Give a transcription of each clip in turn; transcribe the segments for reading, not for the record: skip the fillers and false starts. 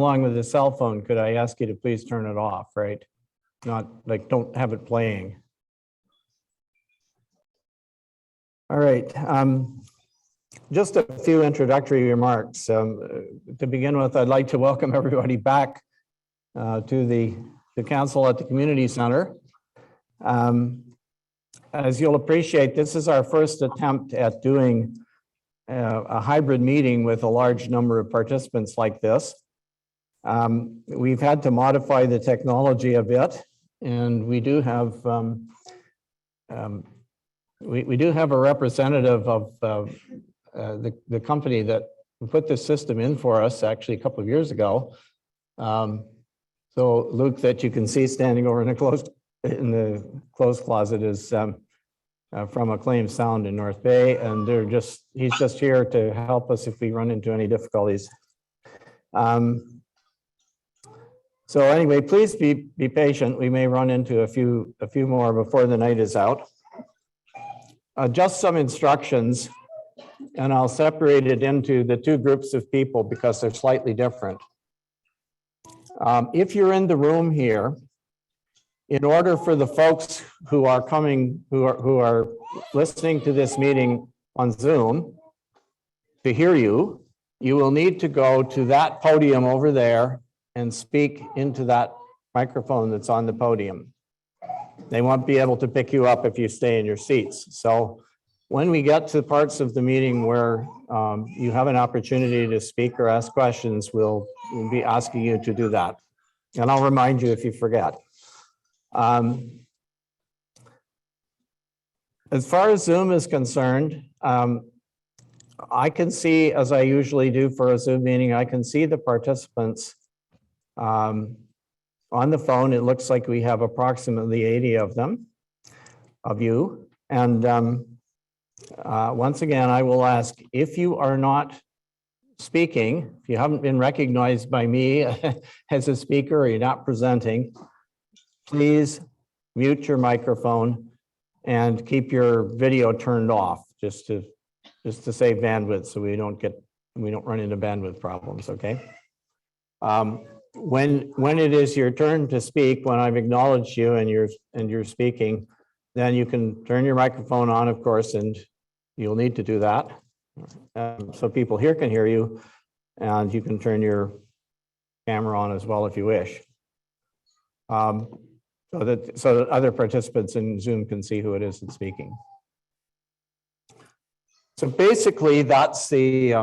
along with a cell phone, could I ask you to please turn it off, right? Not like, don't have it playing. All right. Just a few introductory remarks. To begin with, I'd like to welcome everybody back to the council at the community center. As you'll appreciate, this is our first attempt at doing a hybrid meeting with a large number of participants like this. We've had to modify the technology a bit, and we do have we do have a representative of the company that put this system in for us actually a couple of years ago. So Luke, that you can see standing over in the clothes closet, is from Acclaim Sound in North Bay, and he's just here to help us if we run into any difficulties. So anyway, please be patient. We may run into a few more before the night is out. Just some instructions, and I'll separate it into the two groups of people because they're slightly different. If you're in the room here, in order for the folks who are listening to this meeting on Zoom to hear you, you will need to go to that podium over there and speak into that microphone that's on the podium. They won't be able to pick you up if you stay in your seats. So when we get to parts of the meeting where you have an opportunity to speak or ask questions, we'll be asking you to do that. And I'll remind you if you forget. As far as Zoom is concerned, I can see, as I usually do for a Zoom meeting, I can see the participants on the phone. It looks like we have approximately 80 of them, of you. And once again, I will ask, if you are not speaking, if you haven't been recognized by me as a speaker or you're not presenting, please mute your microphone and keep your video turned off just to save bandwidth, so we don't run into bandwidth problems. Okay. When it is your turn to speak, when I've acknowledged you and you're speaking, then you can turn your microphone on, of course, and you'll need to do that so people here can hear you, and you can turn your camera on as well if you wish. So that other participants in Zoom can see who it is that's speaking. So basically, that's the,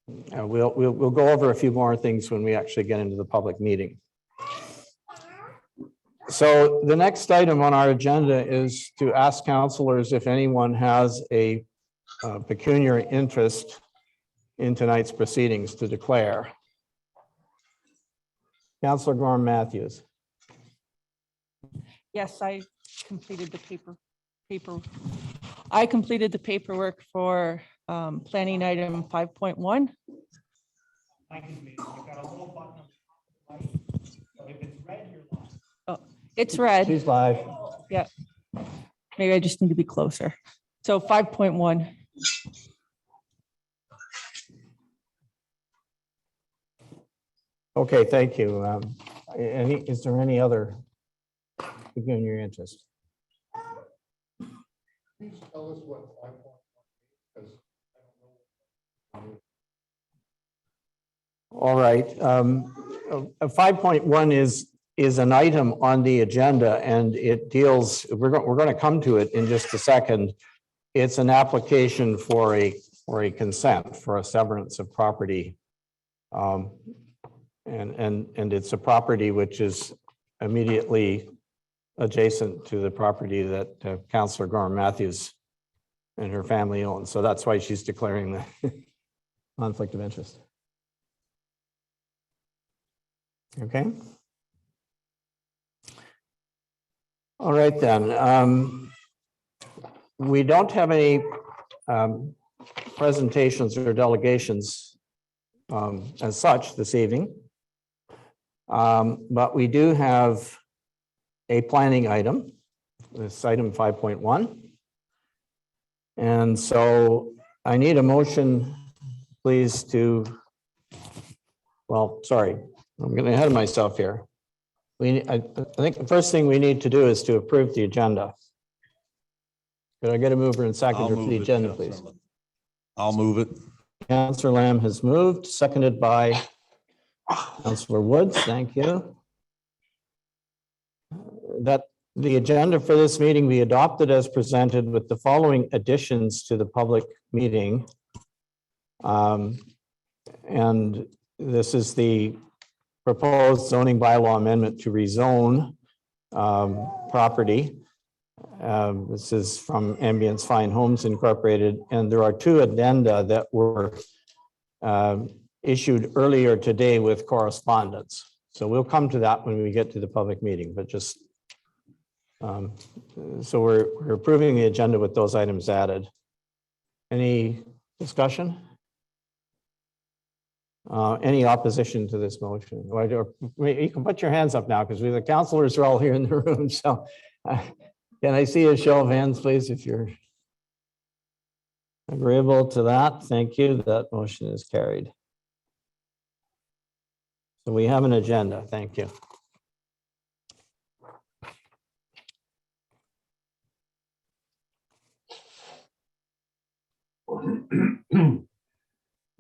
we'll go over a few more things when we actually get into the public meeting. So the next item on our agenda is to ask councillors if anyone has a pecuniary interest in tonight's proceedings to declare. Councillor Gorham Matthews. Yes, I completed the I completed the paperwork for planning item 5.1. Oh, it's red. She's live. Yeah. Maybe I just need to be closer. So 5.1. Okay, thank you. Is there any other pecuniary interest? Please tell us what 5.1 is, because I don't know. All right. 5.1 is an item on the agenda, and it deals, we're going to come to it in just a second. It's an application for a consent for a severance of property. And it's a property which is immediately adjacent to the property that Councillor Gorham Matthews and her family own. So that's why she's declaring the conflict of interest. Okay. All right then. We don't have any presentations or delegations as such this evening, but we do have a planning item, this item 5.1. And so I need a motion, please, to well, sorry, I'm getting ahead of myself here. I think the first thing we need to do is to approve the agenda. Could I get a mover and I'll seconder for move the it, agenda, Counselor please? Lamb. I'll move it. Councillor Lamb has moved, seconded by Councillor Woods. Thank you. That the agenda for this meeting be adopted as presented with the following additions to the public meeting. And this is the proposed zoning bylaw amendment to rezone property. This is from Ambience Fine Homes Incorporated, and there are two addenda that were issued earlier today with correspondence. So we'll come to that when we get to the public meeting, but just so we're approving the agenda with those items added. Any discussion? Any opposition to this motion? Or you can put your hands up now because the councilors are all here in the room. So can I see a show of hands, please, if you're agreeable to that? Thank you. That motion is carried. So we have an agenda. Thank you.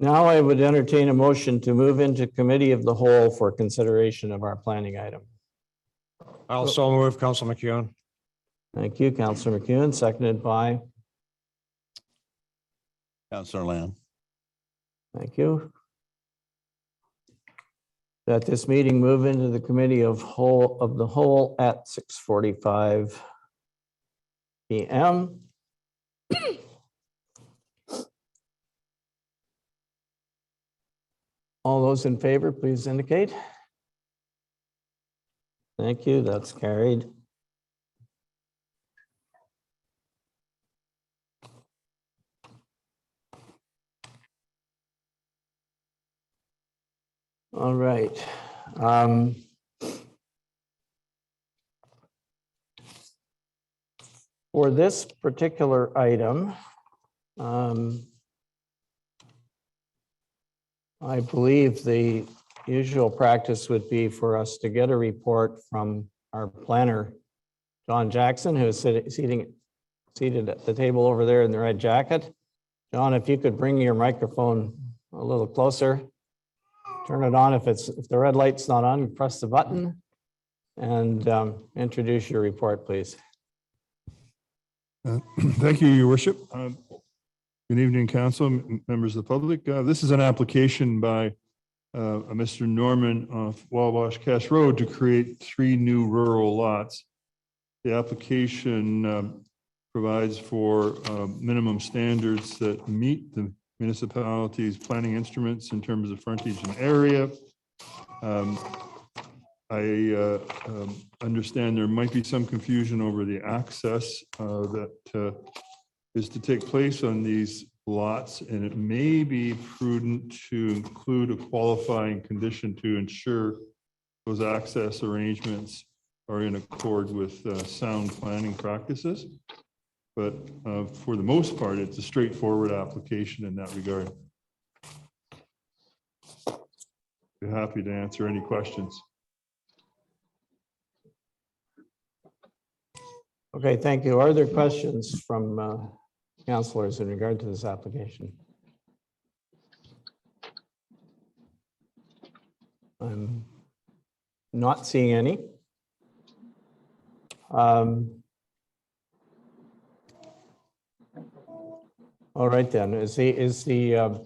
Now I would entertain a motion to move into committee of the whole for consideration of our planning item. I'll so move, Council McEwen. Thank you, Councillor McEwen, seconded by, Counselor Lamb. thank you. That this meeting move into the committee of the whole at 6:45 p.m. All those in favor, please indicate. Thank you, that's carried. All right. For this particular item, I believe the usual practice would be for us to get a report from our planner, John Jackson, who is seated at the table over there in the red jacket. John, if you could bring your microphone a little closer, turn it on. If the red light's not on, press the button and introduce your report, please. Thank you, Your Worship. Good evening, Council, members of the public. This is an application by Mr. Norman of Wabash Cache Road to create 3 new rural lots. The application provides for minimum standards that meet the municipality's planning instruments in terms of frontage and area. I understand there might be some confusion over the access that is to take place on these lots, and it may be prudent to include a qualifying condition to ensure those access arrangements are in accord with sound planning practices. But for the most part, it's a straightforward application in that regard. Be happy to answer any questions. Okay, thank you. Are there questions from councilors in regard to this application? I'm not seeing any. All right then, is the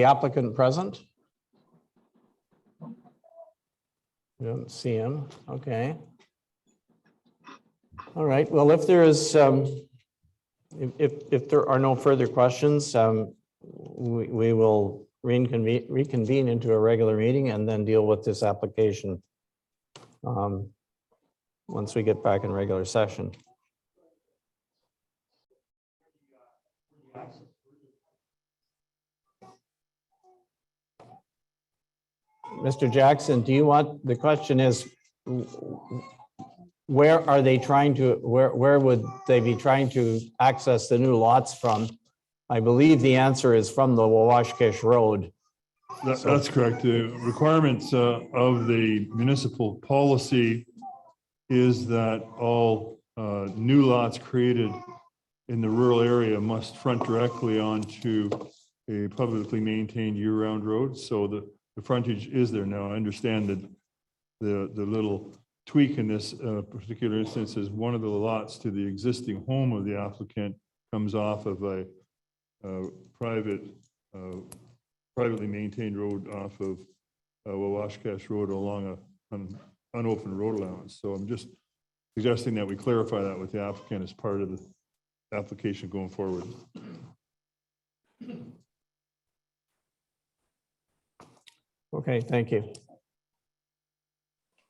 applicant present? I don't see him. Okay. All right, well, if there is, if there are no further questions, we will reconvene into a regular meeting and then deal with this application once we get back in regular session. Mr. Jackson, do you want, the question is, where are they trying to, where would they be trying to access the new lots from? I believe the answer is from the Wabash Cache Road. That's correct. The requirements of the municipal policy is that all new lots created in the rural area must front directly onto a publicly maintained year-round road. So the frontage is there now. I understand that the little tweak in this particular instance is one of the lots to the existing home of the applicant comes off of a privately maintained road off of Wawashkash Road along an unopened road allowance. So I'm just suggesting that we clarify that with the applicant as part of the application going forward. Okay, thank you.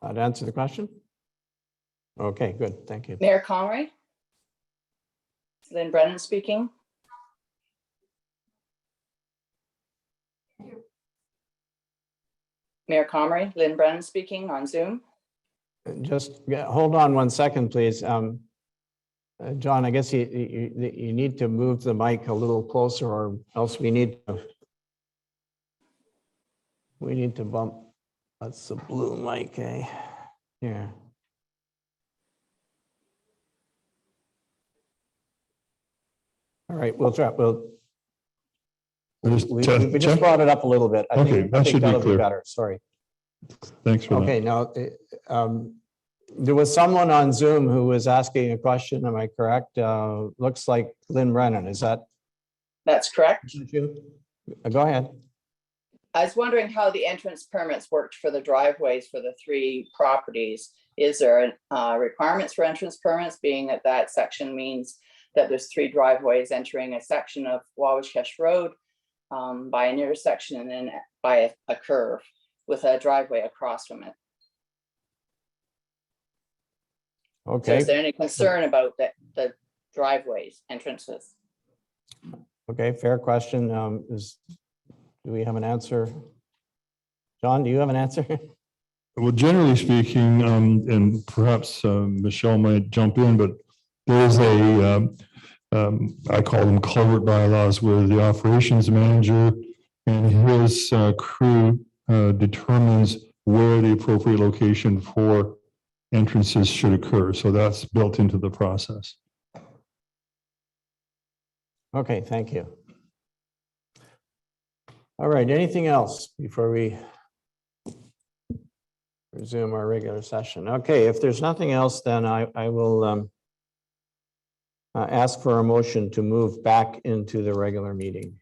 That answer the question? Okay, good, thank you. Mayor Conroy? Lynn Brennan speaking. Mayor Comrie, Lynn Brennan speaking on Zoom. Just hold on 1 second, please. John, I guess you need to move the mic a little closer, or else we need to bump. That's the blue mic, eh? Yeah. All right, we'll try. We just brought it up a little bit. I Okay, think that should be that'll be clear. better. Sorry. Thanks for that. Okay, now, there was someone on Zoom who was asking a question. Am I correct? Looks like Lynn Brennan. Is that That's correct. you? Go ahead. I was wondering how the entrance permits worked for the driveways for the 3 properties. Is there requirements for entrance permits, being that that section means that there's 3 driveways entering a section of Wawashkash Road by an intersection and then by a curve with a driveway across from it. So Okay, is there any concern about the driveways, entrances? okay, fair question. Do we have an answer? John, do you have an answer? Well, generally speaking, and perhaps Michelle might jump in, but there's a, I call them culvert bylaws, where the operations manager and his crew determines where the appropriate location for entrances should occur. So that's built into the process. Okay, thank you. All right, anything else before we resume our regular session? Okay, if there's nothing else, then I will ask for a motion to move back into the regular meeting.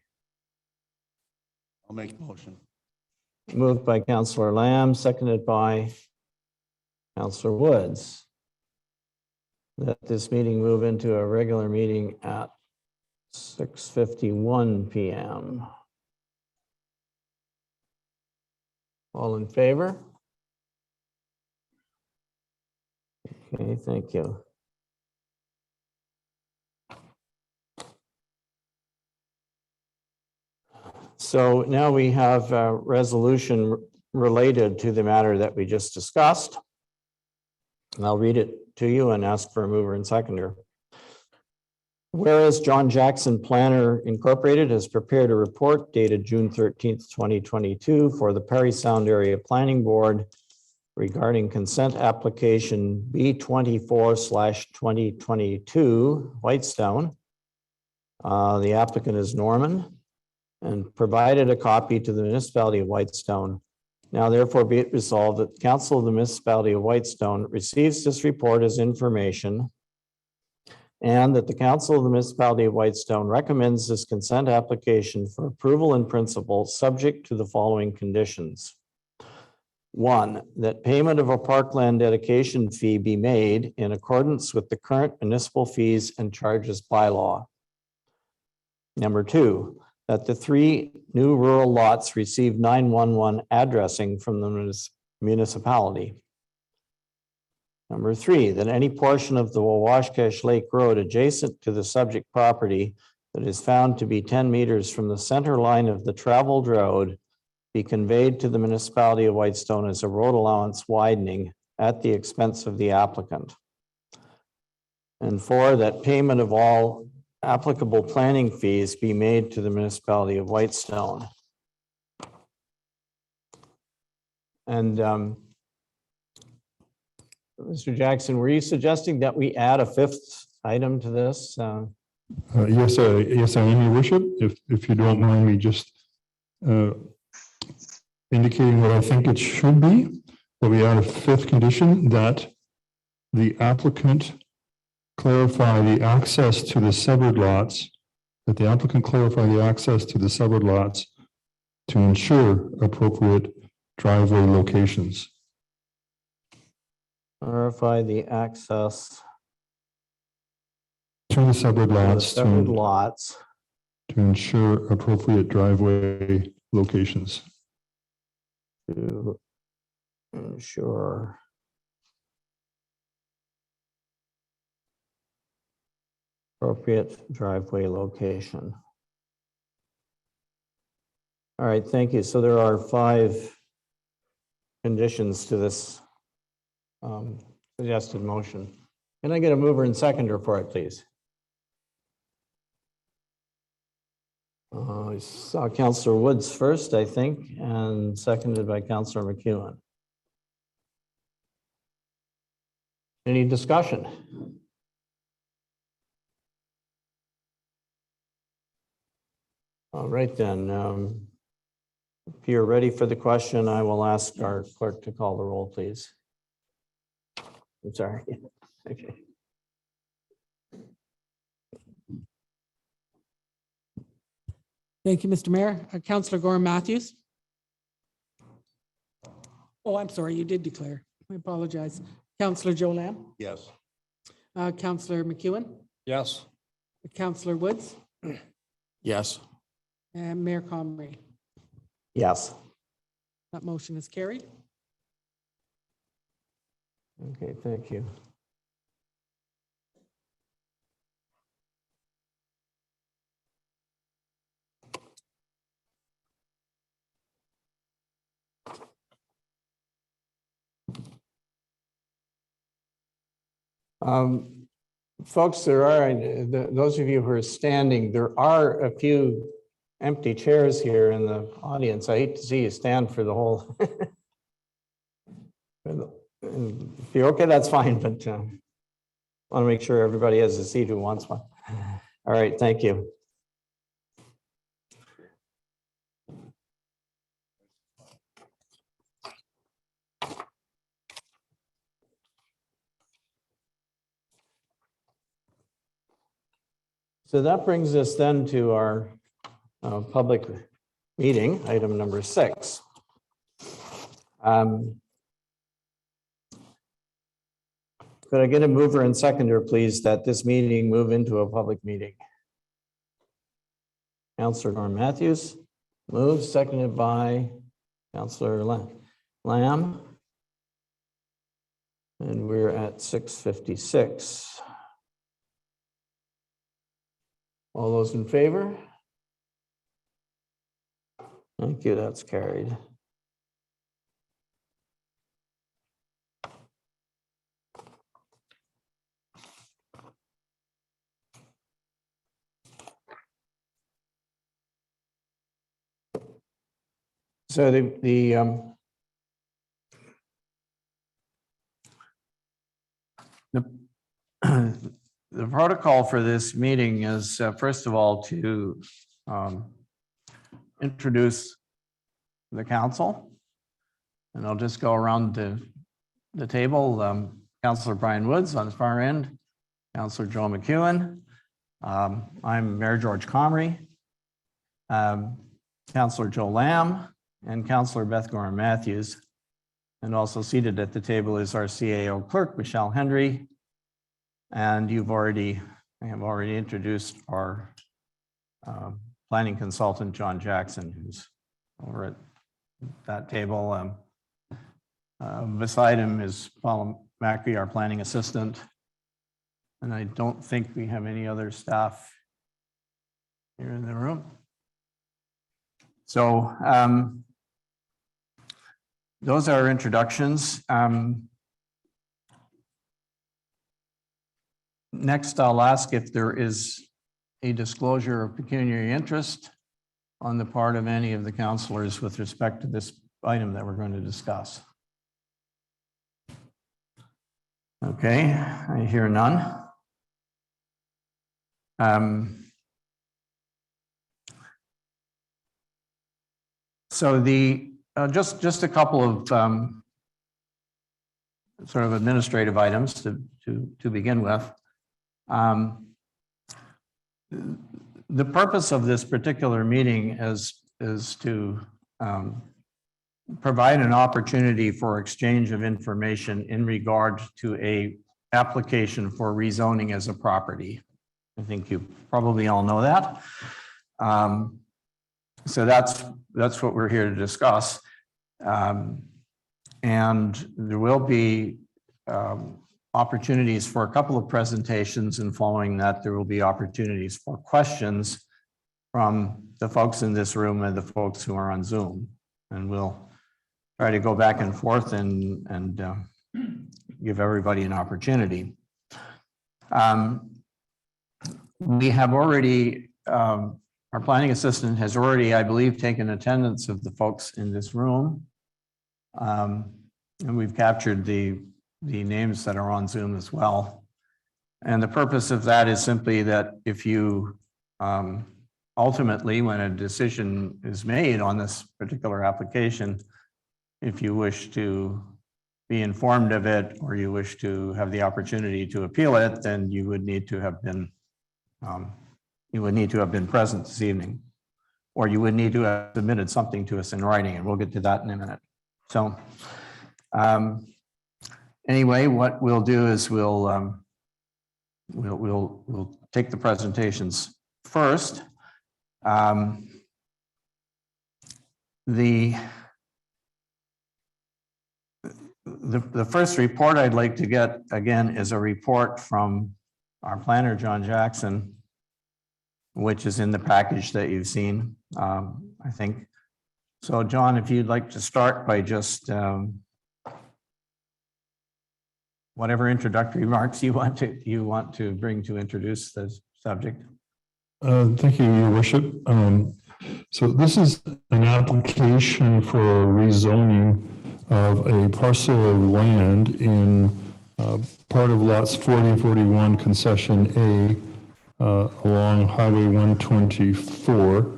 I'll make the motion. Moved by Councillor Lamb, seconded by Councillor Woods. That this meeting move into a regular meeting at 6:51 p.m. All in favor? Okay, thank you. So now we have a resolution related to the matter that we just discussed. And I'll read it to you and ask for a mover and seconder. Whereas John Jackson Planner Incorporated has prepared a report dated June 13th, 2022 for the Parry Sound Area Planning Board regarding consent application B24/2022 Whitestone. The applicant is Norman and provided a copy to the municipality of Whitestone. Now therefore be it resolved that the Council of the Municipality of Whitestone receives this report as information, and that the Council of the Municipality of Whitestone recommends this consent application for approval in principle, subject to the following conditions. 1, that payment of a parkland dedication fee be made in accordance with the current municipal fees and charges bylaw. Number 2, that the 3 new rural lots receive 911 addressing from the municipality. Number 3, that any portion of the Wawashkash Lake Road adjacent to the subject property that is found to be 10 meters from the center line of the traveled road be conveyed to the municipality of Whitestone as a road allowance widening at the expense of the applicant. And 4, that payment of all applicable planning fees be made to the municipality of Whitestone. And Mr. Jackson, were you suggesting that we add a fifth item to this? Yes, yes, I am, Your Worship. If you don't mind me just indicating what I think it should be, that we add a fifth condition that the applicant clarify the access to the severed lots, that the applicant clarify the access to the severed lots to ensure appropriate driveway locations. Verify the access To the severed to the lots severed lots. to ensure appropriate driveway locations. To ensure appropriate driveway location. All right, thank you. So there are 5 conditions to this suggested motion. Can I get a mover and seconder for it, please? I saw Councillor Woods first, I think, and seconded by Councillor McEwen. Any discussion? All right, then. If you're ready for the question, I will ask our clerk to call the roll, please. I'm sorry. Okay. Thank you, Mr. Mayor. Councillor Gorham Matthews. Oh, I'm sorry, you did declare. I apologize. Councillor Joe Lamb, Yes. Councillor McEwen, Yes. Councillor Woods, Yes. and Mayor Comrie. Yes. That motion is carried. Okay, thank you. Folks, there are, those of you who are standing, there are a few empty chairs here in the audience. I hate to see you stand for the whole. If you're okay, that's fine, but want to make sure everybody has a seat who wants one. All right, thank you. So that brings us then to our public meeting, item number 6. Could I get a mover and seconder, please, that this meeting move into a public meeting? Councillor Gorham Matthews moves, seconded by Councillor Lamb. And we're at 6:56. All those in favor? Thank you, that's carried. So the protocol for this meeting is, first of all, to introduce the council. And I'll just go around the table. Councillor Brian Woods on the far end, Councillor Joe McEwen. I'm Mayor George Comrie, Councillor Joe Lamb, and Councillor Beth Gorham Matthews. And also seated at the table is our CAO clerk, Michelle Henry. And I have already introduced our planning consultant, John Jackson, who's over at that table. Beside him is Paula Macri, our planning assistant. And I don't think we have any other staff here in the room. So those are introductions. Next, I'll ask if there is a disclosure of pecuniary interest on the part of any of the councilors with respect to this item that we're going to discuss? Okay, I hear none. So the, just a couple of sort of administrative items to begin with. The purpose of this particular meeting is to provide an opportunity for exchange of information in regard to a application for rezoning as a property. I think you probably all know that. So that's what we're here to discuss. And there will be opportunities for a couple of presentations, and following that, there will be opportunities for questions from the folks in this room and the folks who are on Zoom. And we'll try to go back and forth and give everybody an opportunity. We have already, our planning assistant has already, I believe, taken attendance of the folks in this room. And we've captured the names that are on Zoom as well. And the purpose of that is simply that if you ultimately, when a decision is made on this particular application, if you wish to be informed of it, or you wish to have the opportunity to appeal it, then you would need to have been present this evening, or you would need to have submitted something to us in writing, and we'll get to that in a minute. So anyway, what we'll do is we'll take the presentations first. The first report I'd like to get, again, is a report from our planner, John Jackson, which is in the package that you've seen, I think. So, John, if you'd like to start by just whatever introductory remarks you want to bring to introduce the subject. Thank you, Your Worship. So this is an application for rezoning of a parcel of land in part of lots 40 and 41 concession A along Highway 124.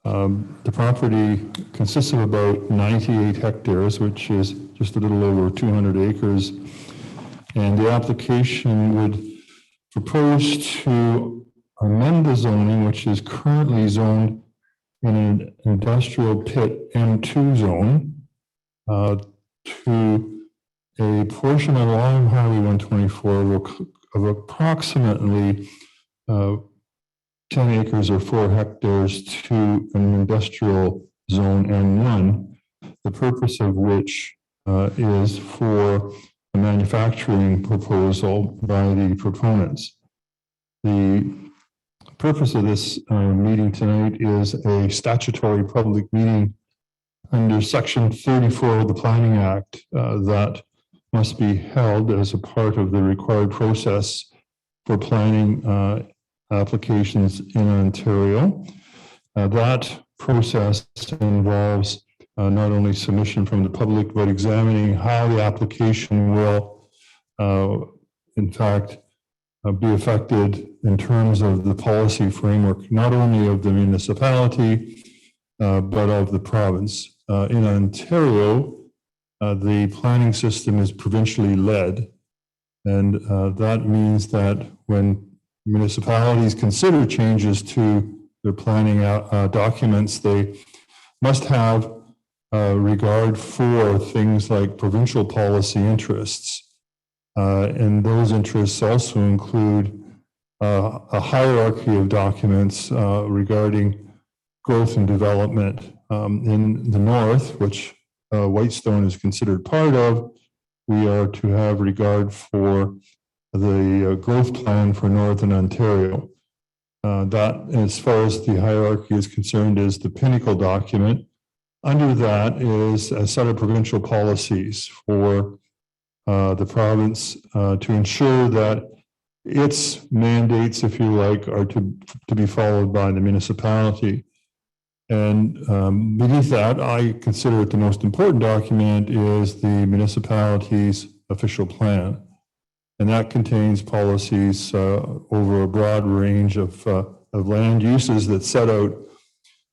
The property consists of about 98 hectares, which is just a little over 200 acres. And the application would propose to amend the zoning, which is currently zoned in an industrial pit M2 zone, to a portion along Highway 124 of approximately 10 acres or 4 hectares to an industrial zone M1, the purpose of which is for a manufacturing proposal by the proponents. The purpose of this meeting tonight is a statutory public meeting under Section 34 of the Planning Act that must be held as a part of the required process for planning applications in Ontario. That process involves not only submission from the public, but examining how the application will, in fact, be affected in terms of the policy framework, not only of the municipality, but of the province. In Ontario, the planning system is provincially led, and that means that when municipalities consider changes to their planning documents, they must have regard for things like provincial policy interests. And those interests also include a hierarchy of documents regarding growth and development. In the north, which Whitestone is considered part of, we are to have regard for the growth plan for Northern Ontario. That, as far as the hierarchy is concerned, is the pinnacle document. Under that is a set of provincial policies for the province to ensure that its mandates, if you like, are to be followed by the municipality. And beneath that, I consider it the most important document is the municipality's official plan. And that contains policies over a broad range of land uses that set out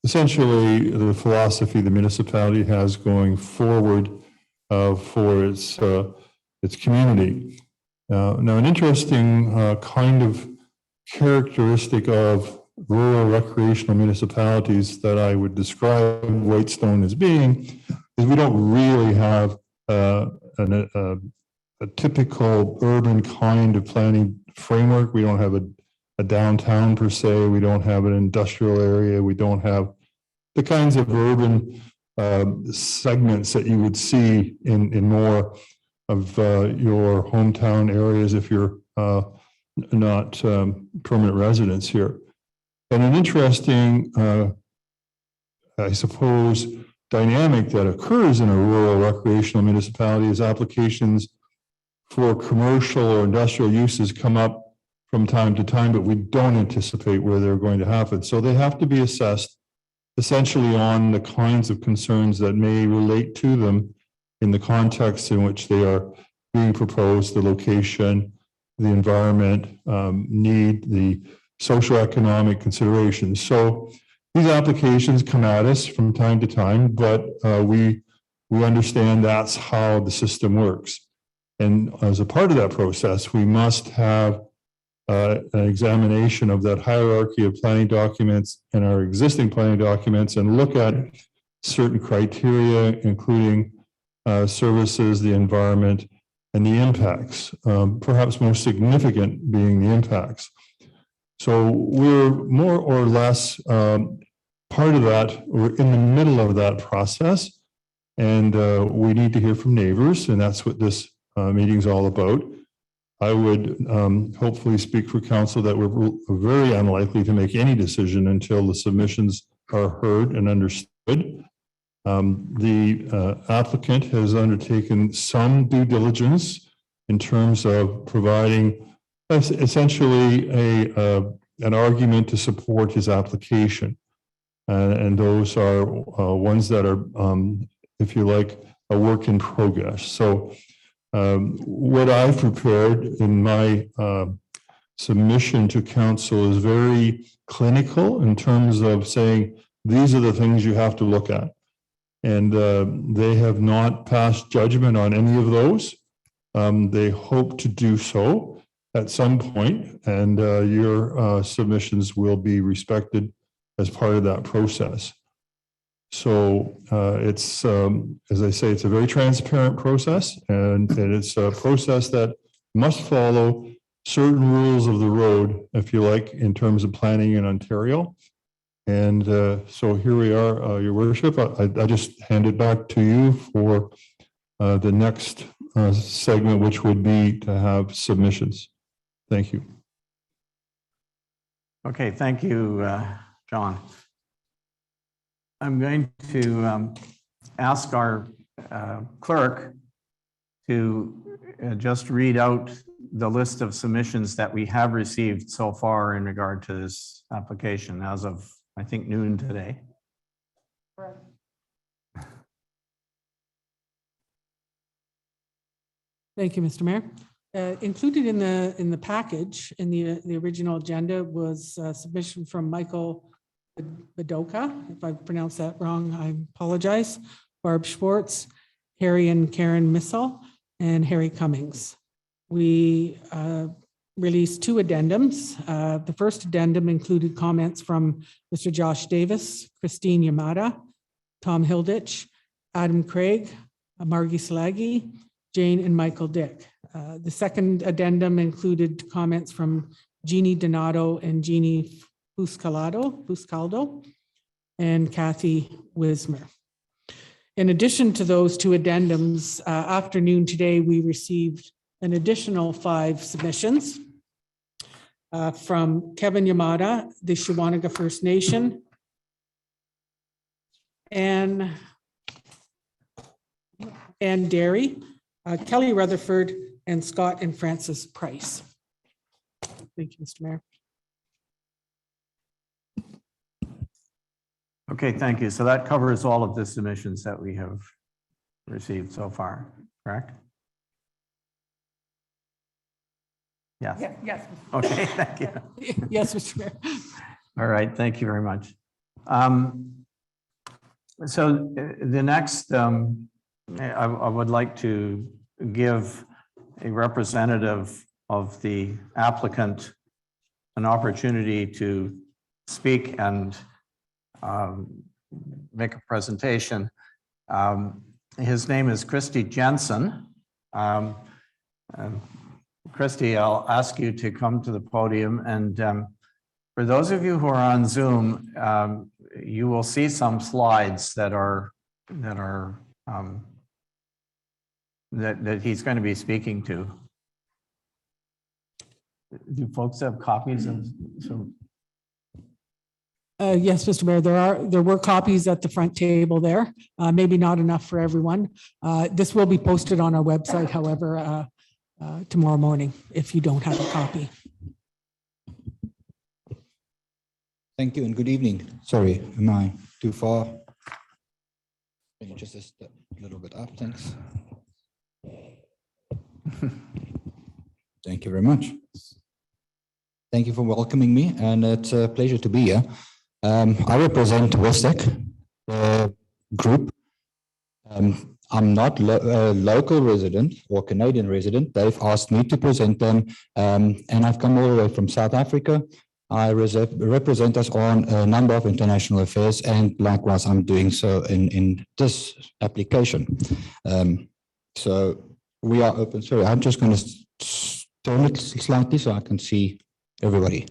essentially the philosophy the municipality has going forward for its community. Now, an interesting kind of characteristic of rural recreational municipalities that I would describe Whitestone as being is we don't really have a typical urban kind of planning framework. We don't have a downtown per se. We don't have an industrial area. We don't have the kinds of urban segments that you would see in more of your hometown areas if you're not permanent residents here. And an interesting, I suppose, dynamic that occurs in a rural recreational municipality is applications for commercial or industrial uses come up from time to time, but we don't anticipate where they're going to happen. So they have to be assessed essentially on the kinds of concerns that may relate to them in the context in which they are being proposed, the location, the environment, need, the socioeconomic considerations. So these applications come at us from time to time, but we understand that's how the system works. And as a part of that process, we must have an examination of that hierarchy of planning documents and our existing planning documents and look at certain criteria, including services, the environment, and the impacts, perhaps most significant being the impacts. So we're more or less part of that, we're in the middle of that process, and we need to hear from neighbors, and that's what this meeting is all about. I would hopefully speak for council that we're very unlikely to make any decision until the submissions are heard and understood. The applicant has undertaken some due diligence in terms of providing essentially an argument to support his application. And those are ones that are, if you like, a work in progress. So what I've prepared in my submission to council is very clinical in terms of saying, these are the things you have to look at. And they have not passed judgment on any of those. They hope to do so at some point, and your submissions will be respected as part of that process. So it's, as I say, it's a very transparent process, and it's a process that must follow certain rules of the road, if you like, in terms of planning in Ontario. And so here we are, Your Worship. I just hand it back to you for the next segment, which would be to have submissions. Thank you. Okay, thank you, John. I'm going to ask our clerk to just read out the list of submissions that we have received so far in regard to this application as of, I think, noon today. Thank you, Mr. Mayor. Included in the package, in the original agenda, was a submission from Michael Badoka. If I pronounced that wrong, I apologize. Barb Schwartz, Harry and Karen Missel, and Harry Cummings. We released two addendums. The first addendum included comments from Mr. Josh Davis, Christine Yamada, Tom Hilditch, Adam Craig, Margie Salagi, Jane and Michael Dick. The second addendum included comments from Jeannie Donato and Jeannie Buscaldo, and Kathy Wismer. In addition to those two addendums, afternoon today, we received an additional 5 submissions from Kevin Yamada, the Shawanaga First Nation, and Derry, Kelly Rutherford, and Scott and Francis Price. Thank you, Mr. Mayor. Okay, thank you. So that covers all of the submissions that we have received so far, correct? Yes. Yes. Okay, thank you. Yes, Mr. Mayor. All right, thank you very much. So the next, I would like to give a representative of the applicant an opportunity to speak and make a presentation. His name is Christy Jensen. Christy, I'll ask you to come to the podium, and for those of you who are on Zoom, you will see some slides that he's going to be speaking to. Do folks have copies of some? Yes, Mr. Mayor, there were copies at the front table there. Maybe not enough for everyone. This will be posted on our website, however, tomorrow morning, if you don't have a copy. Thank you and good evening. Sorry, am I too far? Maybe just a little bit up, thanks. Thank you very much. Thank you for welcoming me, and it's a pleasure to be here. I represent Westec group. I'm not a local resident or Canadian resident. They've asked me to present them, and I've come all the way from South Africa. I represent us on a number of international affairs, and likewise, I'm doing so in this application. So we are open. Sorry, I'm just going to turn it slightly so I can see everybody.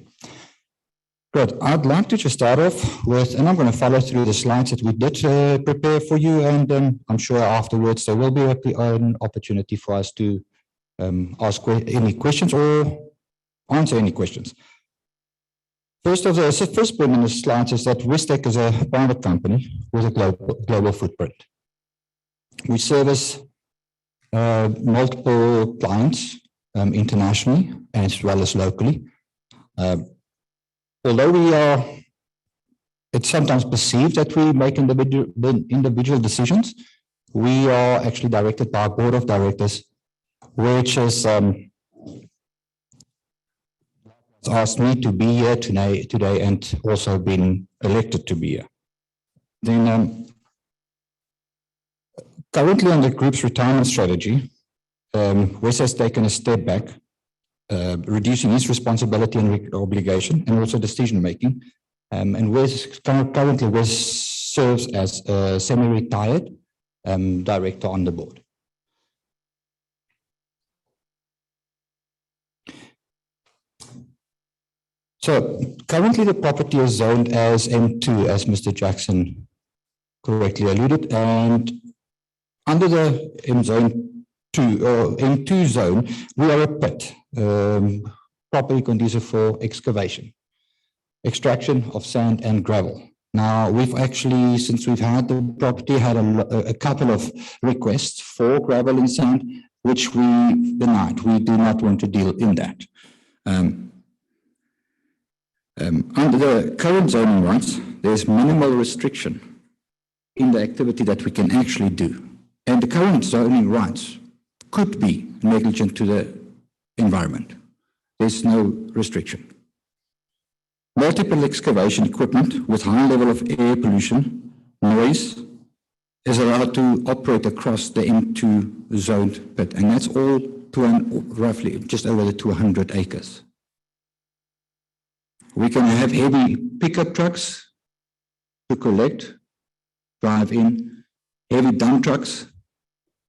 Good. I'd like to just start off with, and I'm going to follow through the slides that we did prepare for you, and I'm sure afterwards there will be an opportunity for us to ask any questions or answer any questions. First point in the slides is that Westec is a private company with a global footprint. We service multiple clients internationally as well as locally. Although it's sometimes perceived that we make individual decisions, we are actually directed by our board of directors, which is asked me to be here today and also been elected to be here. Then currently on the group's retirement strategy, Wes has taken a step back, reducing his responsibility and obligation and also decision making. And Wes currently serves as a semi-retired director on the board. So currently the property is zoned as M2, as Mr. Jackson correctly alluded, and under the M2 zone, we are a pit, properly conducive for excavation, extraction of sand and gravel. Now, we've actually, since we've had the property, had a couple of requests for gravel and sand, which we denied. We do not want to deal in that. Under the current zoning rights, there's minimal restriction in the activity that we can actually do. And the current zoning rights could be negligent to the environment. There's no restriction. Multiple excavation equipment with high level of air pollution, noise, is allowed to operate across the M2 zoned pit. And that's all roughly just over the 200 acres. We can have heavy pickup trucks to collect, drive in, heavy dump trucks.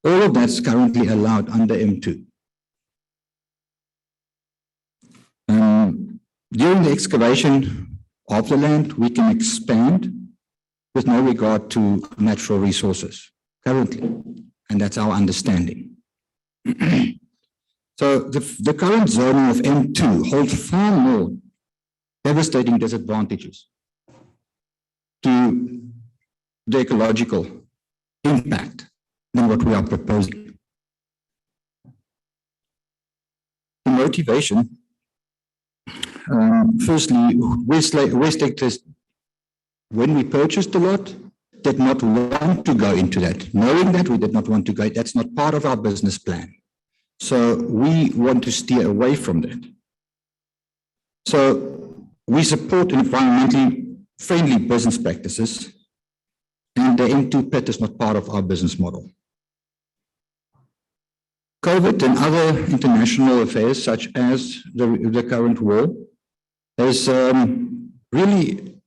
All of that's currently allowed under M2. During the excavation of the land, we can expand with no regard to natural resources currently, and that's our understanding. So the current zoning of M2 holds far more devastating disadvantages to the ecological impact than what we are proposing. The motivation, firstly, Westec when we purchased the lot, did not want to go into that. Knowing that, we did not want to go. That's not part of our business plan. So we want to steer away from that. So we support environmentally friendly business practices, and the M2 pit is not part of our business model. COVID and other international affairs, such as the current war, has really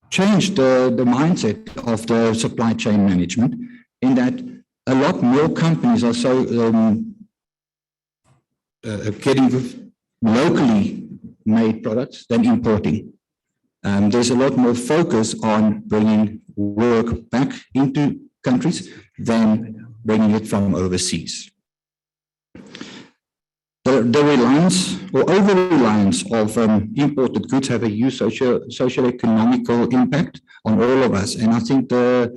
changed the mindset of the supply chain management, in that a lot more companies are so getting locally made products than importing. There's a lot more focus on bringing work back into countries than bringing it from overseas. The reliance or over-reliance of imported goods have a huge socio-economical impact on all of us. And I think the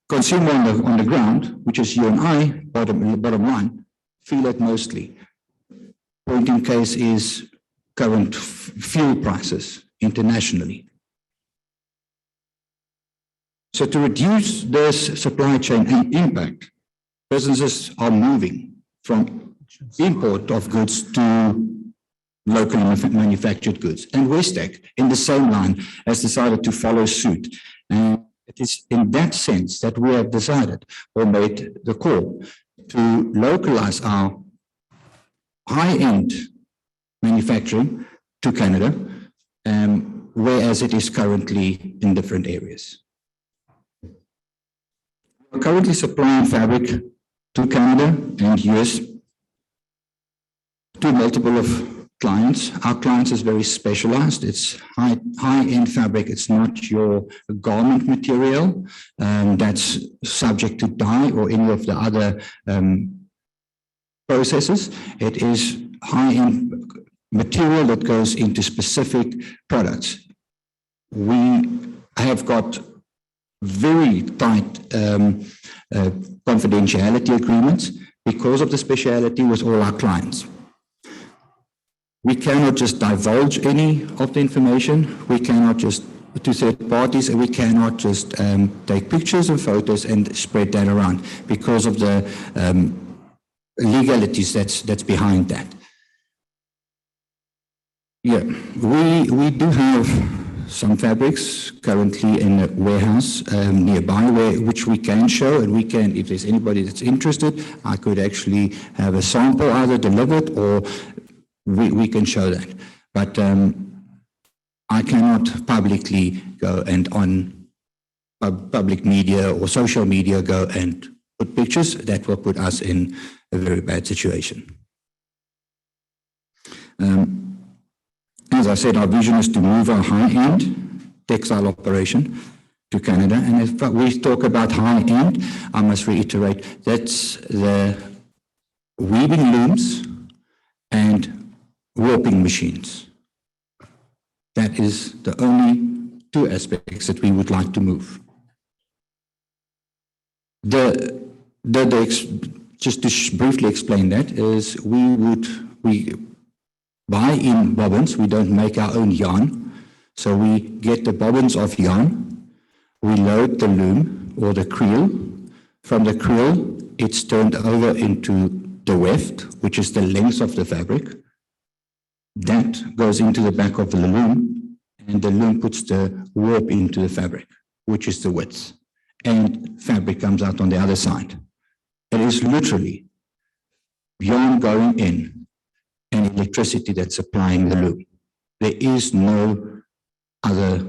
consumer on the ground, which is you and I, bottom line, feel it mostly. Point in case is current fuel prices internationally. So to reduce this supply chain impact, businesses are moving from import of goods to locally manufactured goods. And Westec, in the same line, has decided to follow suit. And it is in that sense that we have decided or made the call to localize our high-end manufacturing to Canada, whereas it is currently in different areas. We're currently supplying fabric to Canada and US to multiple of clients. Our clients is very specialized. It's high-end fabric. It's not your garment material that's subject to dye or any of the other processes. It is high-end material that goes into specific products. We have got very tight confidentiality agreements because of the speciality with all our clients. We cannot just divulge any of the information. We cannot just to third parties, and we cannot just take pictures and photos and spread that around because of the legalities that's behind that. Yeah, we do have some fabrics currently in a warehouse nearby, which we can show, and we can, if there's anybody that's interested, I could actually have a sample either delivered or we can show that. But I cannot publicly go and on public media or social media go and put pictures. That will put us in a very bad situation. As I said, our vision is to move our high-end textile operation to Canada. And if we talk about high-end, I must reiterate, that's the weaving looms and warping machines. That is the only two aspects that we would like to move. Just to briefly explain that, is we buy in bobbins. We don't make our own yarn. So we get the bobbins of yarn. We load the loom or the creel. From the creel, it's turned over into the weft, which is the length of the fabric. That goes into the back of the loom, and the loom puts the warp into the fabric, which is the width. And fabric comes out on the other side. It is literally yarn going in and electricity that's supplying the loom. There is no other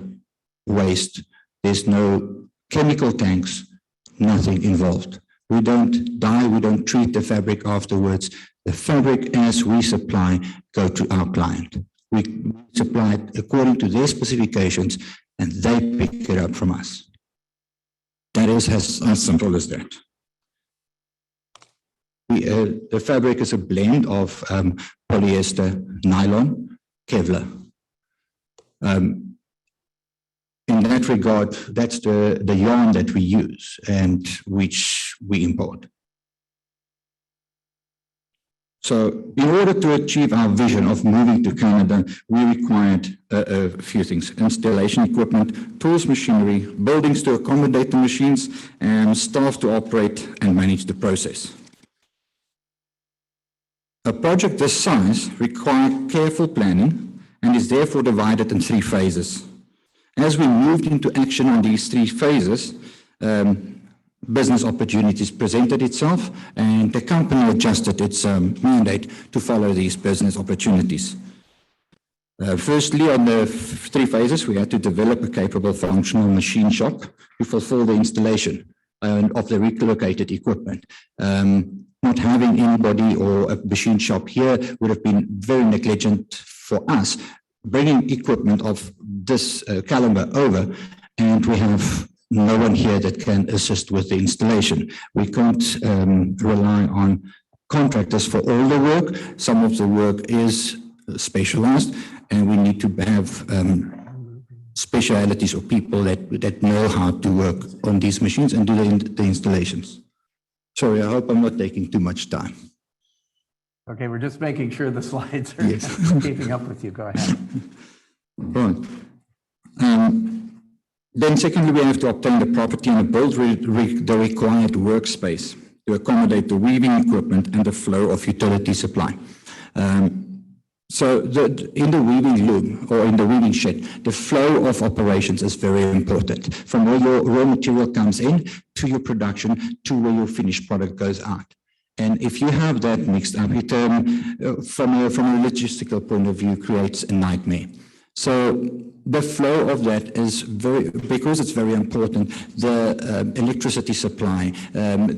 waste. There's no chemical tanks, nothing involved. We don't dye, we don't treat the fabric afterwards. The fabric as we supply go to our client. We supply it according to their specifications and they pick it up from us. That is as simple as that. The fabric is a blend of polyester, nylon, Kevlar. In that regard, that's the yarn that we use and which we import. So in order to achieve our vision of moving to Canada, we required a few things: installation equipment, tools, machinery, buildings to accommodate the machines, and staff to operate and manage the process. A project this size required careful planning and is therefore divided in 3 phases. As we moved into action on these 3 phases, business opportunities presented itself, and the company adjusted its mandate to follow these business opportunities. Firstly, on the 3 phases, we had to develop a capable functional machine shop to fulfill the installation of the relocated equipment. Not having anybody or a machine shop here would have been very negligent for us, bringing equipment of this caliber over, and we have no one here that can assist with the installation. We can't rely on contractors for all the work. Some of the work is specialized, and we need to have specialities or people that know how to work on these machines and do the installations. Sorry, I hope I'm not taking too much time. Okay, we're just making sure the slides are Yes. keeping up with you. Go ahead. Right. Then secondly, we have to obtain the property and build the required workspace to accommodate the weaving equipment and the flow of utility supply. So in the weaving loom or in the weaving shed, the flow of operations is very important, from where your raw material comes in to your production to where your finished product goes out. And if you have that mixed up, it from a logistical point of view creates a nightmare. So the flow of that is because it's very important, the electricity supply, and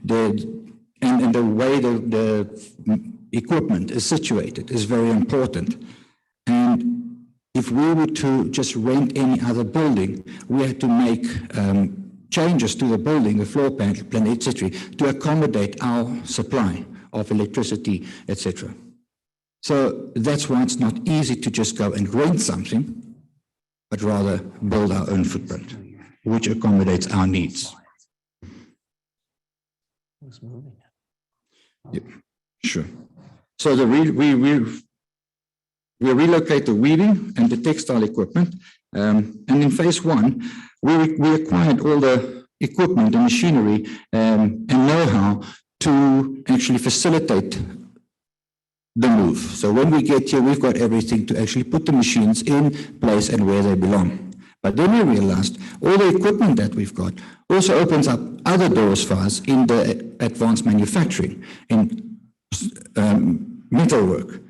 the way the equipment is situated is very important. And if we were to just rent any other building, we had to make changes to the building, the floor plan, etc., to accommodate our supply of electricity, etc. So that's why it's not easy to just go and rent something, but rather build our own footprint, which accommodates our needs. Who's moving it? Yeah, sure. So we relocate the weaving and the textile equipment. And in phase 1, we acquired all the equipment, the machinery, and know-how to actually facilitate the move. So when we get here, we've got everything to actually put the machines in place and where they belong. But then we realized all the equipment that we've got also opens up other doors for us in the advanced manufacturing and metalwork.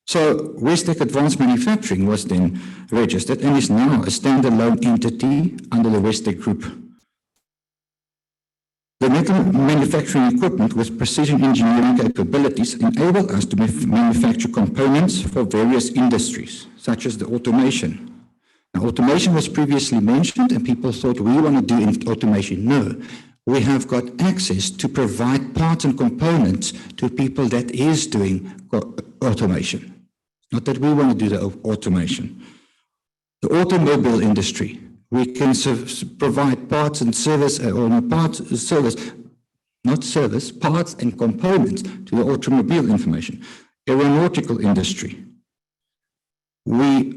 So Westech Advanced Manufacturing was then registered and is now a standalone entity under the Westech Group. The metal manufacturing equipment with precision engineering capabilities enable us to manufacture components for various industries, such as the automation. Now, automation was previously mentioned, and people thought we want to do automation. No, we have got access to provide parts and components to people that is doing automation. Not that we want to do the automation. The automobile industry, we can provide parts and service, parts and components to the automobile information. Aeronautical industry. We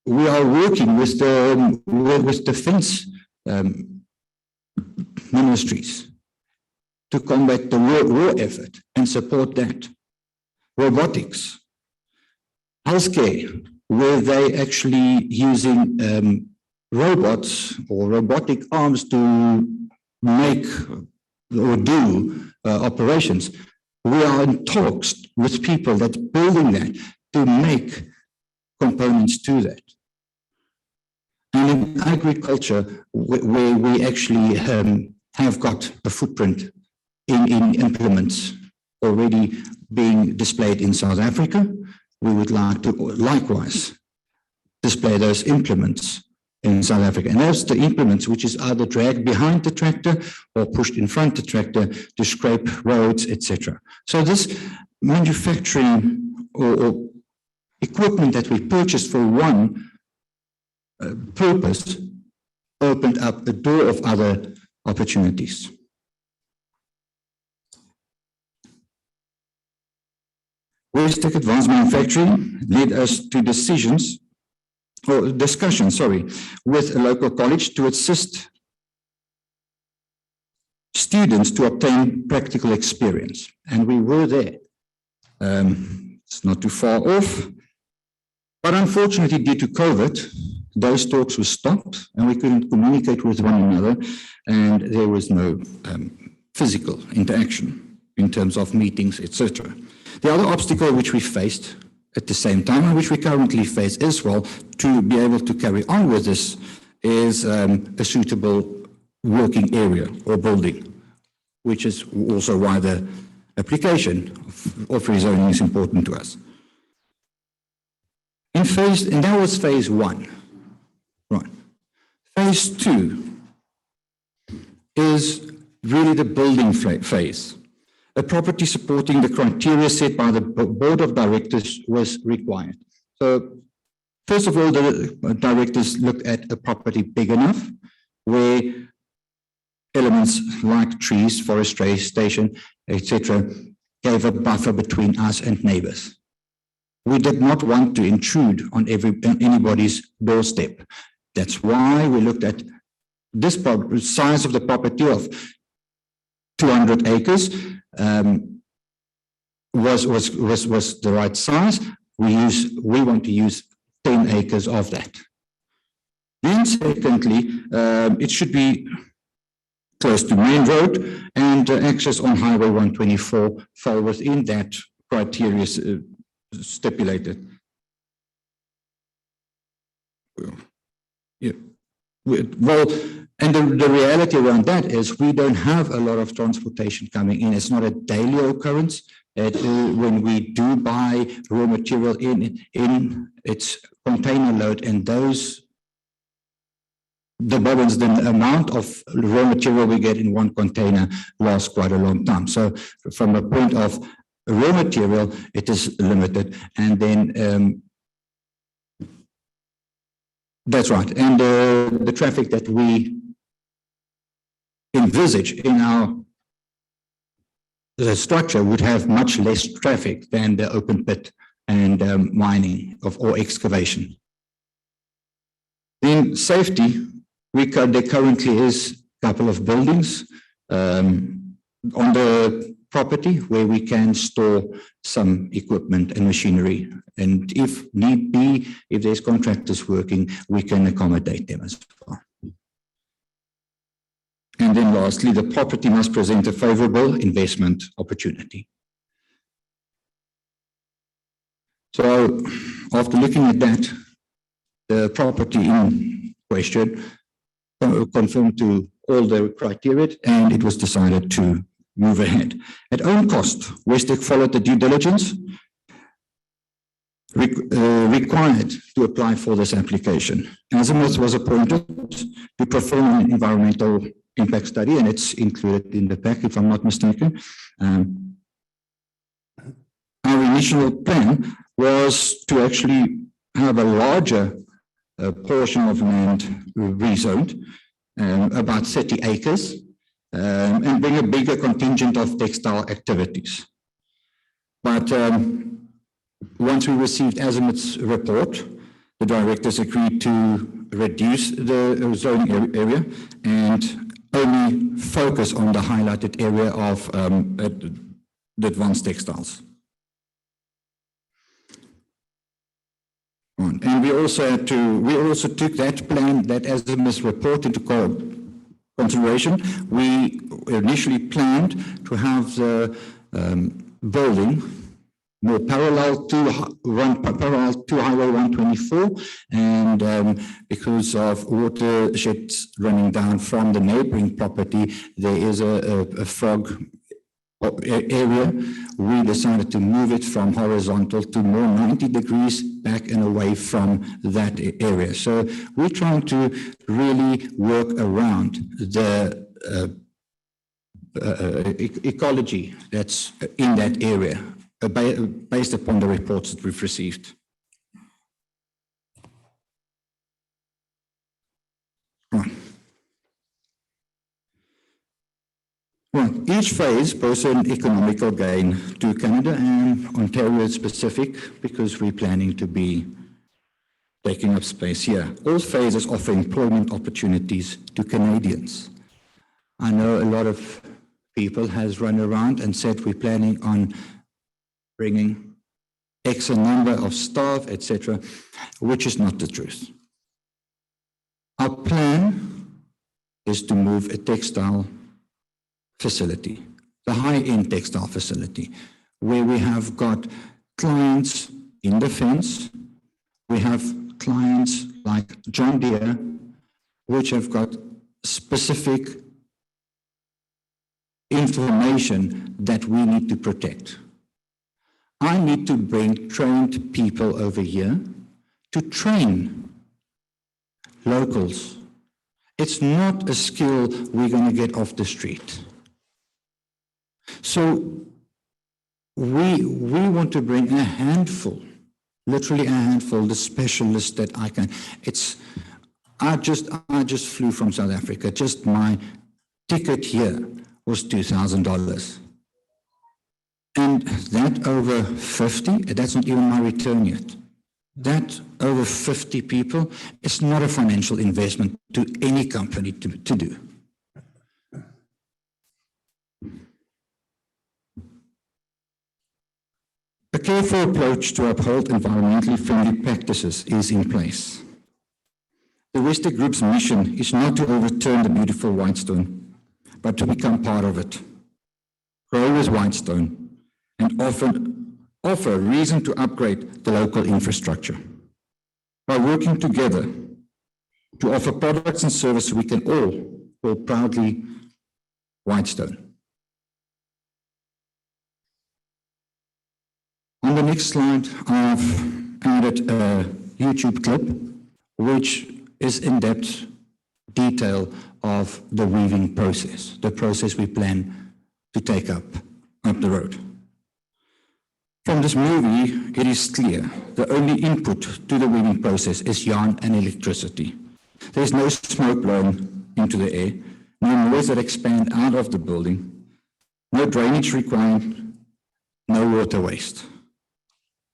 are working with the defense ministries to combat the war effort and support that. Robotics. Healthcare, where they actually using robots or robotic arms to make or do operations. We are in talks with people that building that to make components to that. And in agriculture, where we actually have got a footprint in implements already being displayed in South Africa, we would like to likewise display those implements in South Africa. And those the implements which is either dragged behind the tractor or pushed in front of the tractor to scrape roads, etc. So this manufacturing or equipment that we purchased for one purpose opened up a door of other opportunities. Westec Advanced Manufacturing led us to discussions, with a local college to assist students to obtain practical experience. And we were there. It's not too far off. But unfortunately, due to COVID, those talks were stopped and we couldn't communicate with one another, and there was no physical interaction in terms of meetings, etc. The other obstacle which we faced at the same time, and which we currently face as well, to be able to carry on with this, is a suitable working area or building, which is also why the application of rezoning is important to us. And that was phase one. Right. Phase two is really the building phase. A property supporting the criteria set by the board of directors was required. So first of all, the directors looked at a property big enough where elements like trees, forestry, station, etc., gave a buffer between us and neighbors. We did not want to intrude on anybody's doorstep. That's why we looked at this size of the property of 200 acres was the right size. We want to use 10 acres of that. Then secondly, it should be close to main road, and access on Highway 124 fell within that criteria stipulated. Yeah. Well, and the reality around that is we don't have a lot of transportation coming in. It's not a daily occurrence. When we do buy raw material in its container load, and the amount of raw material we get in one container lasts quite a long time. So from a point of raw material, it is limited. And then that's right. And the traffic that we envisage in the structure would have much less traffic than the open pit and mining or excavation. In safety, there currently is a couple of buildings on the property where we can store some equipment and machinery. And if need be, if there's contractors working, we can accommodate them as well. And then lastly, the property must present a favorable investment opportunity. So after looking at that, the property in question conformed to all the criteria, and it was decided to move ahead. At own cost, Westec followed the due diligence required to apply for this application. Azimuth was appointed to perform an environmental impact study, and it's included in the pack, if I'm not mistaken. Our initial plan was to actually have a larger portion of land rezoned, about 30 acres, and bring a bigger contingent of textile activities. But once we received Azimuth's report, the directors agreed to reduce the zoning area and only focus on the highlighted area of the advanced textiles. And we also took that plan, that Azimuth's report, into consideration. We initially planned to have the building more parallel to Highway 124, and because of watersheds running down from the neighboring property, there is a frog area. We decided to move it from horizontal to more 90 degrees back and away from that area. So we're trying to really work around the ecology that's in that area, based upon the reports that we've received. Well, each phase poses an economical gain to Canada and Ontario specific because we're planning to be taking up space here. All phases offer employment opportunities to Canadians. I know a lot of people has run around and said we're planning on bringing X number of staff, etc., which is not the truth. Our plan is to move a textile facility, the high-end textile facility, where we have got clients in defense, we have clients like John Deere, which have got specific information that we need to protect. I need to bring trained people over here to train locals. It's not a skill we're going to get off the street. So we want to bring a handful, literally a handful, the specialists that I can. I just flew from South Africa. Just my ticket here was $2,000. And that over 50, that's not even my return yet. That over 50 people is not a financial investment to any company to do. A careful approach to uphold environmentally friendly practices is in place. The Westec Group's mission is not to overturn the beautiful Whitestone, but to become part of it, grow with Whitestone, and offer a reason to upgrade the local infrastructure. By working together to offer products and services we can all call proudly Whitestone. On the next slide, I've added a YouTube clip, which is in-depth detail of the weaving process, the process we plan to take up the road. From this movie, it is clear the only input to the weaving process is yarn and electricity. There is no smoke blown into the air, no noise that expand out of the building, no drainage required, no water waste.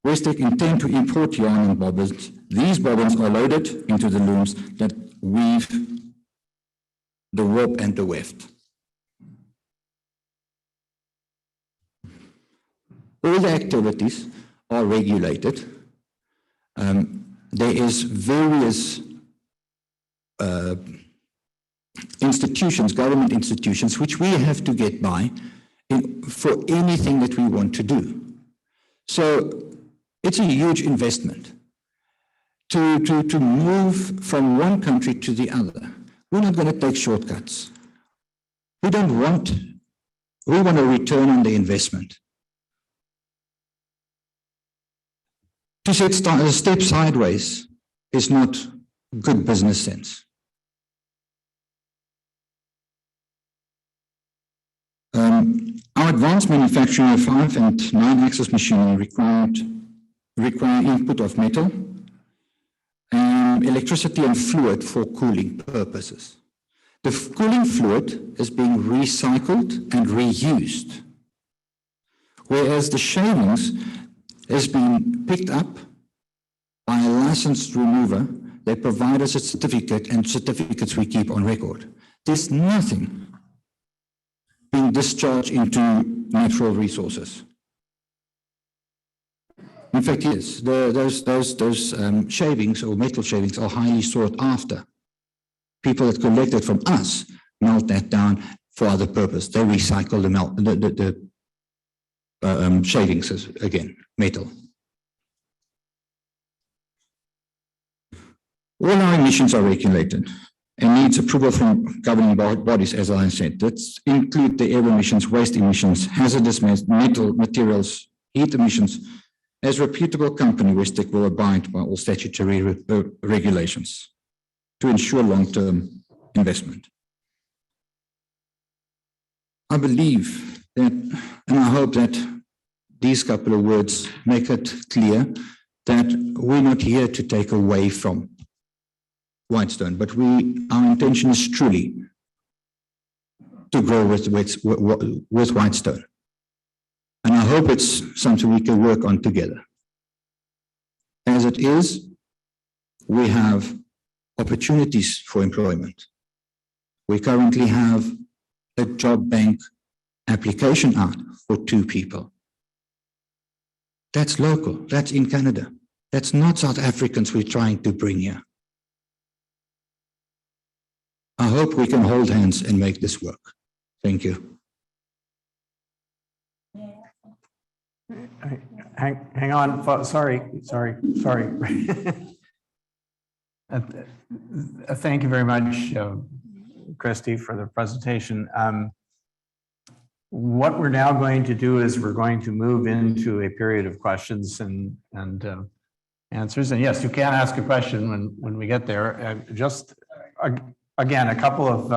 Westec intend to import yarn and bobbins. These bobbins are loaded into the looms that weave the warp and the weft. All the activities are regulated. There is various institutions, government institutions, which we have to get by for anything that we want to do. So it's a huge investment to move from one country to the other. We're not going to take shortcuts. We want a return on the investment. To set a step sideways is not good business sense. Our advanced manufacturing of 5- and 9-axis machinery require input of metal, electricity and fluid for cooling purposes. The cooling fluid is being recycled and reused, whereas the shavings is being picked up by a licensed remover. They provide us a certificate, and certificates we keep on record. There's nothing being discharged into natural resources. In fact, yes, those shavings or metal shavings are highly sought after. People that collect it from us melt that down for other purpose. They recycle the shavings as, again, metal. All our emissions are regulated and needs approval from governing bodies, as I said. That include the air emissions, waste emissions, hazardous metal materials, heat emissions. As a reputable company, Westec will abide by all statutory regulations to ensure long-term investment. I believe that, and I hope that these couple of words make it clear that we're not here to take away from Whitestone, but our intention is truly to grow with Whitestone. And I hope it's something we can work on together. As it is, we have opportunities for employment. We currently have a job bank application out for 2 people. That's local, that's in Canada. That's not South Africans we're trying to bring here. I hope we can hold hands and make this work. Thank you. Hang on, sorry. Thank you very much, Christy, for the presentation. What we're now going to do is we're going to move into a period of questions and answers. And yes, you can ask a question when we get there. Just again, a couple of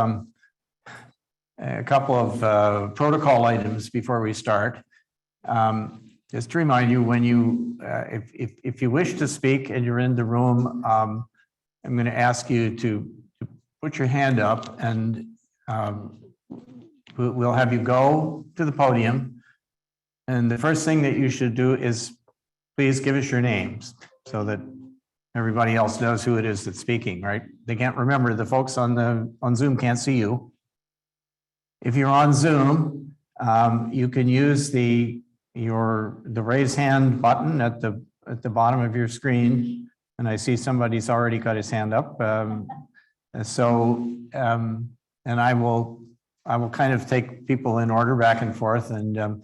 protocol items before we start. Just to remind you, when you, if you wish to speak and you're in the room, I'm going to ask you to put your hand up, and we'll have you go to the podium. And the first thing that you should do is please give us your names so that everybody else knows who it is that's speaking, right? They can't remember, the folks on Zoom can't see you. If you're on Zoom, you can use the raise hand button at the bottom of your screen. And I see somebody's already got his hand up. And I will kind of take people in order back and forth, and the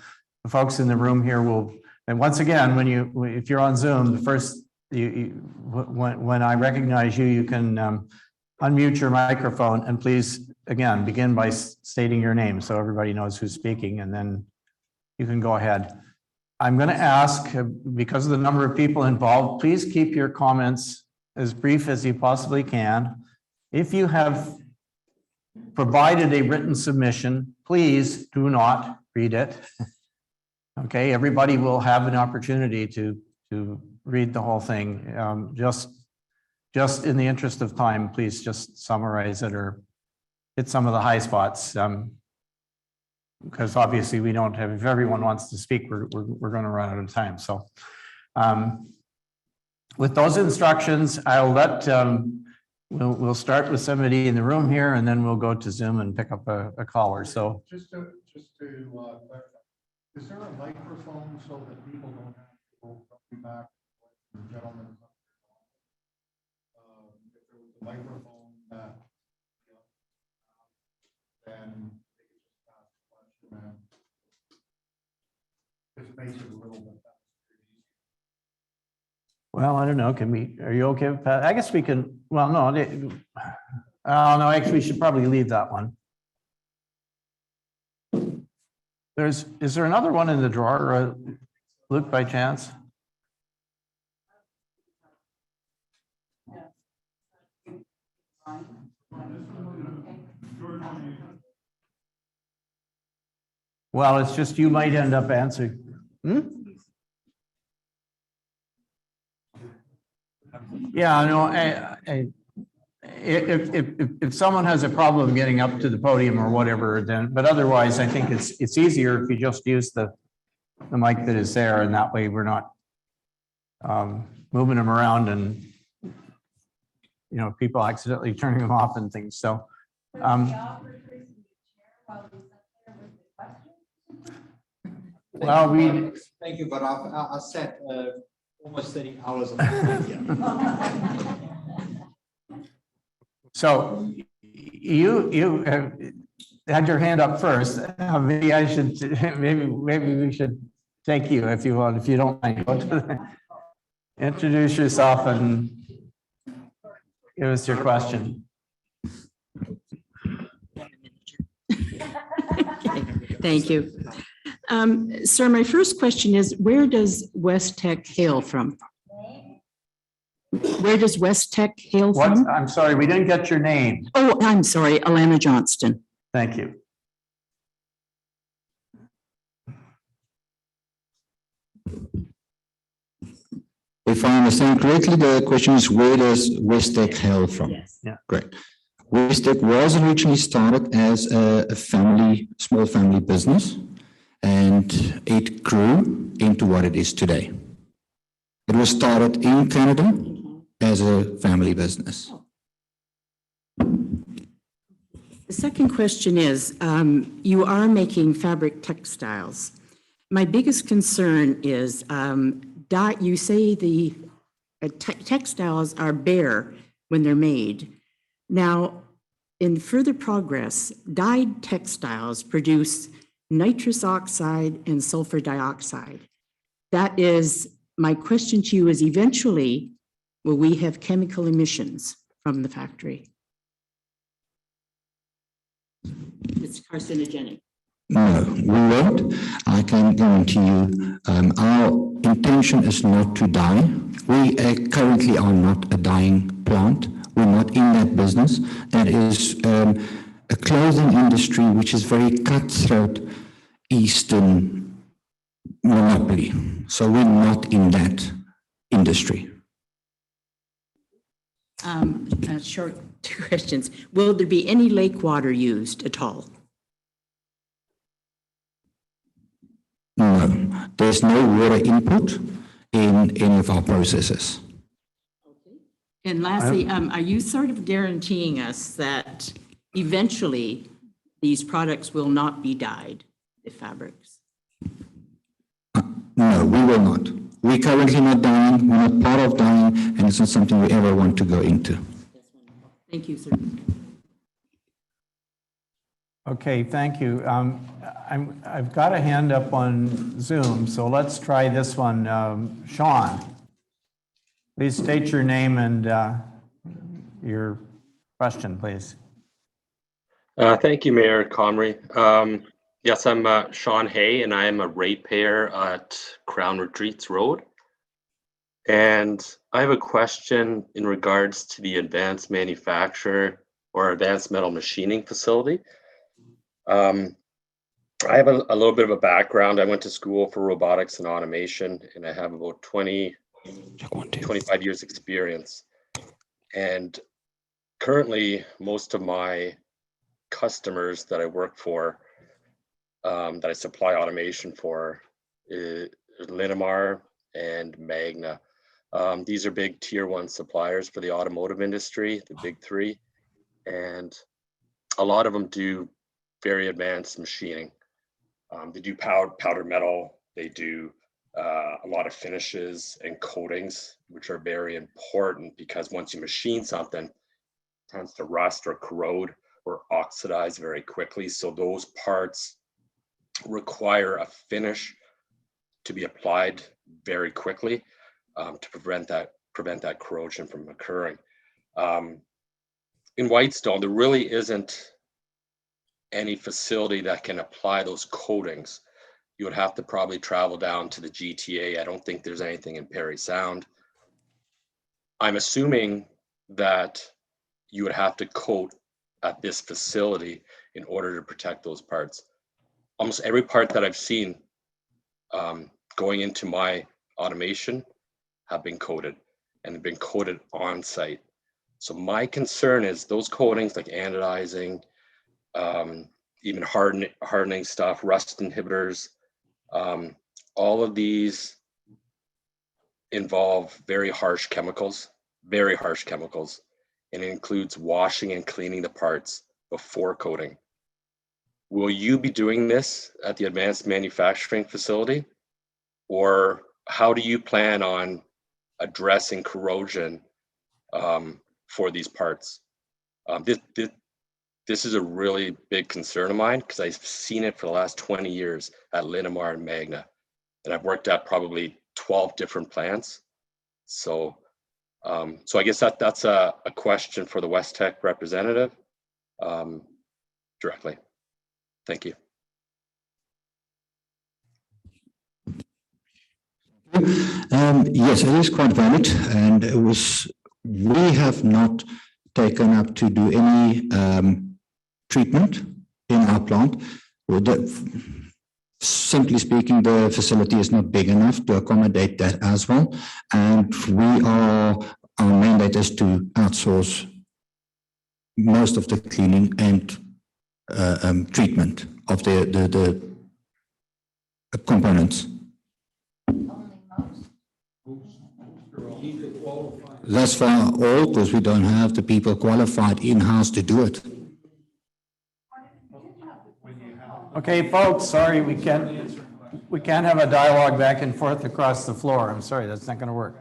folks in the room here will, and once again, if you're on Zoom, the first, when I recognize you, you can unmute your microphone, and please, again, begin by stating your name so everybody knows who's speaking, and then you can go ahead. I'm going to ask, because of the number of people involved, please keep your comments as brief as you possibly can. If you have provided a written submission, please do not read it. Okay, everybody will have an opportunity to read the whole thing. Just in the interest of time, please just summarize it or hit some of the high spots. Because obviously we don't have, if everyone wants to speak, we're going to run out of time. So with those instructions, I'll let, we'll start with somebody in the room here, and then we'll go to Zoom and pick up a caller. So Just to clarify, is there a microphone so that people don't have to go back to the gentleman? If there was a microphone that, then they could just ask a question and just makes it a little bit faster. well, I don't know, are you okay with that? I guess we can, well, no, no, actually, we should probably leave that one. Is there another one in the drawer, Luke, by chance? Well, it's just you might end up answering. Yeah, no, if someone has a problem getting up to the podium or whatever, then, but otherwise, I think it's easier if you just use the mic that is there, and that way we're not moving them around and, you know, people accidentally turning them off and things. So, well, thank you, but I sat almost 30 hours. So you had your hand up first. Maybe I should. Maybe we should take you if you want, if you don't mind. Introduce yourself and give us your question. Thank you. Sir, my first question is, where does West Tech hail from? Where does West Tech hail from? I'm sorry, we didn't get your name. Oh, I'm sorry, Alana Johnston. Thank you. If I understand correctly, the question is, where does West Tech hail from? Yes. Yeah. Great. Westec was originally started as a small family business, and it grew into what it is today. It was started in Canada as a family business. The second question is, you are making fabric textiles. My biggest concern is, you say the textiles are bare when they're made. Now, in further progress, dyed textiles produce nitrous oxide and sulfur dioxide. That is, my question to you is, eventually, will we have chemical emissions from the factory? It's carcinogenic. No, we won't. I can guarantee you, our intention is not to dye. We currently are not a dyeing plant. We're not in that business. That is a clothing industry which is very cutthroat Eastern monopoly. So we're not in that industry. Short two questions. Will there be any lake water used at all? No, there's no water input in any of our processes. And lastly, are you sort of guaranteeing us that eventually these products will not be dyed, the fabrics? No, we will not. We're currently not dyeing, we're not part of dyeing, and it's not something we ever want to go into. Thank you, sir. Okay, thank you. I've got a hand up on Zoom, so let's try this one. Sean, please state your name and your question, please. Thank you, Mayor Comrie. Yes, I'm Sean Hay, and I am a ratepayer at Crown Retreats Road. And I have a question in regards to the advanced manufacturer or advanced metal machining facility. I have a little bit of a background. I went to school for robotics and automation, and I have about 25 years experience. And currently, most of my customers that I work for, that I supply automation for, is Linamar and Magna. These are big tier 1 suppliers for the automotive industry, the big three. And a lot of them do very advanced machining. They do powder metal. They do a lot of finishes and coatings, which are very important because once you machine something, it tends to rust or corrode or oxidize very quickly. So those parts require a finish to be applied very quickly to prevent that corrosion from occurring. In Whitestone, there really isn't any facility that can apply those coatings. You would have to probably travel down to the GTA. I don't think there's anything in Parry Sound. I'm assuming that you would have to coat at this facility in order to protect those parts. Almost every part that I've seen going into my automation have been coated, and they've been coated on site. So my concern is those coatings like anodizing, even hardening stuff, rust inhibitors, all of these involve very harsh chemicals, and it includes washing and cleaning the parts before coating. Will you be doing this at the advanced manufacturing facility? Or how do you plan on addressing corrosion for these parts? This is a really big concern of mine because I've seen it for the last 20 years at Linamar and Magna, and I've worked at probably 12 different plants. So, so I guess that's a question for the Westech representative directly. Thank you. Yes, it is quite valid, and we have not taken up to do any treatment in our plant. Simply speaking, the facility is not big enough to accommodate that as well, and our mandate is to outsource most of the cleaning and treatment of the components. Thus far, all, because we don't have the people qualified in-house to do it. Okay, folks, sorry, we can't have a dialogue back and forth across the floor. I'm sorry, that's not going to work.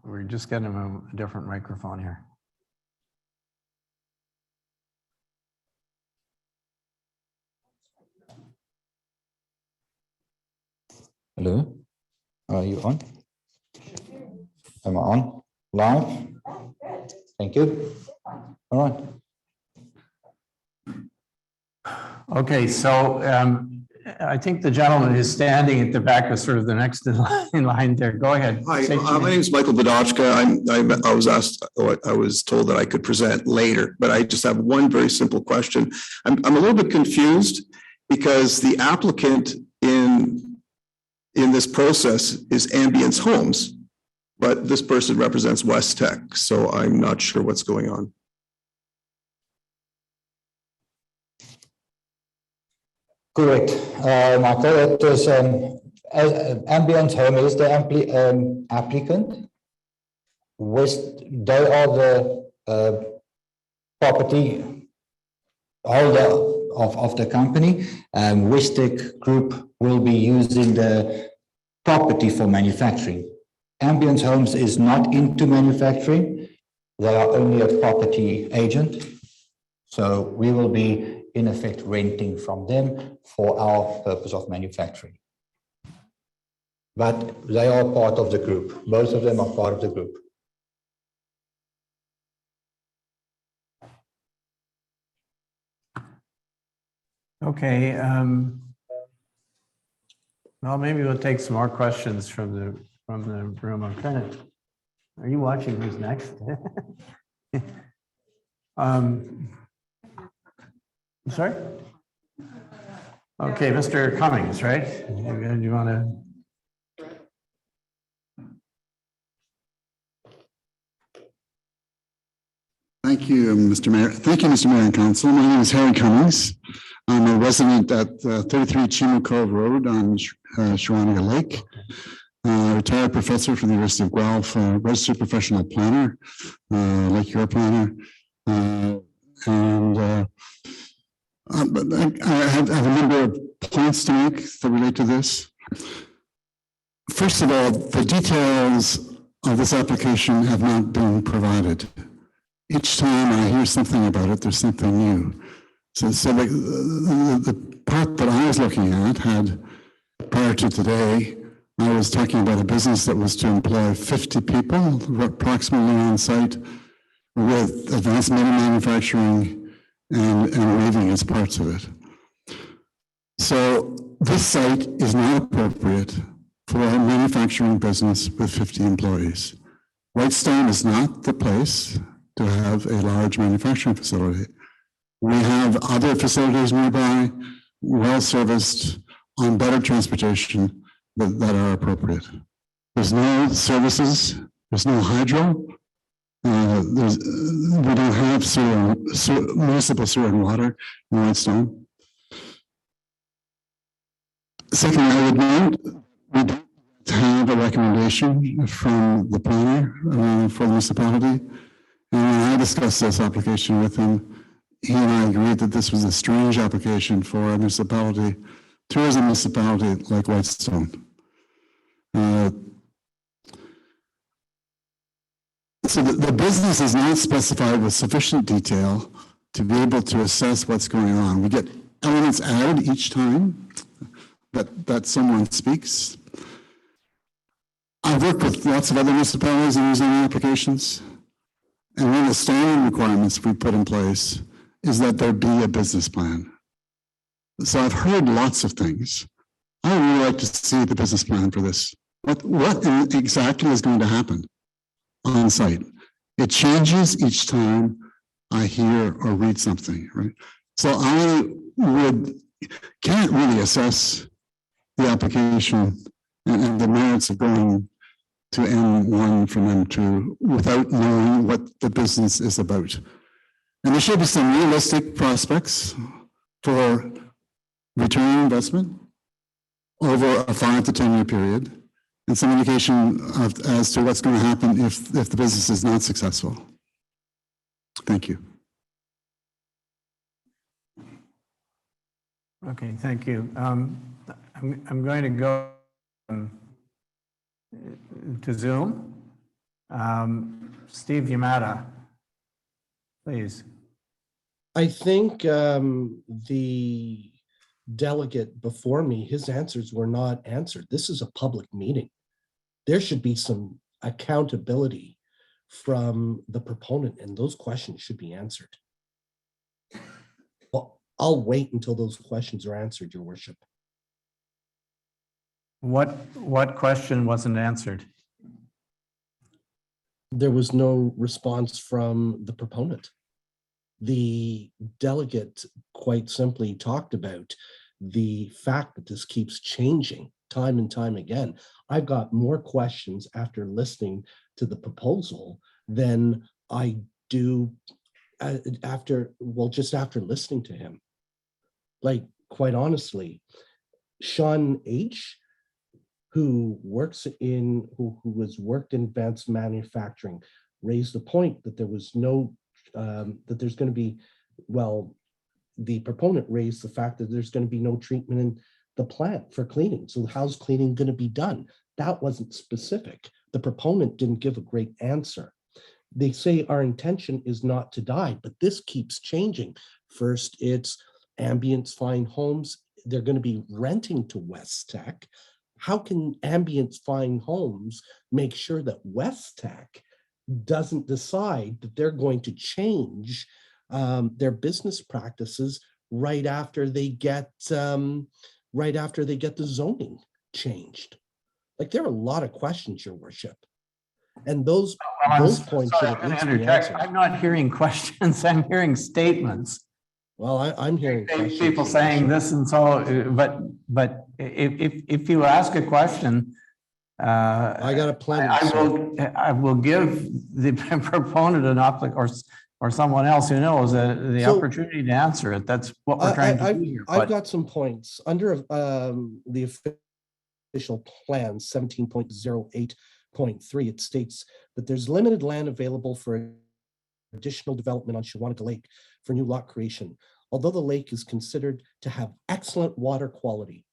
We're just getting a different microphone here. Hello, are you on? Am I on? Live? Thank you. All right. Okay, so I think the gentleman who's standing at the back was sort of the next in line there. Go ahead. Hi, Say my name is Michael Badovka. I was told that I could present later, but I just have one very simple question. I'm a little bit confused because the applicant in this process is Ambience Homes, but this person represents West Tech, so I'm not sure what's going on. Correct, Michael. It is Ambience Home is the applicant. They are the property holder of the company. Westec Group will be using the property for manufacturing. Ambience Homes is not into manufacturing. They are only a property agent. So we will be in effect renting from them for our purpose of manufacturing. But they are part of the group. Both of them are part of the group. Okay. Well, maybe we'll take some more questions from the room. I'm trying to. Are you watching who's next? I'm sorry? Okay, Mr. Cummings, right? You want to? Thank you, Mr. Mayor. Thank you, Mr. Mayor and Council. My name is Harry Cummings. I'm a resident at 33 Chima Cove Road on Sharonega Lake. Retired professor from the University of Guelph, registered professional planner, like your planner. But I have a number of points to make that relate to this. First of all, the details of this application have not been provided. Each time I hear something about it, there's something new. So the part that I was looking at had, prior to today, I was talking about a business that was to employ 50 people approximately on site with advanced metal manufacturing and weaving as parts of it. So this site is not appropriate for a manufacturing business with 50 employees. Whitestone is not the place to have a large manufacturing facility. We have other facilities nearby, well-serviced, on better transportation that are appropriate. There's no services, there's no hydro, we don't have municipal sewer and water in Whitestone. Second, I would note, we don't have a recommendation from the planner for the municipality. And when I discussed this application with him, he and I agreed that this was a strange application for a municipality, tourism municipality like Whitestone. So the business is not specified with sufficient detail to be able to assess what's going on. We get elements added each time that someone speaks. I've worked with lots of other municipalities in using applications, and one of the standard requirements we put in place is that there be a business plan. So I've heard lots of things. I would really like to see the business plan for this. What exactly is going to happen on site? It changes each time I hear or read something, right? So I can't really assess the application and the merits of going to M1 from M2 without knowing what the business is about. And there should be some realistic prospects for return on investment over a 5 to 10 year period, and some indication as to what's going to happen if the business is not successful. Thank you. Okay, thank you. I'm going to go to Zoom. Steve Yamada, please. I think the delegate before me, his answers were not answered. This is a public meeting. There should be some accountability from the proponent, and those questions should be answered. Well, I'll wait until those questions are answered, Your Worship. What question wasn't answered? There was no response from the proponent. The delegate quite simply talked about the fact that this keeps changing time and time again. I've got more questions after listening to the proposal than I do just after listening to him. Like, quite honestly, Sean H., who has worked in advanced manufacturing, raised the point that there was no, that there's going to be, well, the proponent raised the fact that there's going to be no treatment in the plant for cleaning. So how's cleaning going to be done? That wasn't specific. The proponent didn't give a great answer. They say our intention is not to die, but this keeps changing. First, it's Ambience Fine Homes. They're going to be renting to West Tech. How can Ambience Fine Homes make sure that West Tech doesn't decide that they're going to change their business practices right after they get the zoning changed? Like, there are a lot of questions, Your Worship, and those points should at least be answered. I'm not hearing questions. I'm hearing statements. Well, I'm hearing questions, people Your saying Worship. this and so, but if you ask a question, I got a plenty. I will give the proponent an or someone else who knows the opportunity to answer it. That's what we're trying to do here. I've got some points under the official plan 17.08.3. It states that there's limited land available for additional development on Shawanaka Lake for new lot creation, although the lake is considered to have excellent water quality.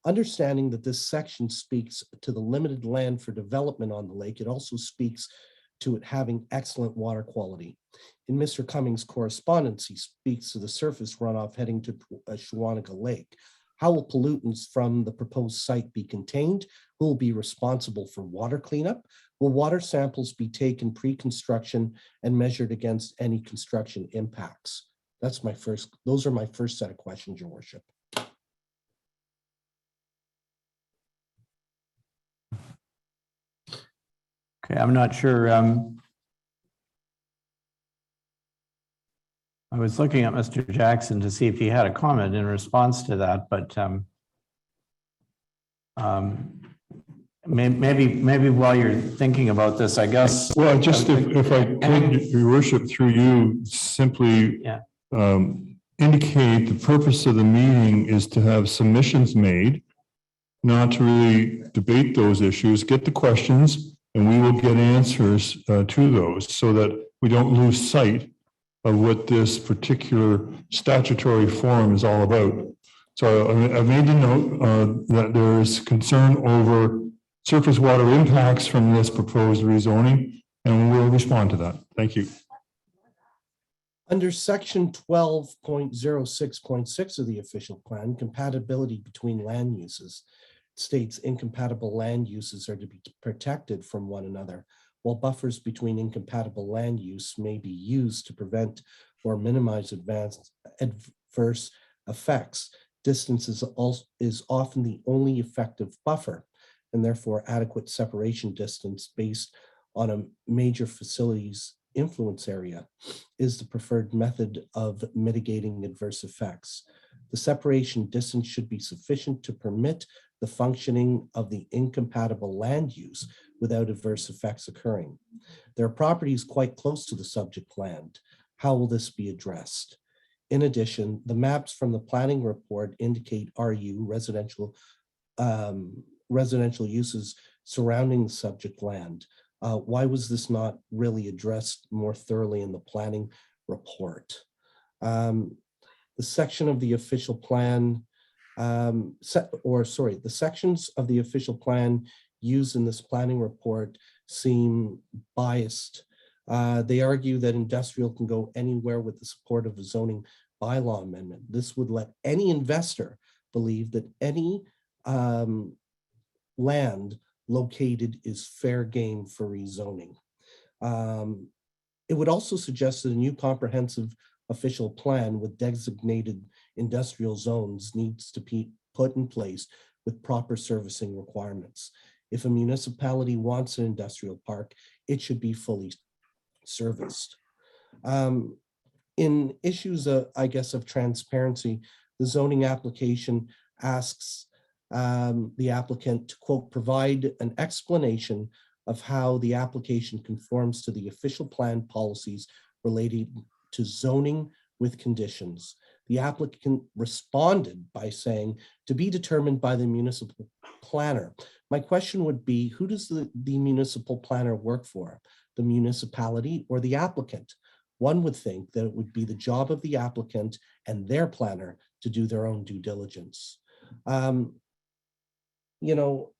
Understanding that this section speaks to the limited land for development on the lake, it also speaks to it having excellent water quality. In Mr. Cummings' correspondence, he speaks to the surface runoff heading to Shawanaka Lake. How will pollutants from the proposed site be contained? Who will be responsible for water cleanup? Will water samples be taken pre-construction and measured against any construction impacts? Those are my first set of questions, Your Worship. Okay, I'm not sure. I was looking at Mr. Jackson to see if he had a comment in response to that, but maybe while you're thinking about this, I guess. Well, just if I could, Your Worship, through you, simply indicate the purpose of the meeting is to have submissions made, not to really debate those issues, get the questions, and we will get answers to those so that we don't lose sight of what this particular statutory forum is all about. So I've made the note that there is concern over surface water impacts from this proposed rezoning, and we'll respond to that. Thank you. Under section 12.06.6 of the official plan, compatibility between land uses states incompatible land uses are to be protected from one another, while buffers between incompatible land use may be used to prevent or minimize adverse effects. Distance is often the only effective buffer, and therefore adequate separation distance based on a major facility's influence area is the preferred method of mitigating adverse effects. The separation distance should be sufficient to permit the functioning of the incompatible land use without adverse effects occurring. There are properties quite close to the subject land. How will this be addressed? In addition, the maps from the planning report indicate RU residential uses surrounding the subject land. Why was this not really addressed more thoroughly in the planning report? The section of the official plan, the sections of the official plan used in this planning report seem biased. They argue that industrial can go anywhere with the support of a zoning bylaw amendment. This would let any investor believe that any land located is fair game for rezoning. It would also suggest that a new comprehensive official plan with designated industrial zones needs to be put in place with proper servicing requirements. If a municipality wants an industrial park, it should be fully serviced. In issues, I guess, of transparency, the zoning application asks the applicant to, quote, provide an explanation of how the application conforms to the official plan policies related to zoning with conditions. The applicant responded by saying, to be determined by the municipal planner. My question would be, who does the municipal planner work for? The municipality or the applicant? One would think that it would be the job of the applicant and their planner to do their own due diligence. You know,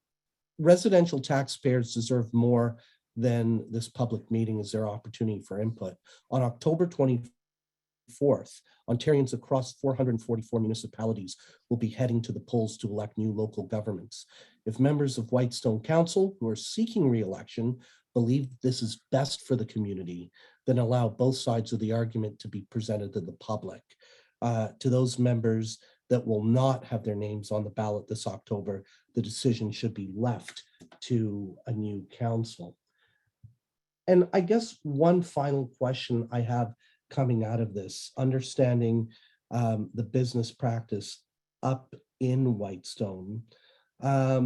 residential taxpayers deserve more than this public meeting as their opportunity for input. On October 24th, Ontarians across 444 municipalities will be heading to the polls to elect new local governments. If members of Whitestone Council who are seeking re-election believe this is best for the community, then allow both sides of the argument to be presented to the public. To those members that will not have their names on the ballot this October, the decision should be left to a new council. And I guess one final question I have coming out of this, understanding the business practice up in Whitestone. I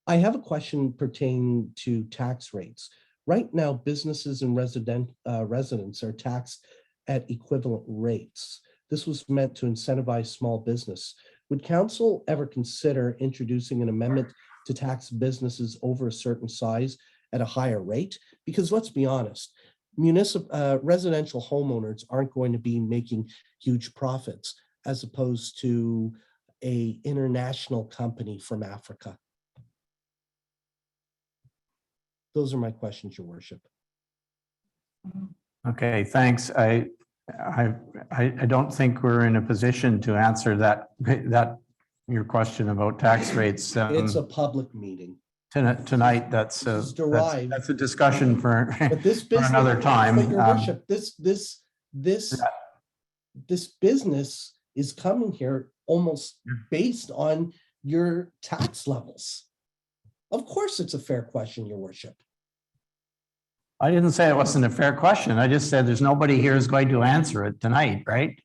have a question pertaining to tax rates. Right now, businesses and residents are taxed at equivalent rates. This was meant to incentivize small business. Would council ever consider introducing an amendment to tax businesses over a certain size at a higher rate? Because let's be honest, residential homeowners aren't going to be making huge profits as opposed to an international company from Africa. Those are my questions, Your Worship. Okay, thanks. I don't think we're in a position to answer that your question about tax rates. It's a public meeting. Tonight, that's a discussion for, but this business, for another time. But Your Worship, this business is coming here almost based on your tax levels. Of course, it's a fair question, Your Worship. I didn't say it wasn't a fair question. I just said there's nobody here who's going to answer it tonight, right?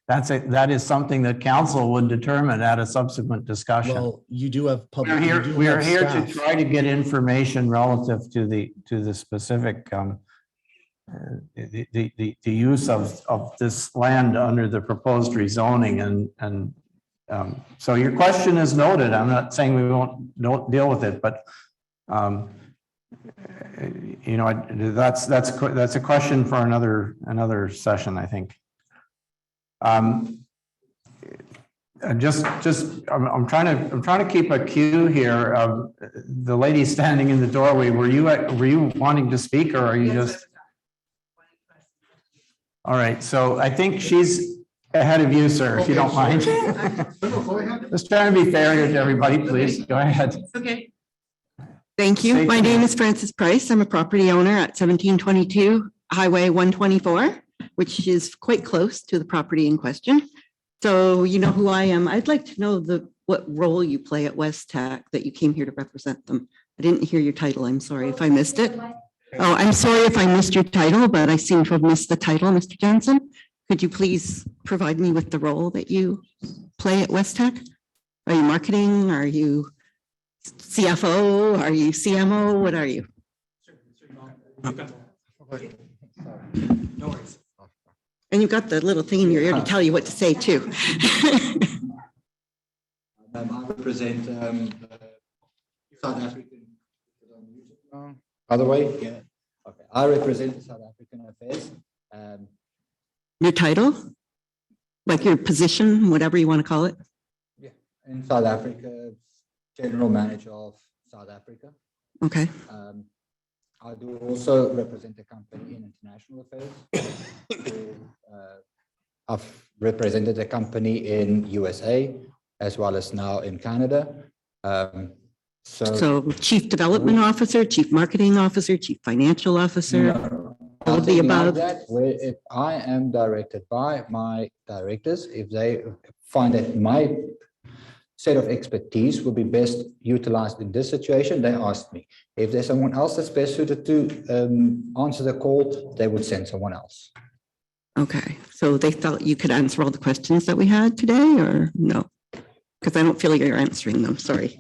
That is something that council would determine at a subsequent discussion. Well, you do have public. We are here to try to get information relative to the specific the use of this land under the proposed rezoning, and so your question is noted. I'm not saying we won't deal with it, but you know, that's a question for another session, I think. I'm trying to keep a queue here of the lady standing in the doorway. Were you wanting to speak, or are you just? All right, so I think she's ahead of you, sir, if you don't mind. Just trying to be fair here to everybody, please. Go ahead. Okay. Thank you. My name is Frances Price. I'm a property owner at 1722 Highway 124, which is quite close to the property in question. So you know who I am. I'd like to know what role you play at Westech, that you came here to represent them. I didn't hear your title. I'm sorry if I missed it. Oh, I'm sorry if I missed your title, but I seem to have missed the title, Mr. Jensen. Could you please provide me with the role that you play at Westech? Are you marketing? Are you CFO? Are you CMO? What are you? No worries. And you've got the little thing in your ear to tell you what to say too. I represent South African. Other way? Yeah. Okay. I represent South African affairs. Your title? Like your position, whatever you want to call it? Yeah. In South Africa, General Manager of South Africa. Okay. I do also represent the company in international affairs. I've represented the company in USA as well as now in Canada. So Chief Development Officer, Chief Marketing Officer, Chief Financial Officer, all of the above. Where if I am directed by my directors, if they find that my set of expertise will be best utilized in this situation, they ask me. If there's someone else that's best suited to answer the call, they would send someone else. Okay, so they thought you could answer all the questions that we had today, or no? Because I don't feel like you're answering them, sorry.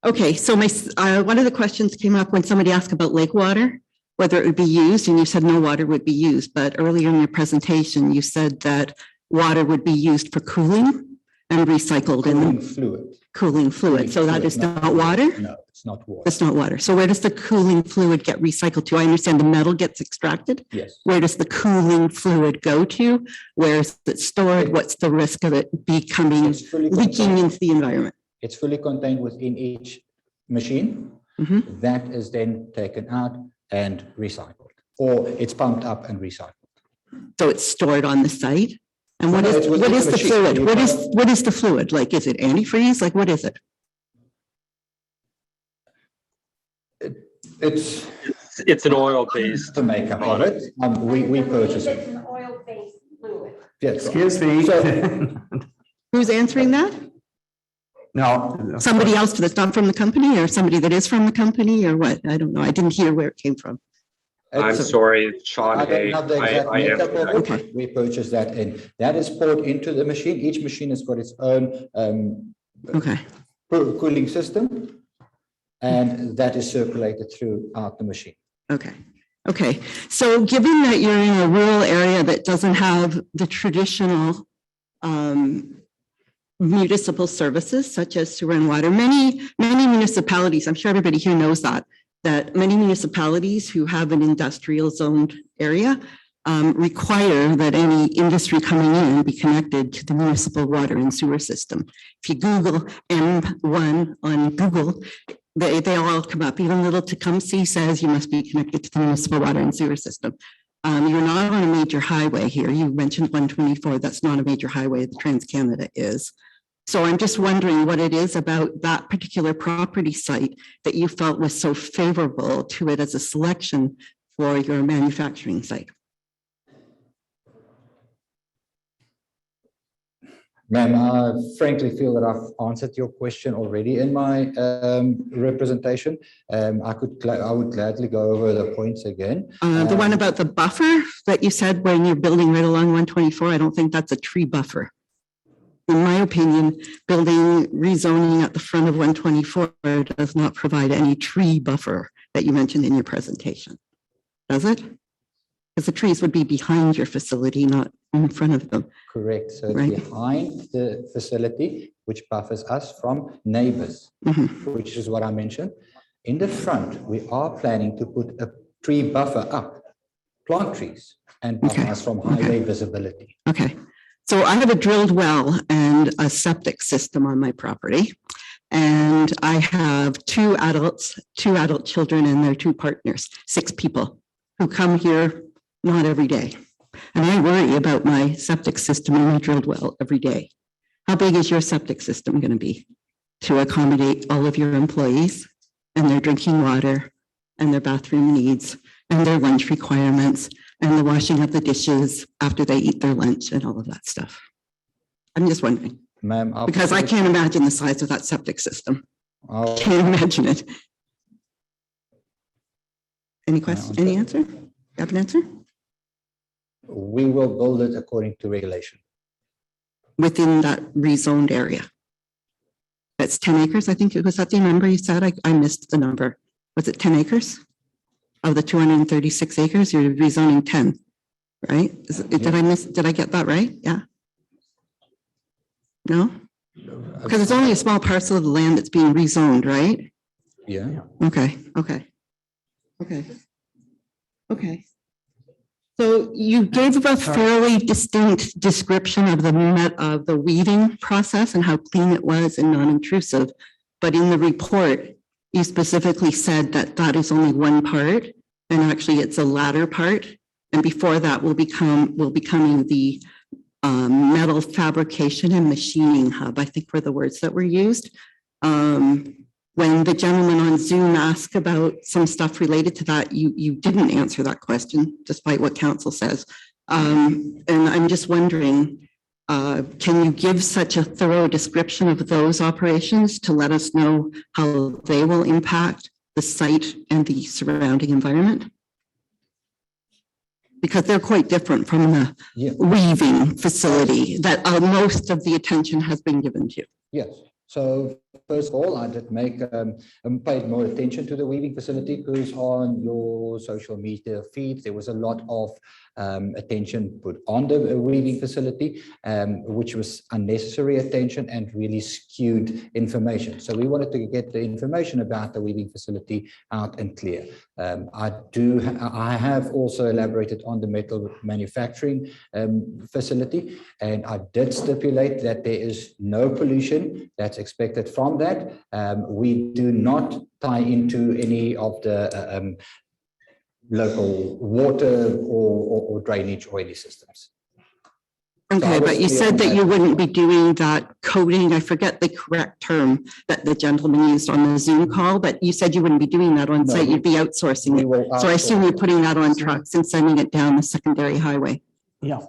Okay, so one of the questions came up when somebody asked about lake water, whether it would be used, and you said no water would be used, but earlier in your presentation, you said that water would be used for cooling and recycled. Cooling fluid. Cooling fluid, so that is not water? No, it's not water. It's not water. So where does the cooling fluid get recycled to? I understand the metal gets extracted. Yes. Where does the cooling fluid go to? Where is it stored? What's the risk of it becoming leaking into the environment? It's fully contained within each machine. Mm-hmm. That is then taken out and recycled, or it's pumped up and recycled. So it's stored on the site? And what No, is it's within the the machine. fluid? You What is the fluid? Like, is it antifreeze? Like, what is it? It's an oil-based to make up of it. We purchase it. It's an oil-based fluid. Yes. Excuse me. Who's answering that? No. Somebody else that's not from the company, or somebody that is from the company, or what? I don't know. I didn't hear where it came from. I'm sorry, Sean I don't Hay. have the exact I am. makeup of it. We purchase that in. That is poured into the machine. Each machine has got its own Okay. cooling system, and that is circulated throughout the machine. Okay. Okay. So given that you're in a rural area that doesn't have the traditional municipal services such as sewer and water, many municipalities, I'm sure everybody here knows that many municipalities who have an industrial zoned area require that any industry coming in be connected to the municipal water and sewer system. If you Google M1 on Google, they all come up. Even little Tecumseh says you must be connected to the municipal water and sewer system. You're not on a major highway here. You mentioned 124. That's not a major highway. The Trans-Canada is. So I'm just wondering what it is about that particular property site that you felt was so favorable to it as a selection for your manufacturing site. Ma'am, I frankly feel that I've answered your question already in my representation. I would gladly go over the points again. The one about the buffer that you said when you're building right along 124, I don't think that's a tree buffer. In my opinion, building rezoning at the front of 124 does not provide any tree buffer that you mentioned in your presentation. Does it? Because the trees would be behind your facility, not in front of them. Correct. So Right. it's behind the facility, which buffers us from neighbors, which is what I mentioned. In the front, we are planning to put a tree buffer up, plant trees, and buffer us from highway visibility. Okay. So I have a drilled well and a septic system on my property. And I have two adult children and their two partners, 6 people who come here not every day. And I worry about my septic system and my drilled well every day. How big is your septic system going to be to accommodate all of your employees and their drinking water and their bathroom needs and their lunch requirements and the washing of the dishes after they eat their lunch and all of that stuff? I'm just wondering. Ma'am, Because I can't imagine the size of that septic system. Can't imagine it. Any question, any answer? You have an answer? We will build it according to regulation. Within that rezoned area? That's 10 acres, I think. Was that the number you said? I missed the number. Was it 10 acres? Of the 236 acres, you're rezoning 10, right? Did I get that right? Yeah. No? Because it's only a small parcel of the land that's being rezoned, right? Yeah. Okay. So you gave a fairly distinct description of the weeding process and how clean it was and non-intrusive. But in the report, you specifically said that that is only one part, and actually it's a latter part. And before that will becoming the metal fabrication and machining hub, I think were the words that were used. When the gentleman on Zoom asked about some stuff related to that, you didn't answer that question, despite what council says. And I'm just wondering, can you give such a thorough description of those operations to let us know how they will impact the site and the surrounding environment? Because they're quite different from the weaving facility that most of the attention has been given to. Yes. So first of all, I did make paid more attention to the weaving facility because on your social media feed, there was a lot of attention put on the weaving facility, which was unnecessary attention and really skewed information. So we wanted to get the information about the weaving facility out and clear. I have also elaborated on the metal manufacturing facility, and I did stipulate that there is no pollution that's expected from that. We do not tie into any of the local water or drainage or any systems. Okay, but you said that you wouldn't be doing that coating. I forget the correct term that the gentleman used on the Zoom call, but you said you wouldn't be doing that on site. You'd be outsourcing it. So I assume you're putting that on trucks and sending it down the secondary highway. Yeah.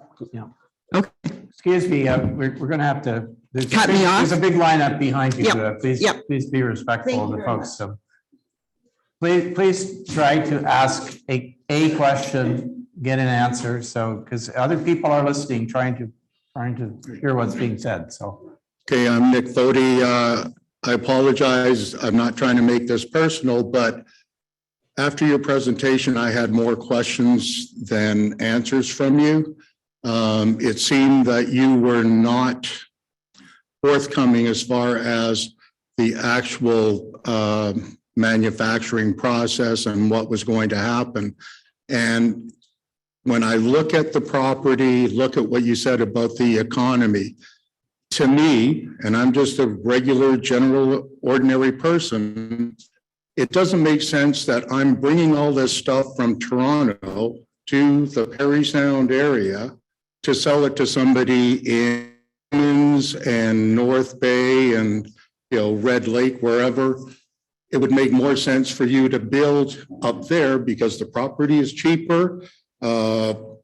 Okay. Excuse me, we're going to have to. Cut me off? There's a big lineup behind you. Yep. Please be respectful Thank of you the very folks. So please try to ask a question, get an answer. So, because other people are listening, trying to hear what's being said. So. Okay, I'm Nick Fody. I apologize. I'm not trying to make this personal, but after your presentation, I had more questions than answers from you. It seemed that you were not forthcoming as far as the actual manufacturing process and what was going to happen. And when I look at the property, look at what you said about the economy, to me, and I'm just a regular, general, ordinary person, it doesn't make sense that I'm bringing all this stuff from Toronto to the Parry Sound area to sell it to somebody in Emmons and North Bay and, Red Lake, wherever. It would make more sense for you to build up there because the property is cheaper. Being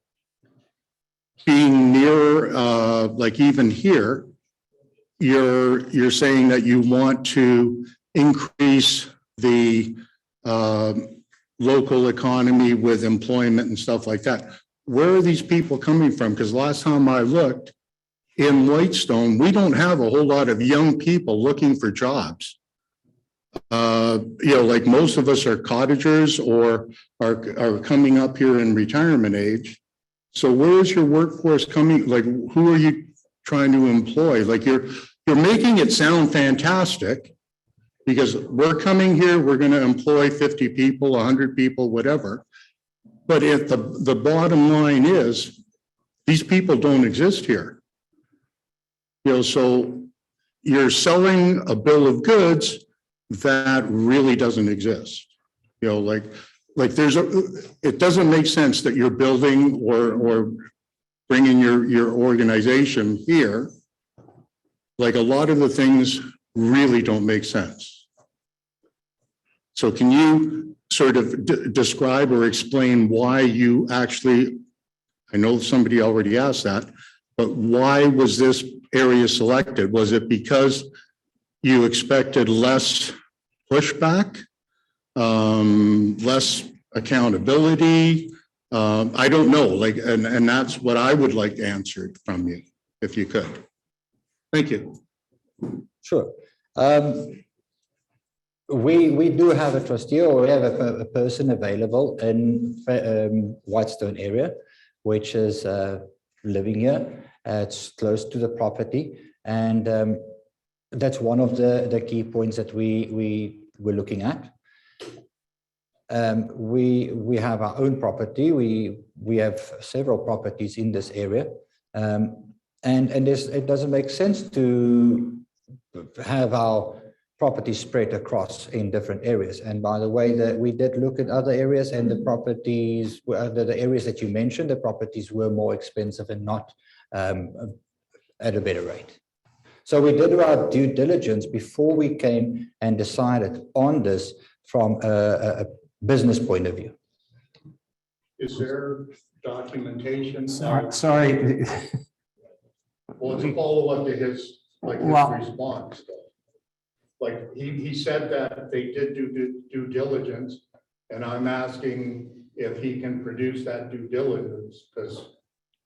near, like even here, you're saying that you want to increase the local economy with employment and stuff like that. Where are these people coming from? Because last time I looked in Whitestone, we don't have a whole lot of young people looking for jobs. Like most of us are cottagers or are coming up here in retirement age. So where is your workforce coming? Like, who are you trying to employ? Like you're making it sound fantastic because we're coming here, we're going to employ 50 people, 100 people, whatever. But if the bottom line is these people don't exist here. So you're selling a bill of goods that really doesn't exist. It doesn't make sense that you're building or bringing your organization here. Like a lot of the things really don't make sense. So can you sort of describe or explain why you actually, I know somebody already asked that, but why was this area selected? Was it because you expected less pushback, less accountability? I don't know, and that's what I would like answered from you, if you could. Thank you. Sure. We do have a trustee, or we have a person available in Whitestone area, which is living here. It's close to the property, and that's one of the key points that we were looking at. We have our own property. We have several properties in this area, and it doesn't make sense to have our property spread across in different areas. And by the way, that we did look at other areas, and the properties, the areas that you mentioned, the properties were more expensive and not at a better rate. So we did our due diligence before we came and decided on this from a business point of view. Is there documentation? Sorry. Well, it's a follow-up to his, like, his Well- response. Like, he said that they did do due diligence, and I'm asking if he can produce that due diligence, because,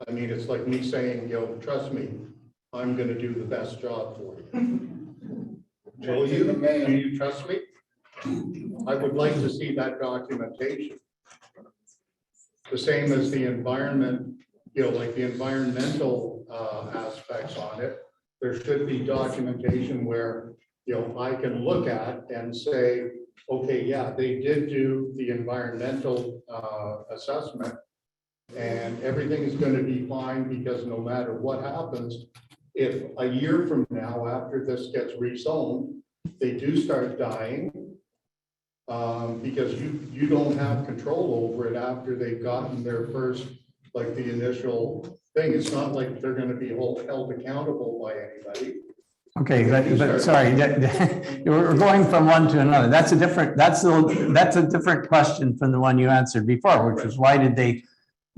I mean, it's like me saying, trust me, I'm gonna do the best job for you. Will you? Do you trust me? I would like to see that documentation. The same as the environment, like the environmental aspects on it. There should be documentation where, I can look at and say, okay, yeah, they did do the environmental assessment, and everything is going to be fine, because no matter what happens, if a year from now, after this gets rezoned, they do start dying, because you don't have control over it after they've gotten their first, like, the initial thing. It's not like they're going to be held accountable by anybody. Okay, but sorry, we're going from one to another. That's a different question from the one you answered before, which was why did they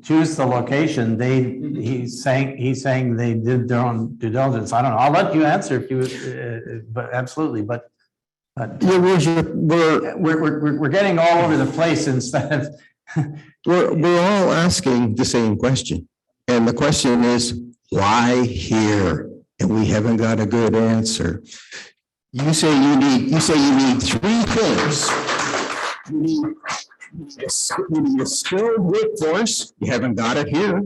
choose the location? He's saying they did their own due diligence. I don't know. I'll let you answer if you, but absolutely, but we're getting all over the place instead of. We're all asking the same question. And the question is, why here? And we haven't got a good answer. You say you need three things. You need a skilled workforce. You haven't got it here.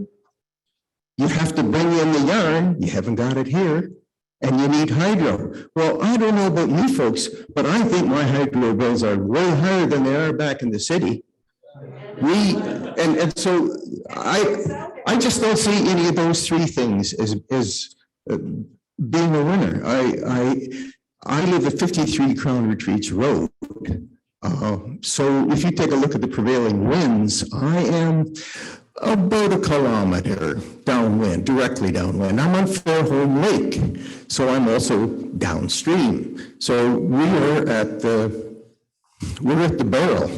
You have to bring in the yarn. You haven't got it here. And you need hydro. Well, I don't know about you folks, but I think my hydro bills are way higher than they are back in the city. And so I just don't see any of those three things as being a winner. I live at 53 Crown Retreats Road. So if you take a look at the prevailing winds, I am about a kilometer downwind, directly downwind. I'm on Fairholme Lake, so I'm also downstream. So we're at the barrel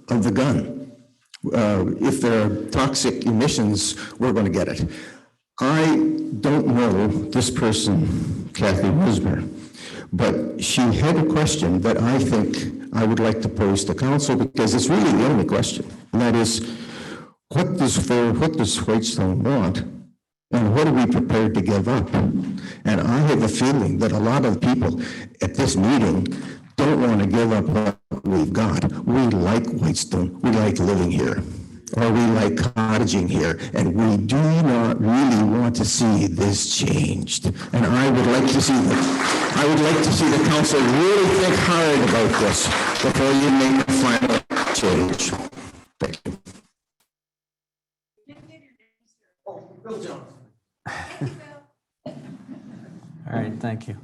of the gun. If there are toxic emissions, we're going to get it. I don't know this person, Kathy Wismer, but she had a question that I think I would like to pose to council, because it's really the only question. And that is, what does Whitestone want? And what are we prepared to give up? And I have a feeling that a lot of people at this meeting don't want to give up what we've got. We like Whitestone. We like living here. Or we like cottaging here, and we do not really want to see this changed. And I would like to see the council really think hard about this before you make a final change. Thank you. All right, thank you.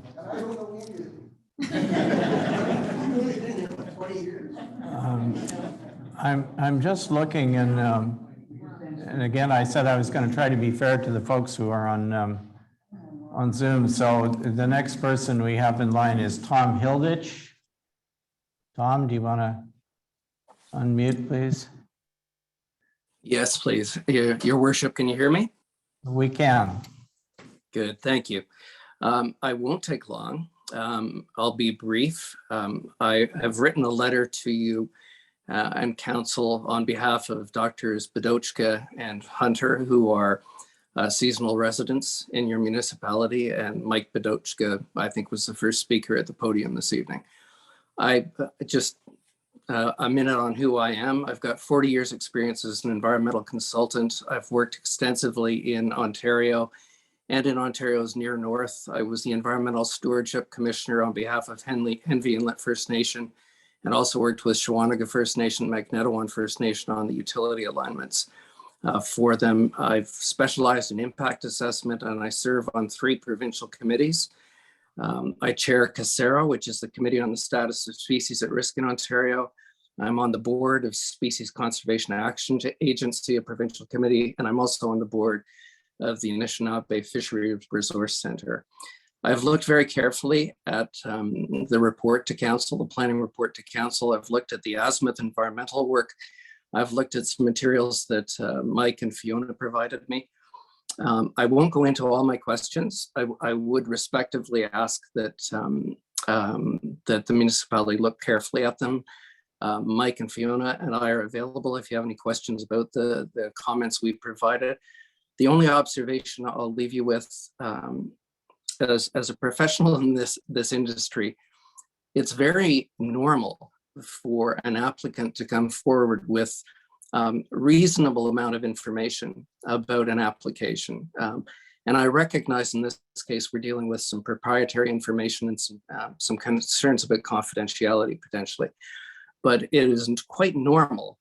I'm just looking, and again, I said I was going to try to be fair to the folks who are on Zoom. So the next person we have in line is Tom Hilditch. Tom, do you want to unmute, please? Yes, please. Your worship, can you hear me? We can. Good, thank you. I won't take long. I'll be brief. I have written a letter to you and council on behalf of Drs. Badochka and Hunter, who are seasonal residents in your municipality. And Mike Badochka, I think, was the first speaker at the podium this evening. A minute on who I am. I've got 40 years experience as an environmental consultant. I've worked extensively in Ontario and in Ontario's near north. I was the Environmental Stewardship Commissioner on behalf of Henvey Inlet First Nation, and also worked with Shawanaga First Nation, Magnetawan First Nation on the utility alignments for them. I've specialized in impact assessment, and I serve on 3 provincial committees. I chair CASERA, which is the Committee on the Status of Species at Risk in Ontario. I'm on the board of Species Conservation Action Agency, a provincial committee, and I'm also on the board of the Anishinaabe Fisheries Resource Center. I've looked very carefully at the report to council, the planning report to council. I've looked at the azimuth environmental work. I've looked at some materials that Mike and Fiona provided me. I won't go into all my questions. I would respectively ask that that the municipality look carefully at them. Mike and Fiona and I are available if you have any questions about the comments we provided. The only observation I'll leave you with, as a professional in this industry, it's very normal for an applicant to come forward with reasonable amount of information about an application. And I recognize in this case, we're dealing with some proprietary information and some concerns about confidentiality potentially. But it isn't quite normal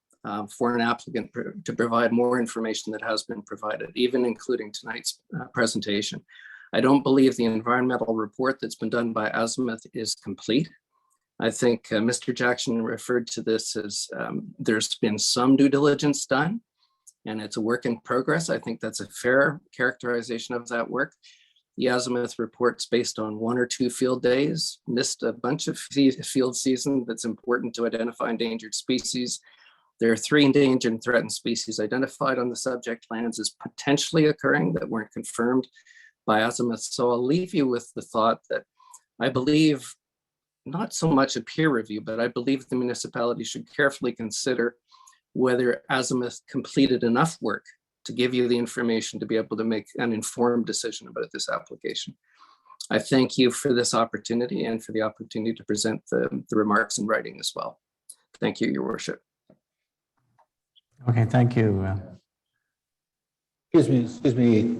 for an applicant to provide more information that has been provided, even including tonight's presentation. I don't believe the environmental report that's been done by Azimuth is complete. I think Mr. Jackson referred to this as there's been some due diligence done and it's a work in progress. I think that's a fair characterization of that work. The Azimuth report's based on 1 or 2 field days, missed a bunch of field season that's important to identify endangered species. There are 3 endangered and threatened species identified on the subject lands as potentially occurring that weren't confirmed by Azimuth. So I'll leave you with the thought that I believe not so much a peer review, but I believe the municipality should carefully consider whether Azimuth completed enough work to give you the information to be able to make an informed decision about this application. I thank you for this opportunity and for the opportunity to present the remarks in writing as well. Thank you, Your Worship. Okay, thank you. Excuse me,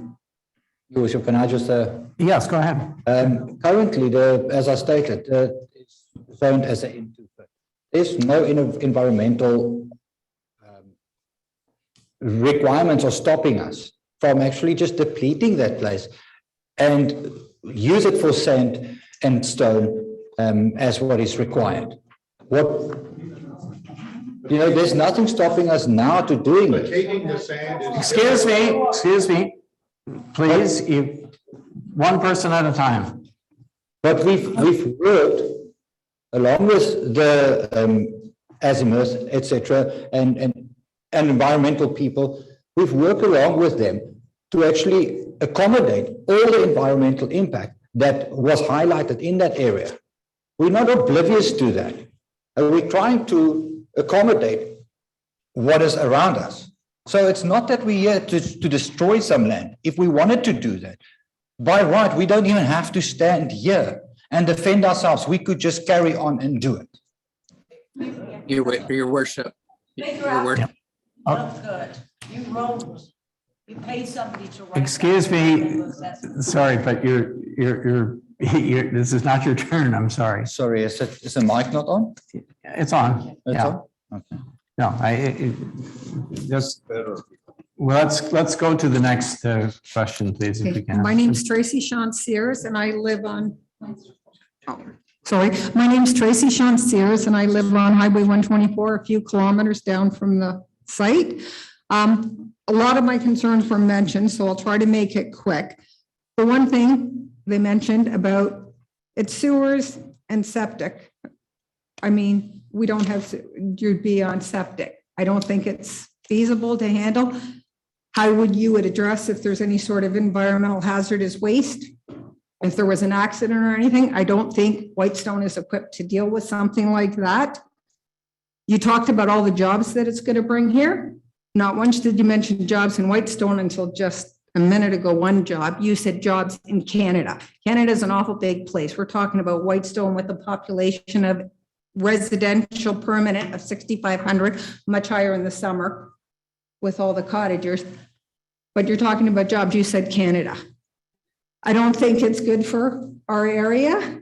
Your Worship, can I just? Yes, go ahead. Currently, as I stated, it's zoned as an N2. There's no environmental requirements are stopping us from actually just depleting that place and use it for sand and stone as what is required. There's nothing stopping us now to doing it. Taking the sand is. Excuse me, please, one person at a time. But we've worked along with the Azimuth, etc., and environmental people. We've worked along with them to actually accommodate all the environmental impact that was highlighted in that area. We're not oblivious to that. And we're trying to accommodate what is around us. So it's not that we're here to destroy some land. If we wanted to do that, by right, we don't even have to stand here and defend ourselves. We could just carry on and do it. Your Worship. Your Worship. Not good. You wrote, you pay somebody to write. Excuse me, sorry, but you're, this is not your turn, I'm sorry. Sorry, is the mic not on? It's on. It's Yeah. on? Okay. No, just, well, let's go to the next question, please, if we can. My name's Tracy Sean Sears and I live on, my name's Tracy Sean Sears and I live on Highway 124, a few kilometers down from the site. A lot of my concerns were mentioned, so I'll try to make it quick. The one thing they mentioned about it's sewers and septic. I mean, we don't have, you'd be on septic. I don't think it's feasible to handle. How would you address if there's any sort of environmental hazardous waste? If there was an accident or anything, I don't think Whitestone is equipped to deal with something like that. You talked about all the jobs that it's going to bring here. Not once did you mention jobs in Whitestone until just a minute ago, one job, you said jobs in Canada. Canada is an awful big place. We're talking about Whitestone with a population of residential permanent of 6,500, much higher in the summer with all the cottagers. But you're talking about jobs, you said Canada. I don't think it's good for our area.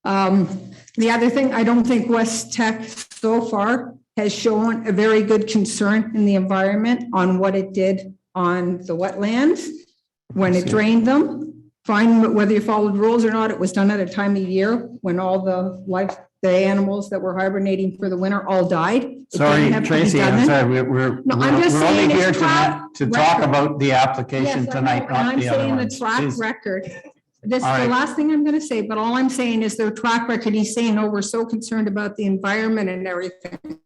The other thing, I don't think West Tech so far has shown a very good concern in the environment on what it did on the wetlands when it drained them. Fine, whether you followed rules or not, it was done at a time of year when all the animals that were hibernating for the winter all died. It Sorry, didn't have to be Tracy, done I'm then. sorry, we're No, I'm just only saying here it's track to talk record. about the application Yes, I tonight, know, and not I'm the other saying the ones. track Please. record. This is All the right. last thing I'm gonna say, but all I'm saying is their track record, he's saying, oh, we're so concerned about the environment and everything.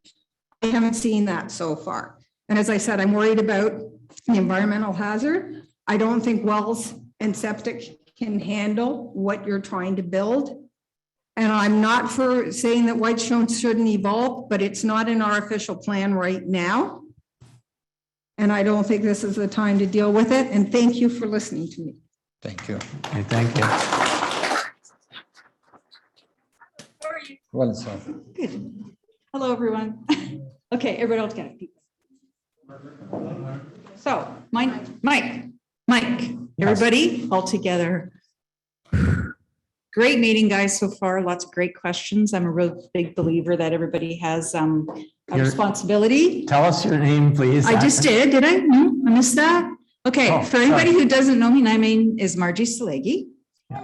I haven't seen that so far. And as I said, I'm worried about the environmental hazard. I don't think wells and septic can handle what you're trying to build. And I'm not for saying that Whitestone shouldn't evolve, but it's not in our official plan right now. And I don't think this is the time to deal with it. And thank you for listening to me. Thank you. Okay, thank you. Well, so. Good. Hello, everyone. Okay, everybody else got it. So, Mike, everybody all together. Great meeting, guys, so far. Lots of great questions. I'm a real big believer that everybody has a responsibility. Tell us your name, please. I just did I? No, I missed that. Okay, Oh, for anybody sorry. who doesn't know me, my name is Margie Salegi.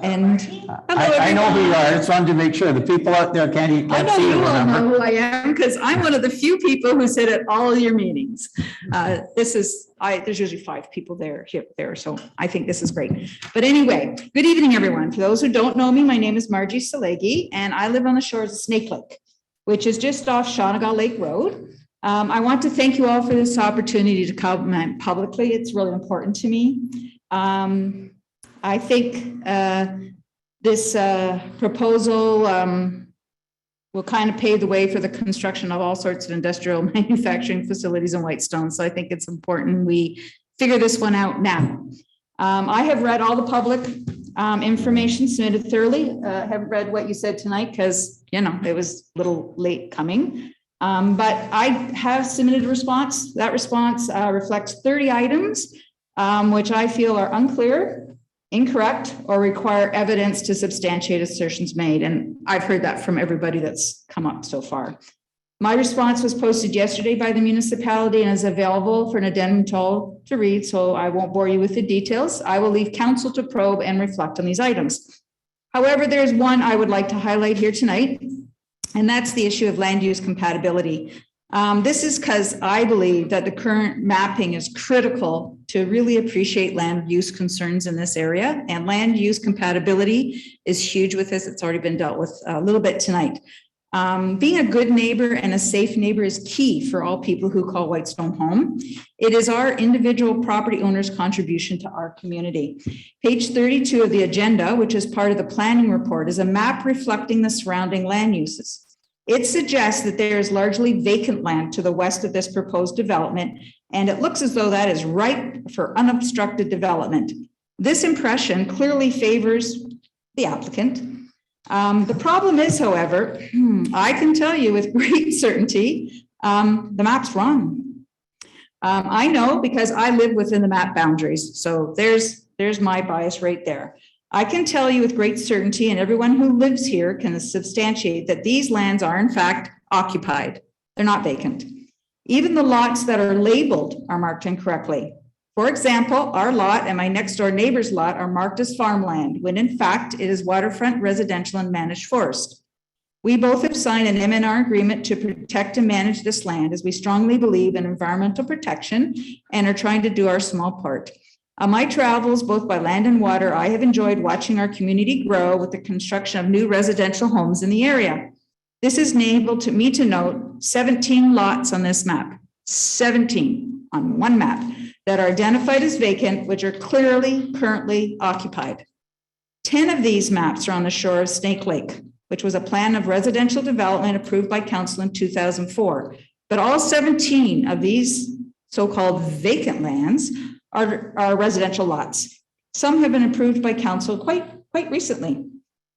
And hello, I know who you everyone. are. I just wanted to make sure the people out there can't I know see you you, all know remember? who I am because I'm one of the few people who sit at all of your meetings. There's usually 5 people there, so I think this is great. But anyway, good evening, everyone. For those who don't know me, my name is Margie Salegi, and I live on the shores of Snake Lake, which is just off Shawnigal Lake Road. I want to thank you all for this opportunity to comment publicly. It's really important to me. I think this proposal will kind of pave the way for the construction of all sorts of industrial manufacturing facilities in Whitestone. So I think it's important we figure this one out now. I have read all the public information submitted thoroughly. Haven't read what you said tonight because, it was a little late coming. But I have submitted a response. That response reflects 30 items, which I feel are unclear, incorrect, or require evidence to substantiate assertions made. And I've heard that from everybody that's come up so far. My response was posted yesterday by the municipality and is available for an addendum to all to read, so I won't bore you with the details. I will leave council to probe and reflect on these items. However, there's one I would like to highlight here tonight, and that's the issue of land use compatibility. This is because I believe that the current mapping is critical to really appreciate land use concerns in this area, and land use compatibility is huge with this. It's already been dealt with a little bit tonight. Being a good neighbor and a safe neighbor is key for all people who call Whitestone home. It is our individual property owners' contribution to our community. Page 32 of the agenda, which is part of the planning report, is a map reflecting the surrounding land uses. It suggests that there is largely vacant land to the west of this proposed development, and it looks as though that is ripe for unobstructed development. This impression clearly favors the applicant. The problem is, however, I can tell you with great certainty, the map's wrong. I know because I live within the map boundaries, so there's my bias right there. I can tell you with great certainty, and everyone who lives here can substantiate that these lands are in fact occupied. They're not vacant. Even the lots that are labeled are marked incorrectly. For example, our lot and my next door neighbor's lot are marked as farmland, when in fact it is waterfront residential and managed forest. We both have signed an MNR agreement to protect and manage this land, as we strongly believe in environmental protection and are trying to do our small part. On my travels, both by land and water, I have enjoyed watching our community grow with the construction of new residential homes in the area. This has enabled me to note 17 lots on this map, 17 on one map, that are identified as vacant, which are clearly currently occupied. 10 of these maps are on the shore of Snake Lake, which was a plan of residential development approved by council in 2004. But all 17 of these so-called vacant lands are residential lots. Some have been approved by council quite recently.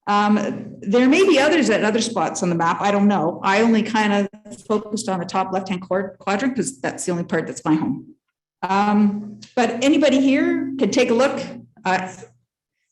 There may be others at other spots on the map. I don't know. I only kind of focused on the top left-hand quadrant because that's the only part that's my home. But anybody here can take a look.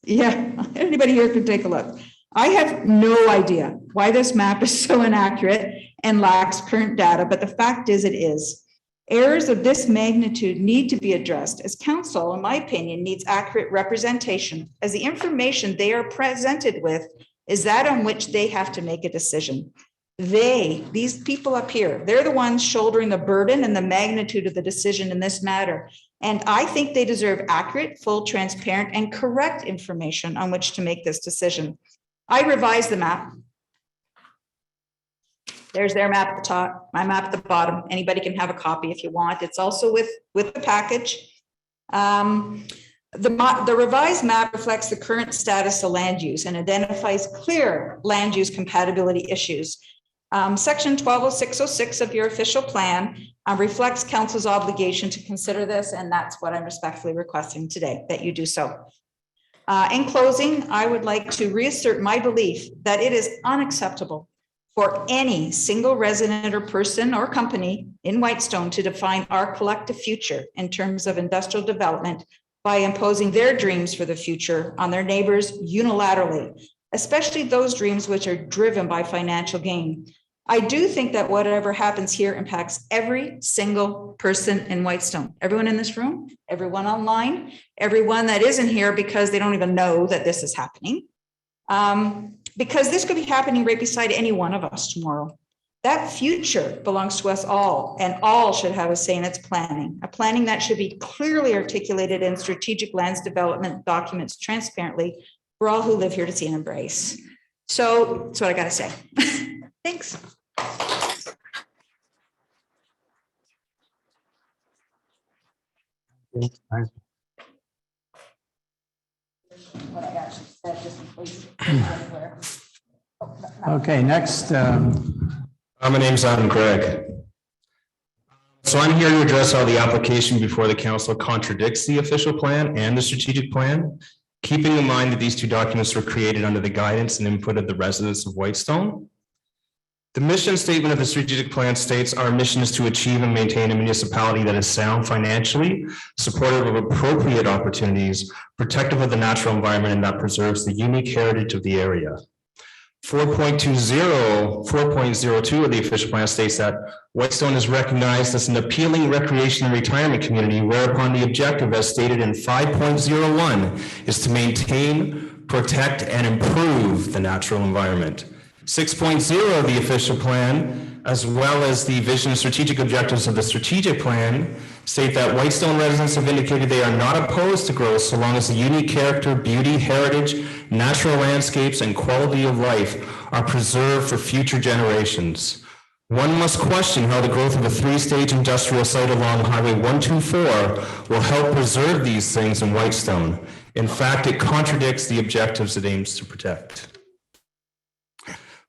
Yeah, anybody here can take a look. I have no idea why this map is so inaccurate and lacks current data, but the fact is it is. Errors of this magnitude need to be addressed, as council, in my opinion, needs accurate representation, as the information they are presented with is that on which they have to make a decision. These people up here, they're the ones shouldering the burden and the magnitude of the decision in this matter. And I think they deserve accurate, full, transparent, and correct information on which to make this decision. I revised the map. There's their map at the top, my map at the bottom. Anybody can have a copy if you want. It's also with the package. The revised map reflects the current status of land use and identifies clear land use compatibility issues. Section 120606 of your official plan reflects council's obligation to consider this, and that's what I'm respectfully requesting today, that you do so. In closing, I would like to reassert my belief that it is unacceptable for any single resident or person or company in Whitestone to define our collective future in terms of industrial development by imposing their dreams for the future on their neighbors unilaterally, especially those dreams which are driven by financial gain. I do think that whatever happens here impacts every single person in Whitestone, everyone in this room, everyone online, everyone that isn't here because they don't even know that this is happening. Because this could be happening right beside any one of us tomorrow. That future belongs to us all, and all should have a say in its planning, a planning that should be clearly articulated in strategic lands development documents transparently for all who live here to see and embrace. So that's what I got to say. Thanks. What I actually said, just in case. Okay, next. My name's Adam Gregg. So I'm here to address how the application before the council contradicts the official plan and the strategic plan, keeping in mind that these two documents were created under the guidance and input of the residents of Whitestone. The mission statement of the strategic plan states our mission is to achieve and maintain a municipality that is sound financially, supportive of appropriate opportunities, protective of the natural environment, and that preserves the unique heritage of the area. 4.02 of the official plan states that Whitestone is recognized as an appealing recreation and retirement community, whereupon the objective, as stated in 5.01, is to maintain, protect, and improve the natural environment. 6.0 of the official plan, as well as the vision and strategic objectives of the strategic plan, state that Whitestone residents have indicated they are not opposed to growth so long as the unique character, beauty, heritage, natural landscapes, and quality of life are preserved for future generations. One must question how the growth of a three-stage industrial site along Highway 124 will help preserve these things in Whitestone. In fact, it contradicts the objectives it aims to protect.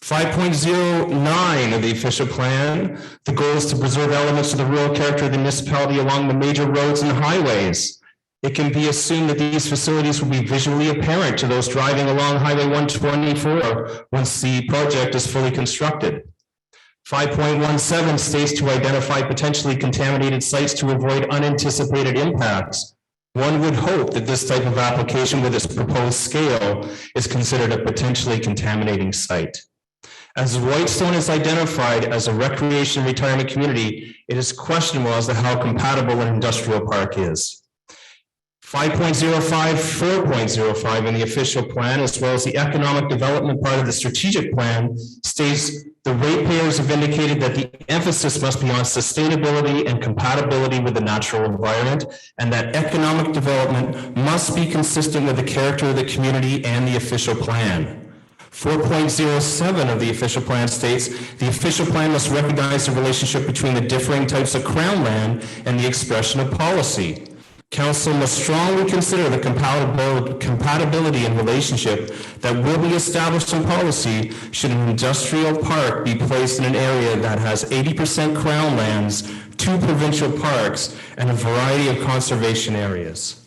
5.09 of the official plan, the goal is to preserve elements of the rural character of the municipality along the major roads and highways. It can be assumed that these facilities will be visually apparent to those driving along Highway 124 once the project is fully constructed. 5.17 states to identify potentially contaminated sites to avoid unanticipated impacts. One would hope that this type of application with its proposed scale is considered a potentially contaminating site. As Whitestone is identified as a recreation and retirement community, it is questionable as to how compatible an industrial park is. 5.05, 4.05 in the official plan, as well as the economic development part of the strategic plan, states the ratepayers have indicated that the emphasis must be on sustainability and compatibility with the natural environment, and that economic development must be consistent with the character of the community and the official plan. 4.07 of the official plan states the official plan must recognize the relationship between the differing types of crown land and the expression of policy. Council must strongly consider the compatibility and relationship that will be established in policy should an industrial park be placed in an area that has 80% crown lands, 2 provincial parks, and a variety of conservation areas.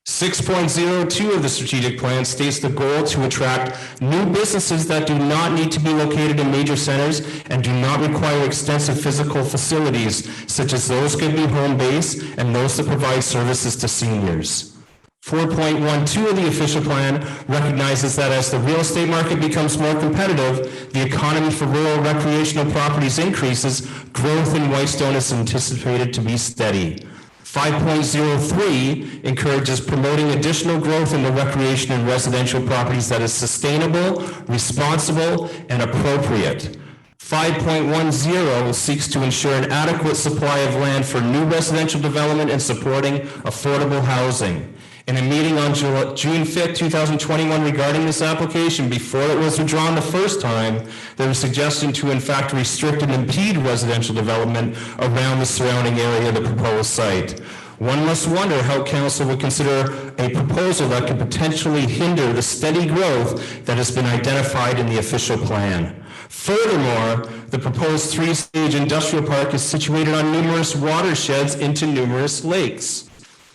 6.02 of the strategic plan states the goal to attract new businesses that do not need to be located in major centers and do not require extensive physical facilities, such as those could be home base and those that provide services to seniors. 4.12 of the official plan recognizes that as the real estate market becomes more competitive, the economy for rural recreational properties increases, growth in Whitestone is anticipated to be steady. 5.03 encourages promoting additional growth in the recreation and residential properties that is sustainable, responsible, and appropriate. 5.10 seeks to ensure an adequate supply of land for new residential development and supporting affordable housing. In a meeting on June 5th, 2021 regarding this application, before it was withdrawn the first time, there was suggestion to in fact restrict and impede residential development around the surrounding area of the proposed site. One must wonder how council would consider a proposal that could potentially hinder the steady growth that has been identified in the official plan. Furthermore, the proposed 3-stage industrial park is situated on numerous watersheds into numerous lakes.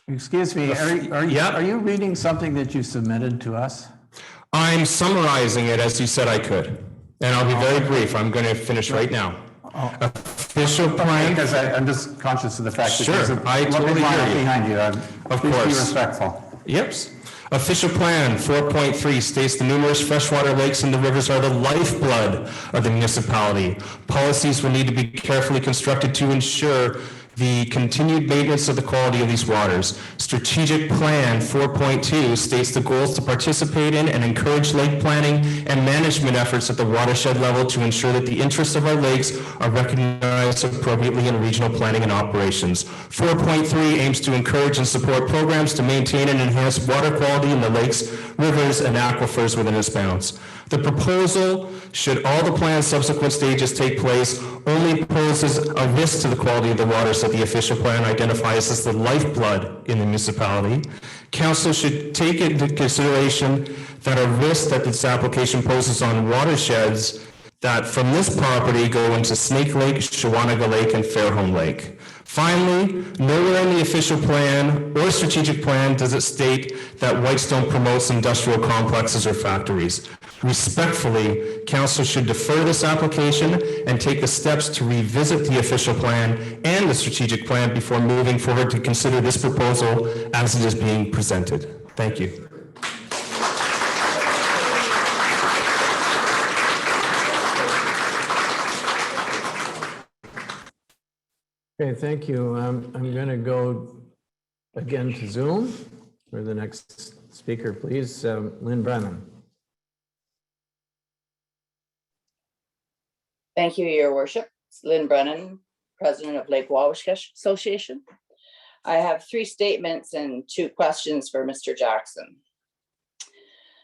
Excuse me, are you reading something that you submitted to us? I'm summarizing it as you said I could, and I'll be very brief. I'm going to finish right now. Official plan. Because I'm just conscious of the fact that Sure, there's a I totally hear you. behind you. Of Please course. be respectful. Yep. Official plan 4.3 states the numerous freshwater lakes and the rivers are the lifeblood of the municipality. Policies will need to be carefully constructed to ensure the continued maintenance of the quality of these waters. Strategic Plan 4.2 states the goals to participate in and encourage lake planning and management efforts at the watershed level to ensure that the interests of our lakes are recognized appropriately in regional planning and operations. 4.3 aims to encourage and support programs to maintain and enhance water quality in the lakes, rivers, and aquifers within its bounds. The proposal, should all the plan's subsequent stages take place, only poses a risk to the quality of the waters that the official plan identifies as the lifeblood in the municipality. Council should take into consideration that a risk that this application poses on watersheds that from this property go into Snake Lake, Shawanaga Lake, and Fairholme Lake. Finally, nowhere in the official plan or strategic plan does it state that Whitestone promotes industrial complexes or factories. Respectfully, council should defer this application and take the steps to revisit the official plan and the strategic plan before moving forward to consider this proposal as it is being presented. Thank you. Okay, thank you. I'm going to go again to Zoom for the next speaker, please. Lynn Brennan. Thank you, Your Worship. It's Lynn Brennan, President of Lake Wawashish Association. I have 3 statements and 2 questions for Mr. Jackson.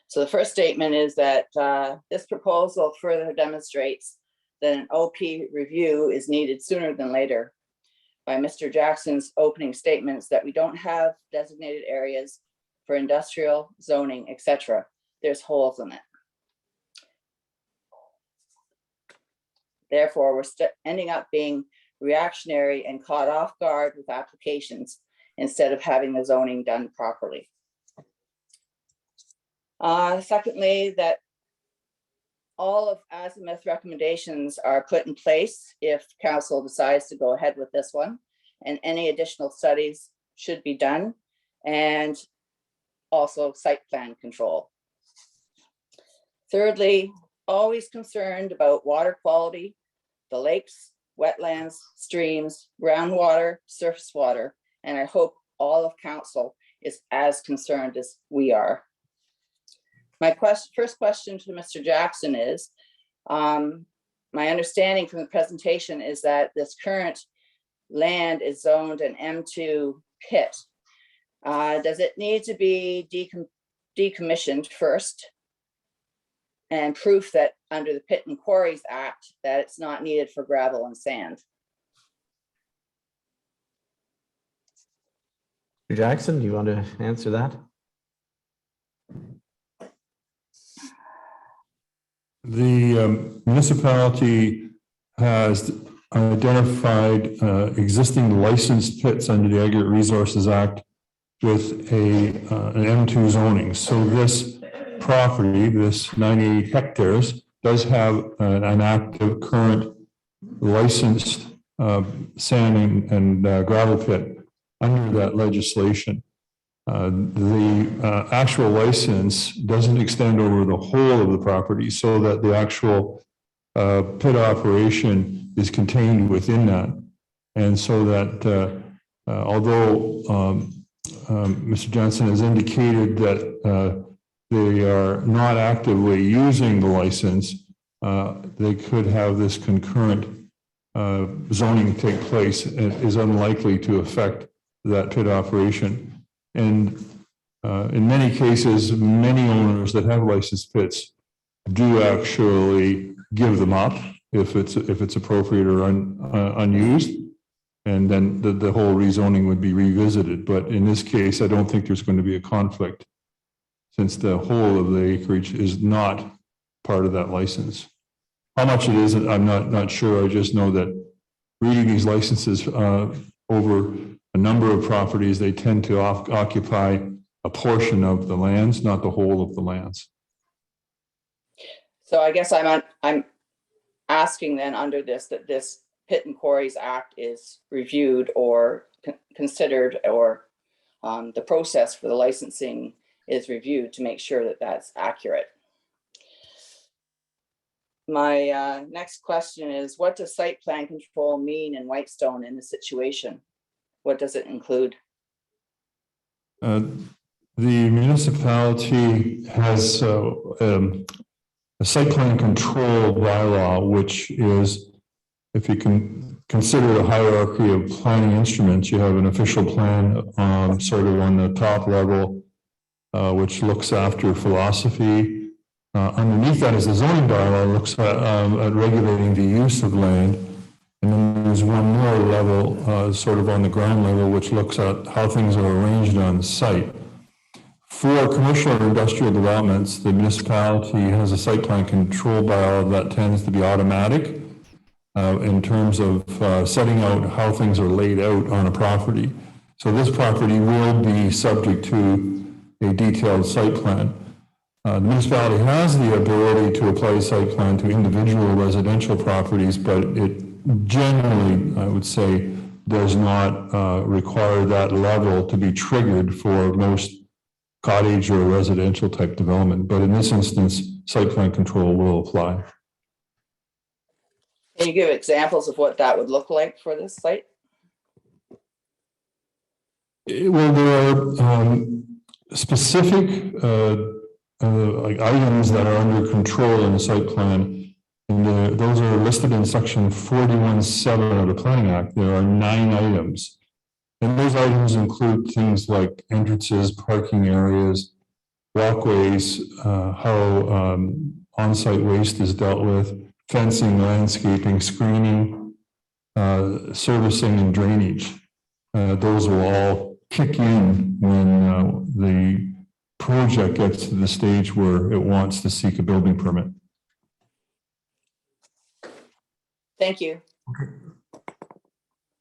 So the first statement is that this proposal further demonstrates that an OP review is needed sooner than later. By Mr. Jackson's opening statements that we don't have designated areas for industrial zoning, etc. There's holes in it. Therefore, we're ending up being reactionary and caught off guard with applications instead of having the zoning done properly. Secondly, that all of Azimuth recommendations are put in place if council decides to go ahead with this one, and any additional studies should be done, and also site plan control. Thirdly, always concerned about water quality, the lakes, wetlands, streams, groundwater, surface water, and I hope all of council is as concerned as we are. My first question to Mr. Jackson is, my understanding from the presentation is that this current land is zoned an M2 pit. Does it need to be decommissioned first? And proof that under the Pit and Quarries Act that it's not needed for gravel and sand. Jackson, do you want to answer that? The municipality has identified existing licensed pits under the Aggregate Resources Act with an M2 zoning. So this property, this 98 hectares, does have an active current licensed sand and gravel pit under that legislation. The actual license doesn't extend over the whole of the property, so that the actual pit operation is contained within that. And so that although Mr. Johnson has indicated that they are not actively using the license, they could have this concurrent zoning take place. It is unlikely to affect that pit operation. And in many cases, many owners that have licensed pits do actually give them up if it's appropriate or unused. And then the whole rezoning would be revisited. But in this case, I don't think there's going to be a conflict, since the whole of the acreage is not part of that license. How much it is, I'm not sure. I just know that reading these licenses over a number of properties, they tend to occupy a portion of the lands, not the whole of the lands. So I guess I'm asking then under this, that this Pit and Quarries Act is reviewed or considered, or the process for the licensing is reviewed to make sure that that's accurate. My next question is, what does site plan control mean in Whitestone in this situation? What does it include? The municipality has a site plan control bylaw, which is, if you can consider a hierarchy of planning instruments, you have an official plan sort of on the top level, which looks after philosophy. Underneath that is the zoning bylaw, looks at regulating the use of land. And then there's one more level, sort of on the ground level, which looks at how things are arranged on the site. For commercial or industrial developments, the municipality has a site plan control bylaw that tends to be automatic in terms of setting out how things are laid out on a property. So this property will be subject to a detailed site plan. The municipality has the ability to apply a site plan to individual residential properties, but it generally, I would say, does not require that level to be triggered for most cottage or residential type development. But in this instance, site plan control will apply. Can you give examples of what that would look like for this site? Well, there are specific like items that are under control in the site plan, and those are listed in section 41(7) of the Planning Act. There are 9 items, and those items include things like entrances, parking areas, walkways, how on-site waste is dealt with, fencing, landscaping, screening, servicing, and drainage. Those will all kick in when the project gets to the stage where it wants to seek a building permit. Thank you.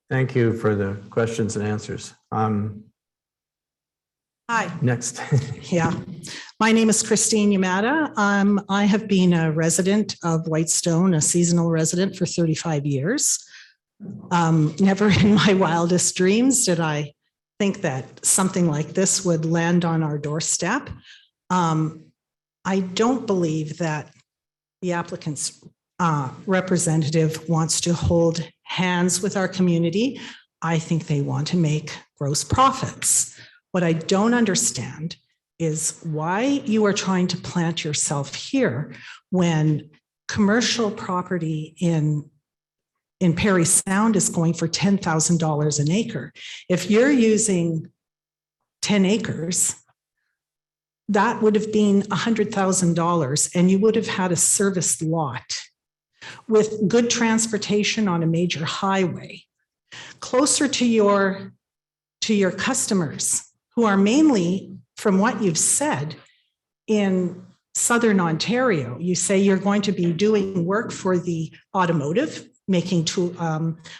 Thank you for the questions and answers. Hi. Next. Yeah, my name is Christine Yamada. I have been a resident of Whitestone, a seasonal resident for 35 years. Never in my wildest dreams did I think that something like this would land on our doorstep. I don't believe that the applicant's representative wants to hold hands with our community. I think they want to make gross profits. What I don't understand is why you are trying to plant yourself here when commercial property in Parry Sound is going for $10,000 an acre. If you're using 10 acres, that would have been $100,000, and you would have had a serviced lot with good transportation on a major highway. Closer to to your customers who are mainly, from what you've said, in Southern Ontario? You say you're going to be doing work for the automotive, making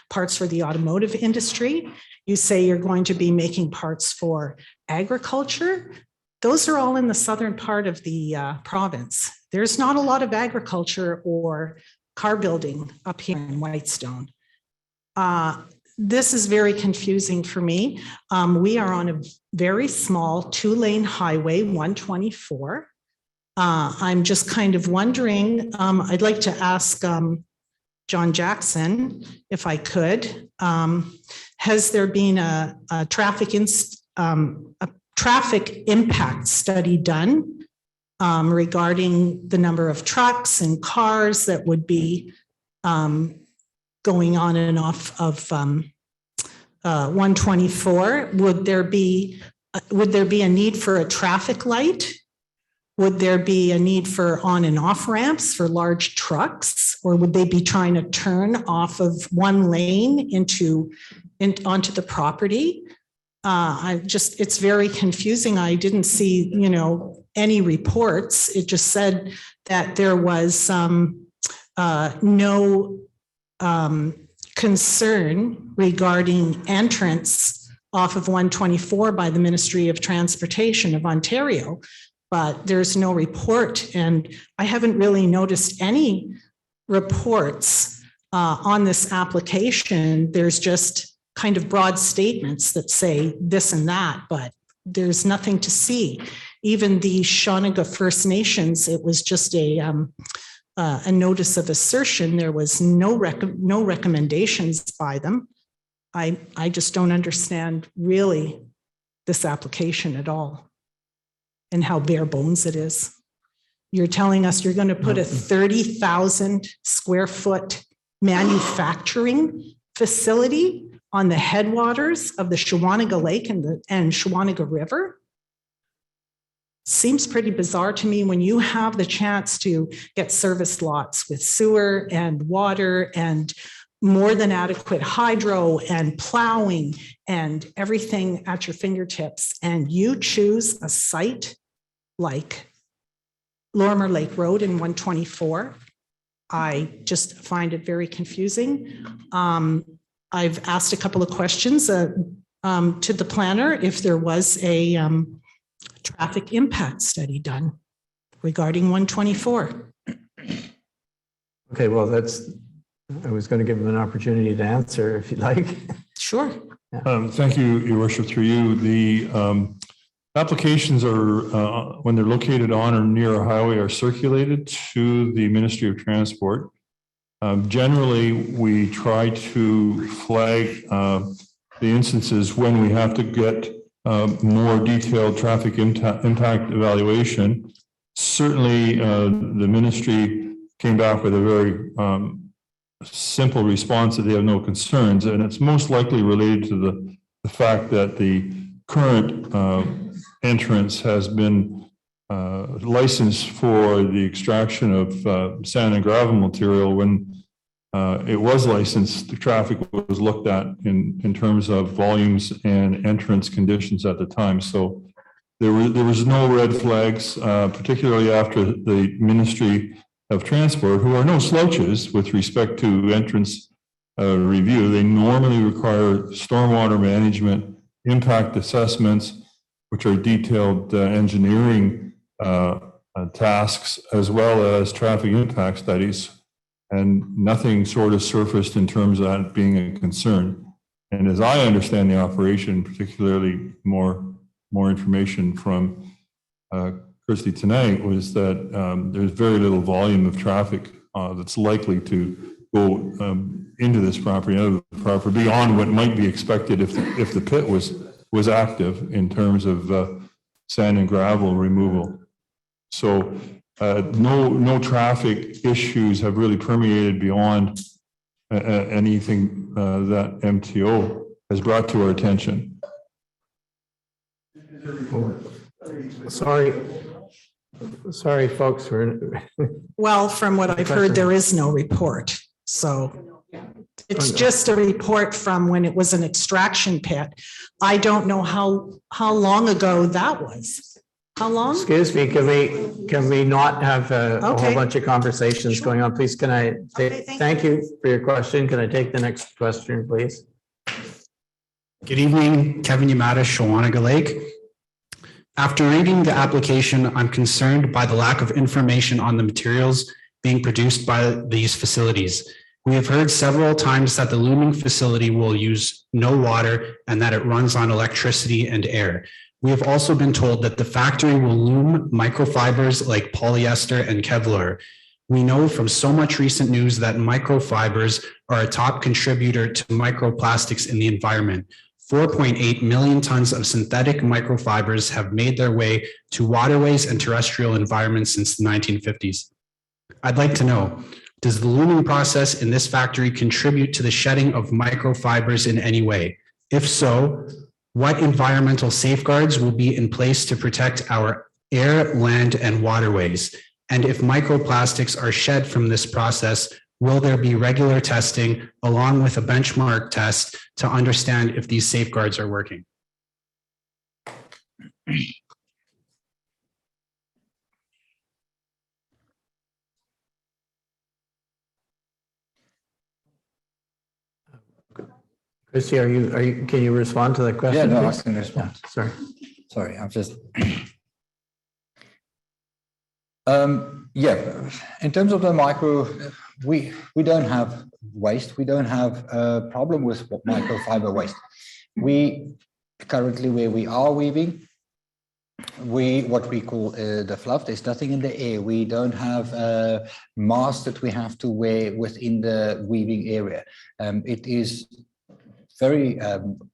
parts for the automotive industry. You say you're going to be making parts for agriculture. Those are all in the southern part of the province. There's not a lot of agriculture or car building up here in Whitestone. This is very confusing for me. We are on a very small 2-lane highway, 124. I'm just kind of wondering, I'd like to ask John Jackson, if I could, has there been a traffic impact study done regarding the number of trucks and cars that would be going on and off of 124? Would there be a need for a traffic light? Would there be a need for on and off ramps for large trucks? Or would they be trying to turn off of one lane onto the property? It's very confusing. I didn't see, any reports. It just said that there was no concern regarding entrance off of 124 by the Ministry of Transportation of Ontario, but there's no report. And I haven't really noticed any reports on this application. There's just kind of broad statements that say this and that, but there's nothing to see. Even the Shawniga First Nations, it was just a notice of assertion. There was no recommendations by them. I just don't understand really this application at all and how bare bones it is. You're telling us you're going to put a 30,000 square foot manufacturing facility on the headwaters of the Shawniga Lake and Shawniga River? Seems pretty bizarre to me when you have the chance to get service lots with sewer and water and more than adequate hydro and plowing and everything at your fingertips, and you choose a site like Lorimer Lake Road in 124. I just find it very confusing. I've asked a couple of questions to the planner if there was a traffic impact study done regarding 124. Okay, well, I was going to give him an opportunity to answer if you'd like. Sure. Thank you, Your Worship, through you. The applications are, when they're located on or near a highway, are circulated to the Ministry of Transport. Generally, we try to flag the instances when we have to get more detailed traffic impact evaluation. Certainly, the ministry came back with a very simple response that they have no concerns, and it's most likely related to the fact that the current entrance has been licensed for the extraction of sand and gravel material. When it was licensed, the traffic was looked at in terms of volumes and entrance conditions at the time. So there was no red flags, particularly after the Ministry of Transport, who are no slouches with respect to entrance review. They normally require stormwater management, impact assessments, which are detailed engineering tasks, as well as traffic impact studies. And nothing sort of surfaced in terms of that being a concern. And as I understand the operation, particularly more information from Christy tonight, was that there's very little volume of traffic that's likely to go into this property, out of the property, beyond what might be expected if the pit was active in terms of sand and gravel removal. So no traffic issues have really permeated beyond anything that MTO has brought to our attention. Sorry, folks. Well, from what I've heard, there is no report. So It's just a report from when it was an extraction pit. I don't know how long ago that was. How long? Excuse me, can we not have a whole Okay. bunch of conversations going on? Please, can I, thank you for your question. Can I take the next question, please? Good evening, Kevin Yamada, Shawanaga Lake. After reading the application, I'm concerned by the lack of information on the materials being produced by these facilities. We have heard several times that the looming facility will use no water and that it runs on electricity and air. We have also been told that the factory will loom microfibers like polyester and Kevlar. We know from so much recent news that microfibers are a top contributor to microplastics in the environment. 4.8 million tons of synthetic microfibers have made their way to waterways and terrestrial environments since the 1950s. I'd like to know, does the looming process in this factory contribute to the shedding of microfibers in any way? If so, what environmental safeguards will be in place to protect our air, land, and waterways? And if microplastics are shed from this process, will there be regular testing along with a benchmark test to understand if these safeguards are working? Christy, can you respond to the question? Yeah, no, I please? can respond. Yeah, sorry. Sorry, I'm just. Yeah, in terms of the micro, we don't have waste. We don't have a problem with microfiber waste. We currently where we are weaving, what we call the fluff, there's nothing in the air. We don't have a mask that we have to wear within the weaving area. It is very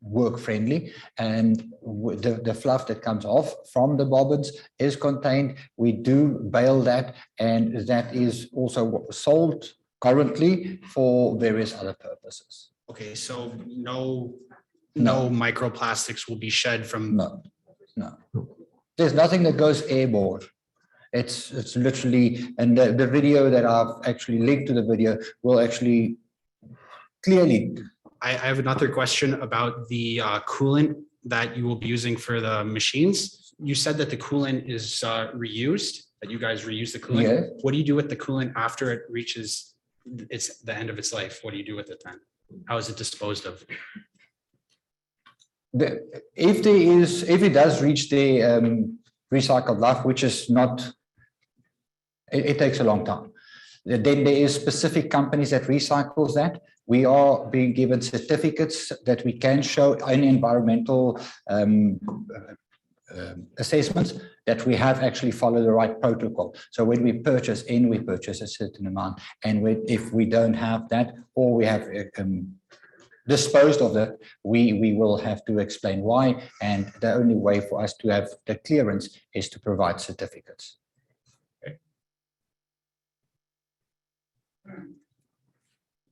work friendly, and the fluff that comes off from the bobbins is contained. We do bale that, and that is also sold currently for various other purposes. Okay, so no microplastics will be shed from. No. There's nothing that goes airborne. It's literally, and the video that I've actually linked to the video will actually clearly. I have another question about the coolant that you will be using for the machines. You said that the coolant is reused, that you guys reuse the coolant. Yeah. What do you do with the coolant after it reaches the end of its life? What do you do with it then? How is it disposed of? If it does reach the recycled life, which is not, it takes a long time. Then there is specific companies that recycles that. We are being given certificates that we can show in environmental assessments that we have actually followed the right protocol. So when we purchase we purchase a certain amount, and if we don't have that, or we have disposed of that, we will have to explain why. And the only way for us to have the clearance is to provide certificates.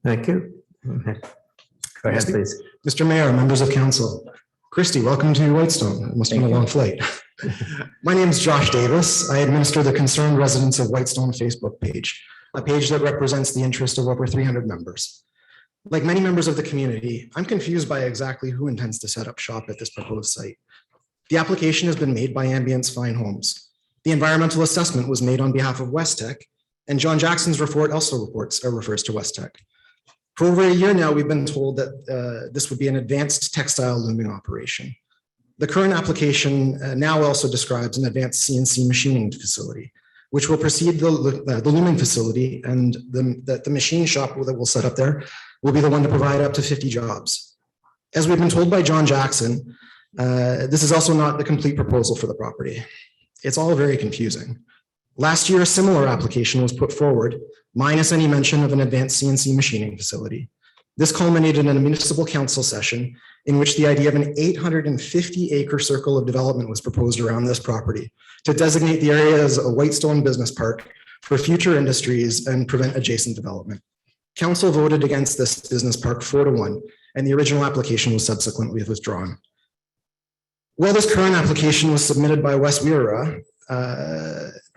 Thank you. Go ahead, please. Mr. Mayor, members of council. Christy, welcome to Whitestone. It must have been a long flight. My name is Josh Davis. I administer the Concerned Residents of Whitestone Facebook page, a page that represents the interest of over 300 members. Like many members of the community, I'm confused by exactly who intends to set up shop at this proposed site. The application has been made by Ambience Fine Homes. The environmental assessment was made on behalf of Westech, and John Jackson's report also refers to Westech. For over a year now, we've been told that this would be an advanced textile looming operation. The current application now also describes an advanced CNC machining facility, which will precede the looming facility, and the machine shop that we'll set up there will be the one to provide up to 50 jobs. As we've been told by John Jackson, this is also not the complete proposal for the property. It's all very confusing. Last year, a similar application was put forward, minus any mention of an advanced CNC machining facility. This culminated in a municipal council session in which the idea of an 850-acre circle of development was proposed around this property to designate the area as a Whitestone Business Park for future industries and prevent adjacent development. Council voted against this business park 4-1, and the original application was subsequently withdrawn. While this current application was submitted by Wes Weira,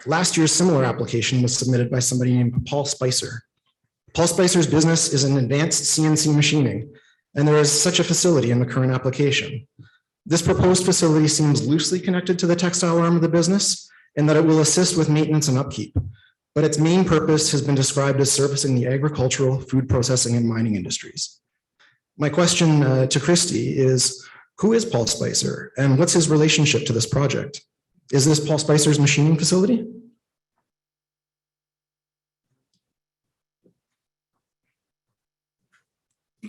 last year's similar application was submitted by somebody named Paul Spicer. Paul Spicer's business is in advanced CNC machining, and there is such a facility in the current application. This proposed facility seems loosely connected to the textile arm of the business in that it will assist with maintenance and upkeep, but its main purpose has been described as servicing the agricultural, food processing, and mining industries. My question to Christy is, who is Paul Spicer and what's his relationship to this project? Is this Paul Spicer's machining facility?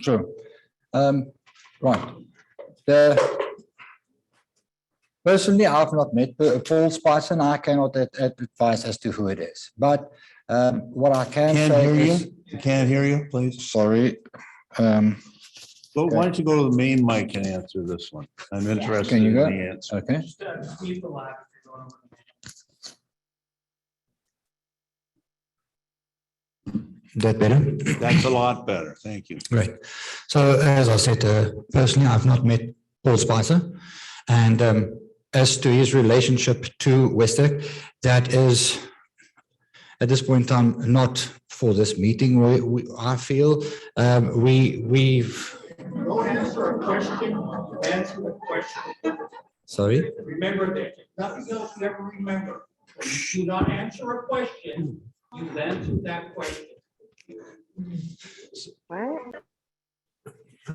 Sure. Right. Personally, I've not met Paul Spicer, and I cannot advise as to who it is. But what I can Can't say hear is, you. Can't hear you, please. Sorry. Well, why don't you go to the main mic and answer this one? I'm interested Can you in go? the answer. Okay. That better? That's a lot better. Thank you. Great. So as I said, personally, I've not met Paul Spicer. And as to his relationship to Westec, that is, at this point in time, not for this meeting. I feel we've... Don't answer a question, answer the question. Sorry? Remember that, if nothing else you ever remember. When you do not answer a question, you've answered that question.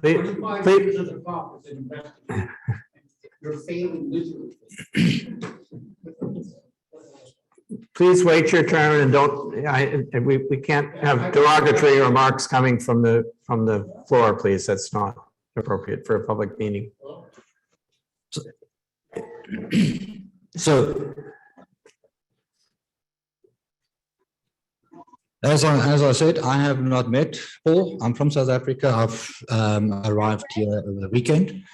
Please- 25 years as a cop as an investigator. You're failing miserably. Please wait your turn and don't, we can't have derogatory remarks coming from the floor, please. That's not appropriate for a public meeting. So, as I said, I have not met Paul. I'm from South Africa. I've arrived here over the weekend.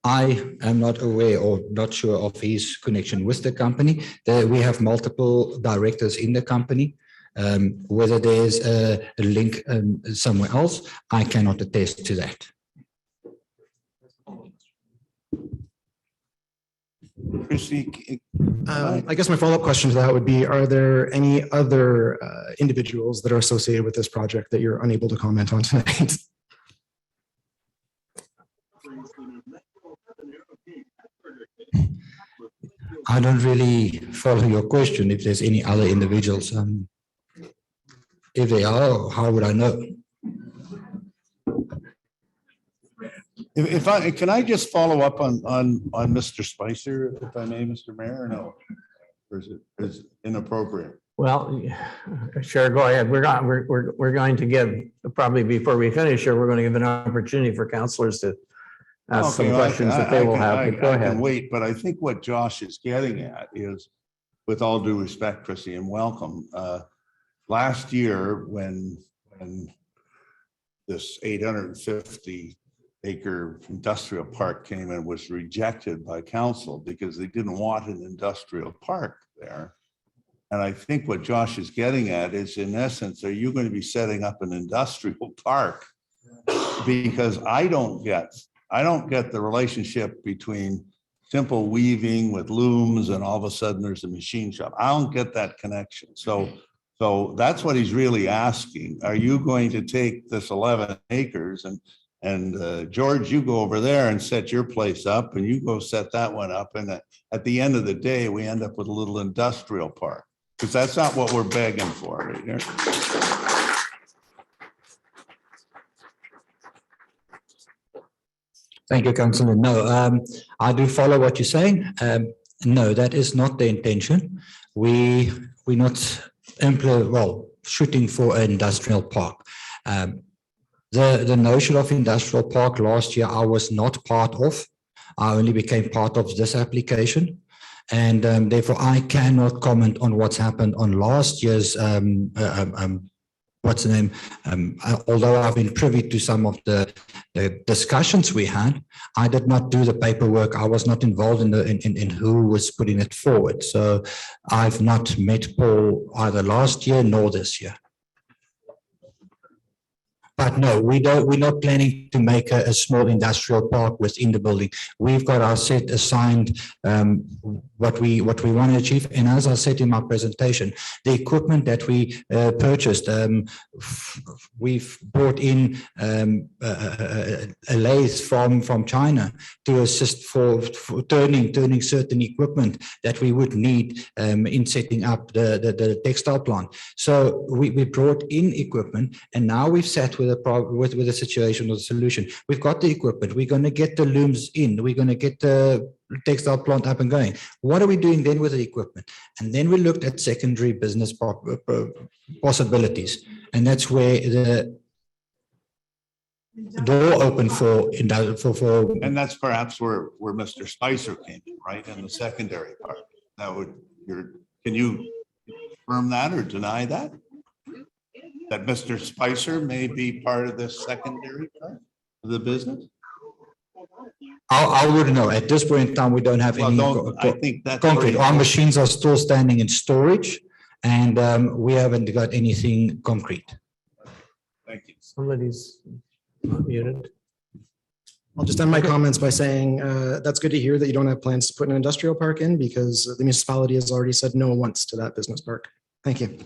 I am not aware or not sure of his connection with the company. We have multiple directors in the company. Whether there's a link somewhere else, I cannot attest to that. Christy, I guess my follow-up question to that would be, are there any other individuals that are associated with this project that you're unable to comment on tonight? I don't really follow your question if there's any other individuals. If they are, how would I know? if I, can I just follow up on Mr. Spicer, if I may, Mr. Mayor, or no? Or is it inappropriate? Well, sure, go ahead. We're going to give, probably before we finish here, we're going to give an opportunity for counselors to ask some Okay, questions that they will have. But go I can ahead. wait, but I think what Josh is getting at is, with all due respect, Chrissy, and welcome, last year when this 850-acre industrial park came and was rejected by council because they didn't want an industrial park there. And I think what Josh is getting at is, in essence, are you going to be setting up an industrial park? Because I don't get the relationship between simple weaving with looms and all of a sudden there's a machine shop. I don't get that connection. So that's what he's really asking. Are you going to take this 11 acres and George, you go over there and set your place up and you go set that one up. And at the end of the day, we end up with a little industrial park, because that's not what we're begging for right here. Thank you, Councillor. No, I do follow what you're saying. No, that is not the intention. We're not shooting for an industrial park. The notion of industrial park last year, I was not part of. I only became part of this application. And therefore, I cannot comment on what's happened on last year's, what's the name? Although I've been privy to some of the discussions we had, I did not do the paperwork. I was not involved in who was putting it forward. So I've not met Paul either last year nor this year. But no, we're not planning to make a small industrial park within the building. We've got our set assigned, what we want to achieve. And as I said in my presentation, the equipment that we purchased, we've brought in a lathe from China to assist for turning certain equipment that we would need in setting up the textile plant. So we brought in equipment, and now we've sat with a situation or a solution. We've got the equipment. We're going to get the looms in. We're going to get the textile plant up and going. What are we doing then with the equipment? And then we looked at secondary business possibilities, and that's where the door open for. And that's perhaps where Mr. Spicer came in, right, in the secondary part. That would, can you confirm that or deny that? That Mr. Spicer may be part of this secondary part of the business? I wouldn't know. At this point in time, we don't have any I think that's concrete. Our machines are still standing in storage, and we haven't got anything concrete. Thank you. Somebody's muted. I'll just end my comments by saying that's good to hear that you don't have plans to put an industrial park in, because the municipality has already said no once to that business park. Thank you.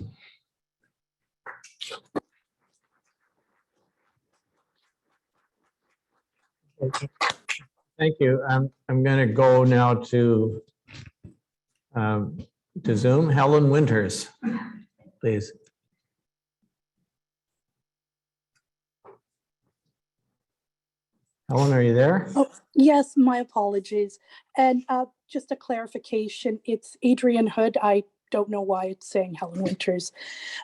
Thank you. I'm going to go now to Zoom. Helen Winters, please. Helen, are you there? Oh, yes, my apologies. And just a clarification, it's Adrian Hood. I don't know why it's saying Helen Winters,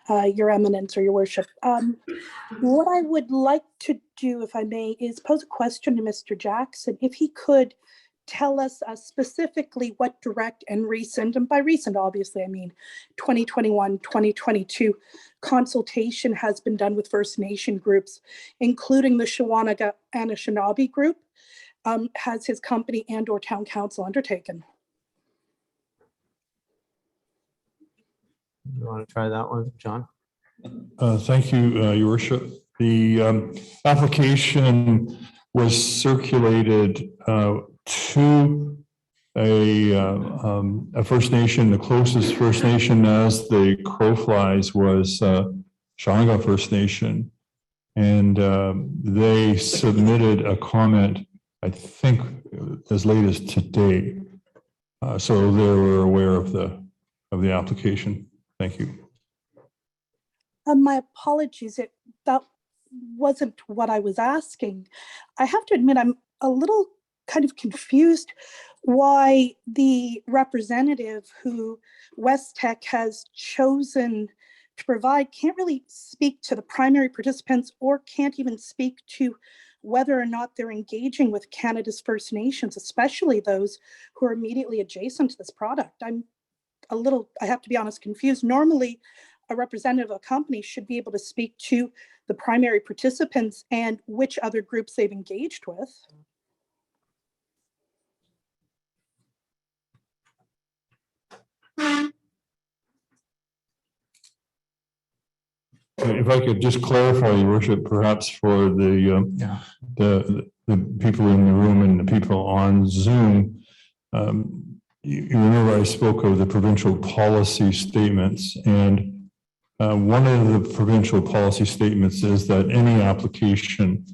Your Eminence or Your Worship. What I would like to do, if I may, is pose a question to Mr. Jackson. If he could tell us specifically what direct and recent, and by recent, obviously, I mean 2021, 2022, consultation has been done with First Nation groups, including the Shawanaga Anishinaabe group, has his company and or town council undertaken? You want to try that one, John? Thank you, Your Worship. The application was circulated to a First Nation. The closest First Nation as the crow flies was Shawanaga First Nation. And they submitted a comment, I think, as late as today. So they were aware of the application. Thank you. My apologies, that wasn't what I was asking. I have to admit, I'm a little kind of confused why the representative who West Tech has chosen to provide can't really speak to the primary participants, or can't even speak to whether or not they're engaging with Canada's First Nations, especially those who are immediately adjacent to this product. I'm a little, I have to be honest, confused. Normally, a representative of a company should be able to speak to the primary participants and which other groups they've engaged with. If I could just clarify, Your Worship, perhaps for the people in the room and the people on Zoom, you remember I spoke of the provincial policy statements, and one of the provincial policy statements is that any application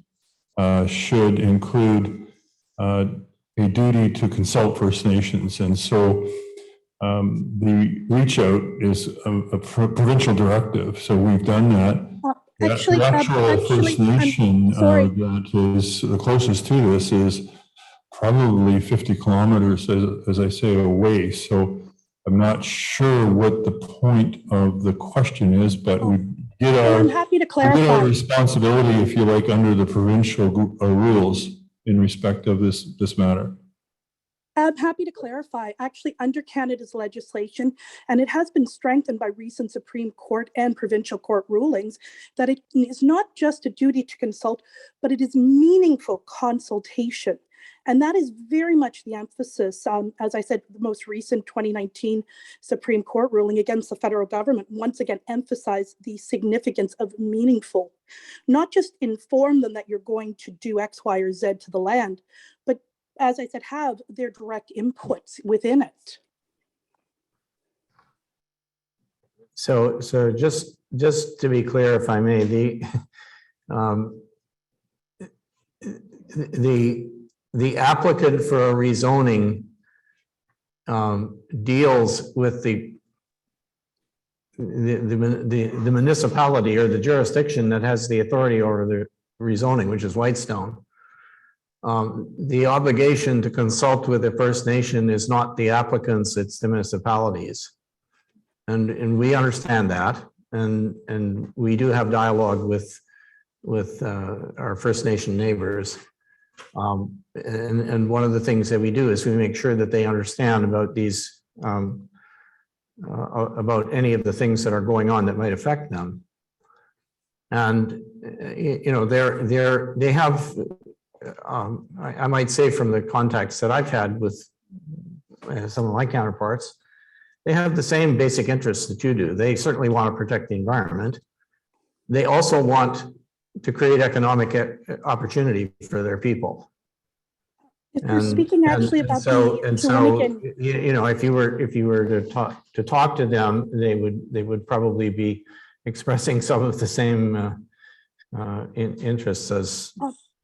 should include a duty to consult First Nations. And so the reach out is a provincial directive. So we've done that. The actual First Nation that is the closest to this is probably 50 kilometers, as I say, away. So I'm not sure what the point of the question is, but we get I'm happy to clarify. We get our responsibility, if you like, under the provincial rules in respect of this matter. I'm happy to clarify. Actually, under Canada's legislation, and it has been strengthened by recent Supreme Court and provincial court rulings, that it is not just a duty to consult, but it is meaningful consultation. And that is very much the emphasis. As I said, the most recent 2019 Supreme Court ruling against the federal government once again emphasized the significance of meaningful Not just inform them that you're going to do X, Y, or Z to the land, but as I said, have their direct inputs within it. So just to be clear, if I may, the applicant for a rezoning deals with the municipality or the jurisdiction that has the authority over the rezoning, which is Whitestone. The obligation to consult with the First Nation is not the applicants, it's the municipalities. And we understand that, and we do have dialogue with our First Nation neighbors. And one of the things that we do is we make sure that they understand about these, about any of the things that are going on that might affect them. And, you know, they have, I might say from the contacts that I've had with some of my counterparts, they have the same basic interests that you do. They certainly want to protect the environment. They also want to create economic opportunity for their people. If we're speaking actually about so the Shawinigan, you know, if you were to talk to them, they would probably be expressing some of the same interests as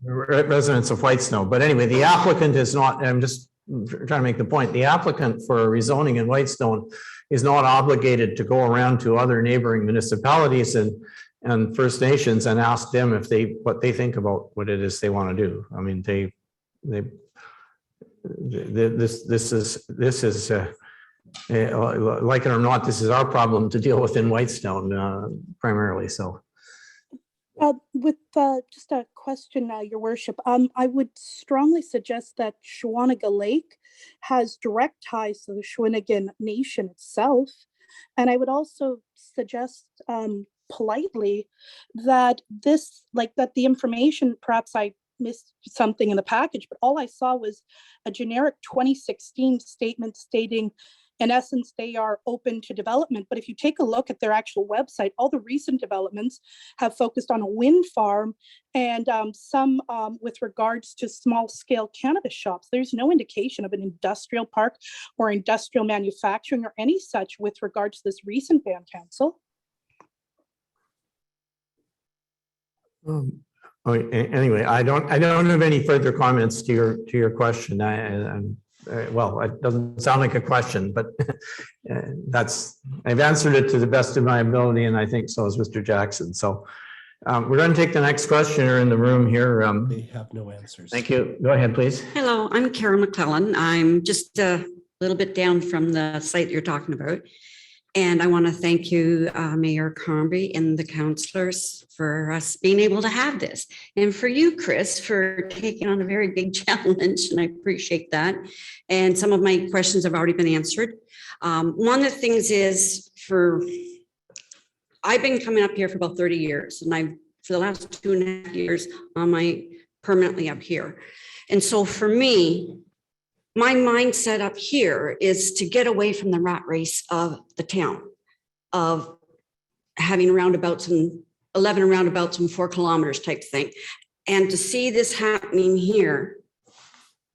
residents of Whitestone. But anyway, the applicant is not, I'm just trying to make the point, the applicant for rezoning in Whitestone is not obligated to go around to other neighboring municipalities and First Nations and ask them if what they think about what it is they want to do. I mean, this is like it or not, this is our problem to deal with in Whitestone primarily. So. with just a question, Your Worship, I would strongly suggest that Shawanigan Lake has direct ties to the Shawinigan Nation itself. And I would also suggest politely that that the information, perhaps I missed something in the package, but all I saw was a generic 2016 statement stating, in essence, they are open to development. But if you take a look at their actual website, all the recent developments have focused on a wind farm and some with regards to small scale cannabis shops. There's no indication of an industrial park or industrial manufacturing or any such with regards to this recent ban council. Anyway, I don't have any further comments to your question. Well, it doesn't sound like a question, but I've answered it to the best of my ability, and I think so is Mr. Jackson. So we're going to take the next questioner in the room here. They have no answers. Thank you. Go ahead, please. Hello, I'm Karen McClellan. I'm just a little bit down from the site you're talking about. And I want to thank you, Mayor Crombie and the councillors for us being able to have this. And for you, Chris, for taking on a very big challenge, and I appreciate that. And some of my questions have already been answered. One of the things is I've been coming up here for about 30 years, and for the last 2.5 years, I'm permanently up here. And so for me, my mindset up here is to get away from the rat race of the town, of having roundabouts and 11 roundabouts and 4 kilometers type thing. And to see this happening here,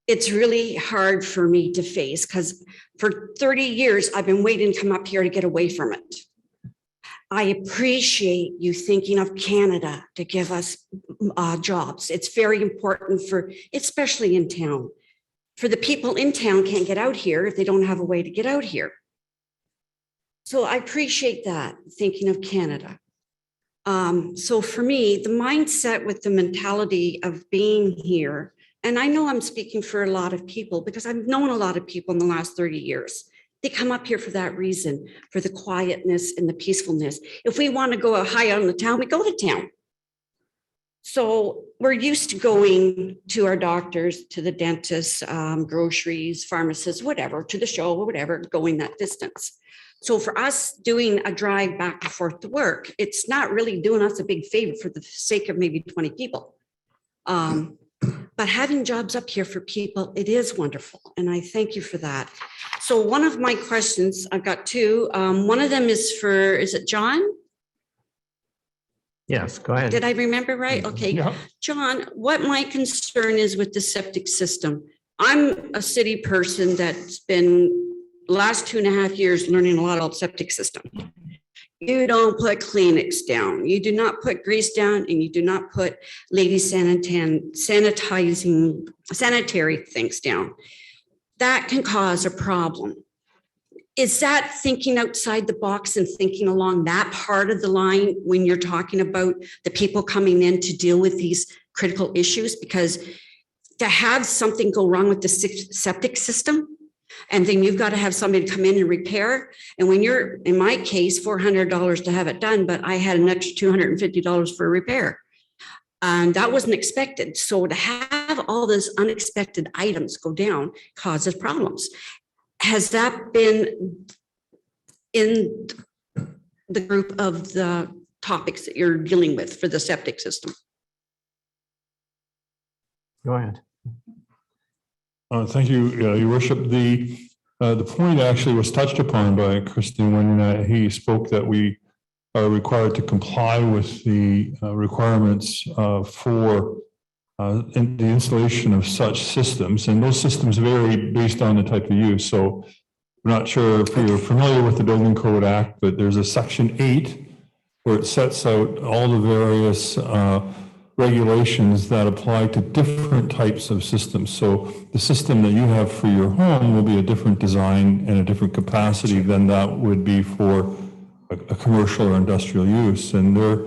it's really hard for me to face because for 30 years, I've been waiting to come up here to get away from it. I appreciate you thinking of Canada to give us jobs. It's very important especially in town. For the people in town can't get out here if they don't have a way to get out here. So I appreciate that, thinking of Canada. So for me, the mindset with the mentality of being here, and I know I'm speaking for a lot of people because I've known a lot of people in the last 30 years. They come up here for that reason, for the quietness and the peacefulness. If we want to go high on the town, we go to town. So we're used to going to our doctors, to the dentist, groceries, pharmacists, whatever, to the show or whatever, going that distance. So for us doing a drive back and forth to work, it's not really doing us a big favor for the sake of maybe 20 people. But having jobs up here for people, it is wonderful. And I thank you for that. So one of my questions, I've got two. One of them is it John? Yes, go ahead. Did I remember right? Okay. Yeah. John, what my concern is with the septic system, I'm a city person that's been last 2.5 years learning a lot about septic system. You don't put Kleenex down. You do not put grease down, and you do not put sanitary things down. That can cause a problem. Is that thinking outside the box and thinking along that part of the line when you're talking about the people coming in to deal with these critical issues? Because to have something go wrong with the septic system, and then you've got to have somebody come in and repair. And when you're, in my case, $400 to have it done, but I had an extra $250 for repair. And that wasn't expected. So to have all those unexpected items go down causes problems. Has that been in the group of the topics that you're dealing with for the septic system? Go ahead. Thank you, Your Worship. The point actually was touched upon by Christine when he spoke that we are required to comply with the requirements for the installation of such systems, and those systems vary based on the type of use. So I'm not sure if you're familiar with the Building Code Act, but there's a Section 8 where it sets out all the various regulations that apply to different types of systems. So the system that you have for your home will be a different design and a different capacity than that would be for a commercial or industrial use. And they're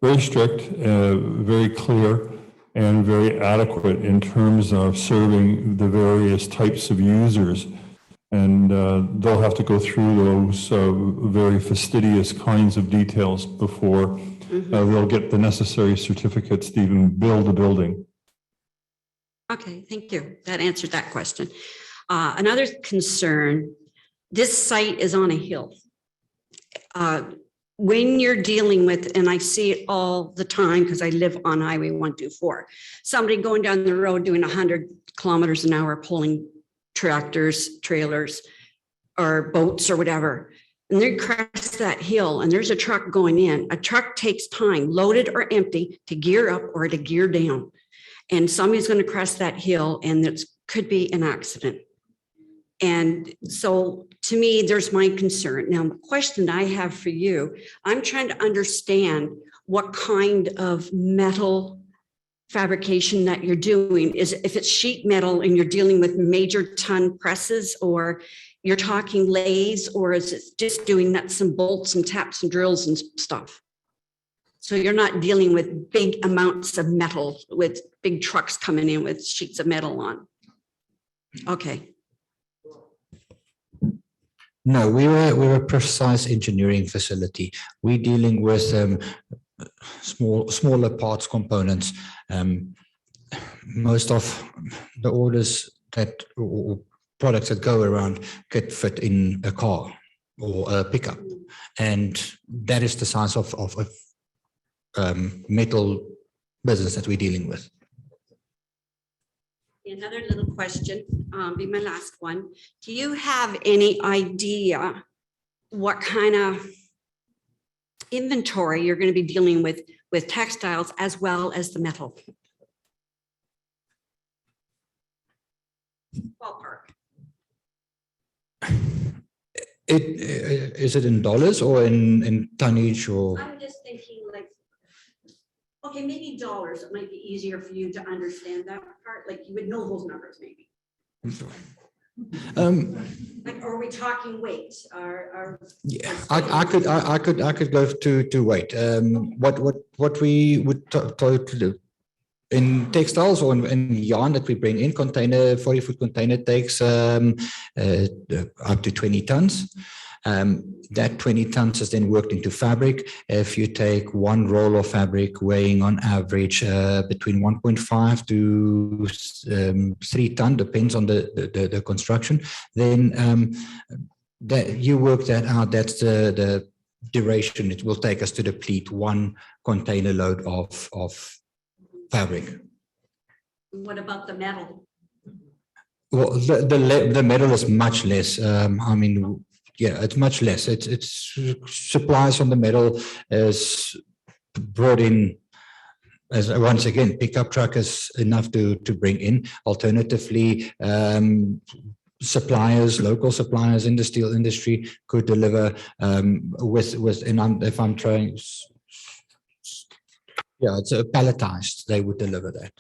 very strict, very clear, and very adequate in terms of serving the various types of users. And they'll have to go through those very fastidious kinds of details before they'll get the necessary certificates to even build a building. Okay, thank you. That answered that question. Another concern, this site is on a hill. When you're dealing with, and I see it all the time because I live on Highway 124, somebody going down the road doing 100 kilometers an hour, pulling tractors, trailers, or boats or whatever, and they crest that hill and there's a truck going in. A truck takes time, loaded or empty, to gear up or to gear down. And somebody's going to crest that hill and it could be an accident. And so to me, there's my concern. Now, the question I have for you, I'm trying to understand what kind of metal fabrication that you're doing. Is if it's sheet metal and you're dealing with major ton presses, or you're talking lathes, or is it just doing nuts and bolts and taps and drills and stuff? So you're not dealing with big amounts of metal with big trucks coming in with sheets of metal on. Okay. No, we're a precise engineering facility. We're dealing with smaller parts, components. Most of the orders that or products that go around could fit in a car or a pickup, and that is the size of metal business that we're dealing with. Another little question, be my last one. Do you have any idea what kind of inventory you're going to be dealing with textiles as well as the metal? Ballpark. Is it in dollars or in tonnage or? I'm just thinking like, okay, maybe dollars. It might be easier for you to understand that part. Like you would know those numbers maybe. Like, are we talking weight? Yeah, I could go to weight. What we would totally do in textiles or in yarn that we bring in, 40-foot container takes up to 20 tons. That 20 tons is then worked into fabric. If you take one roll of fabric weighing on average between 1.5 to 3 ton, depends on the construction, then that you work that out. That's the duration it will take us to deplete one container load of fabric. What about the metal? Well, the metal is much less. I mean, yeah, it's much less. It's supplies on the metal is brought in, as once again, pickup truck is enough to bring in. Alternatively, suppliers, local suppliers in the steel industry could deliver if I'm trying, yeah, it's a palletized, they would deliver that.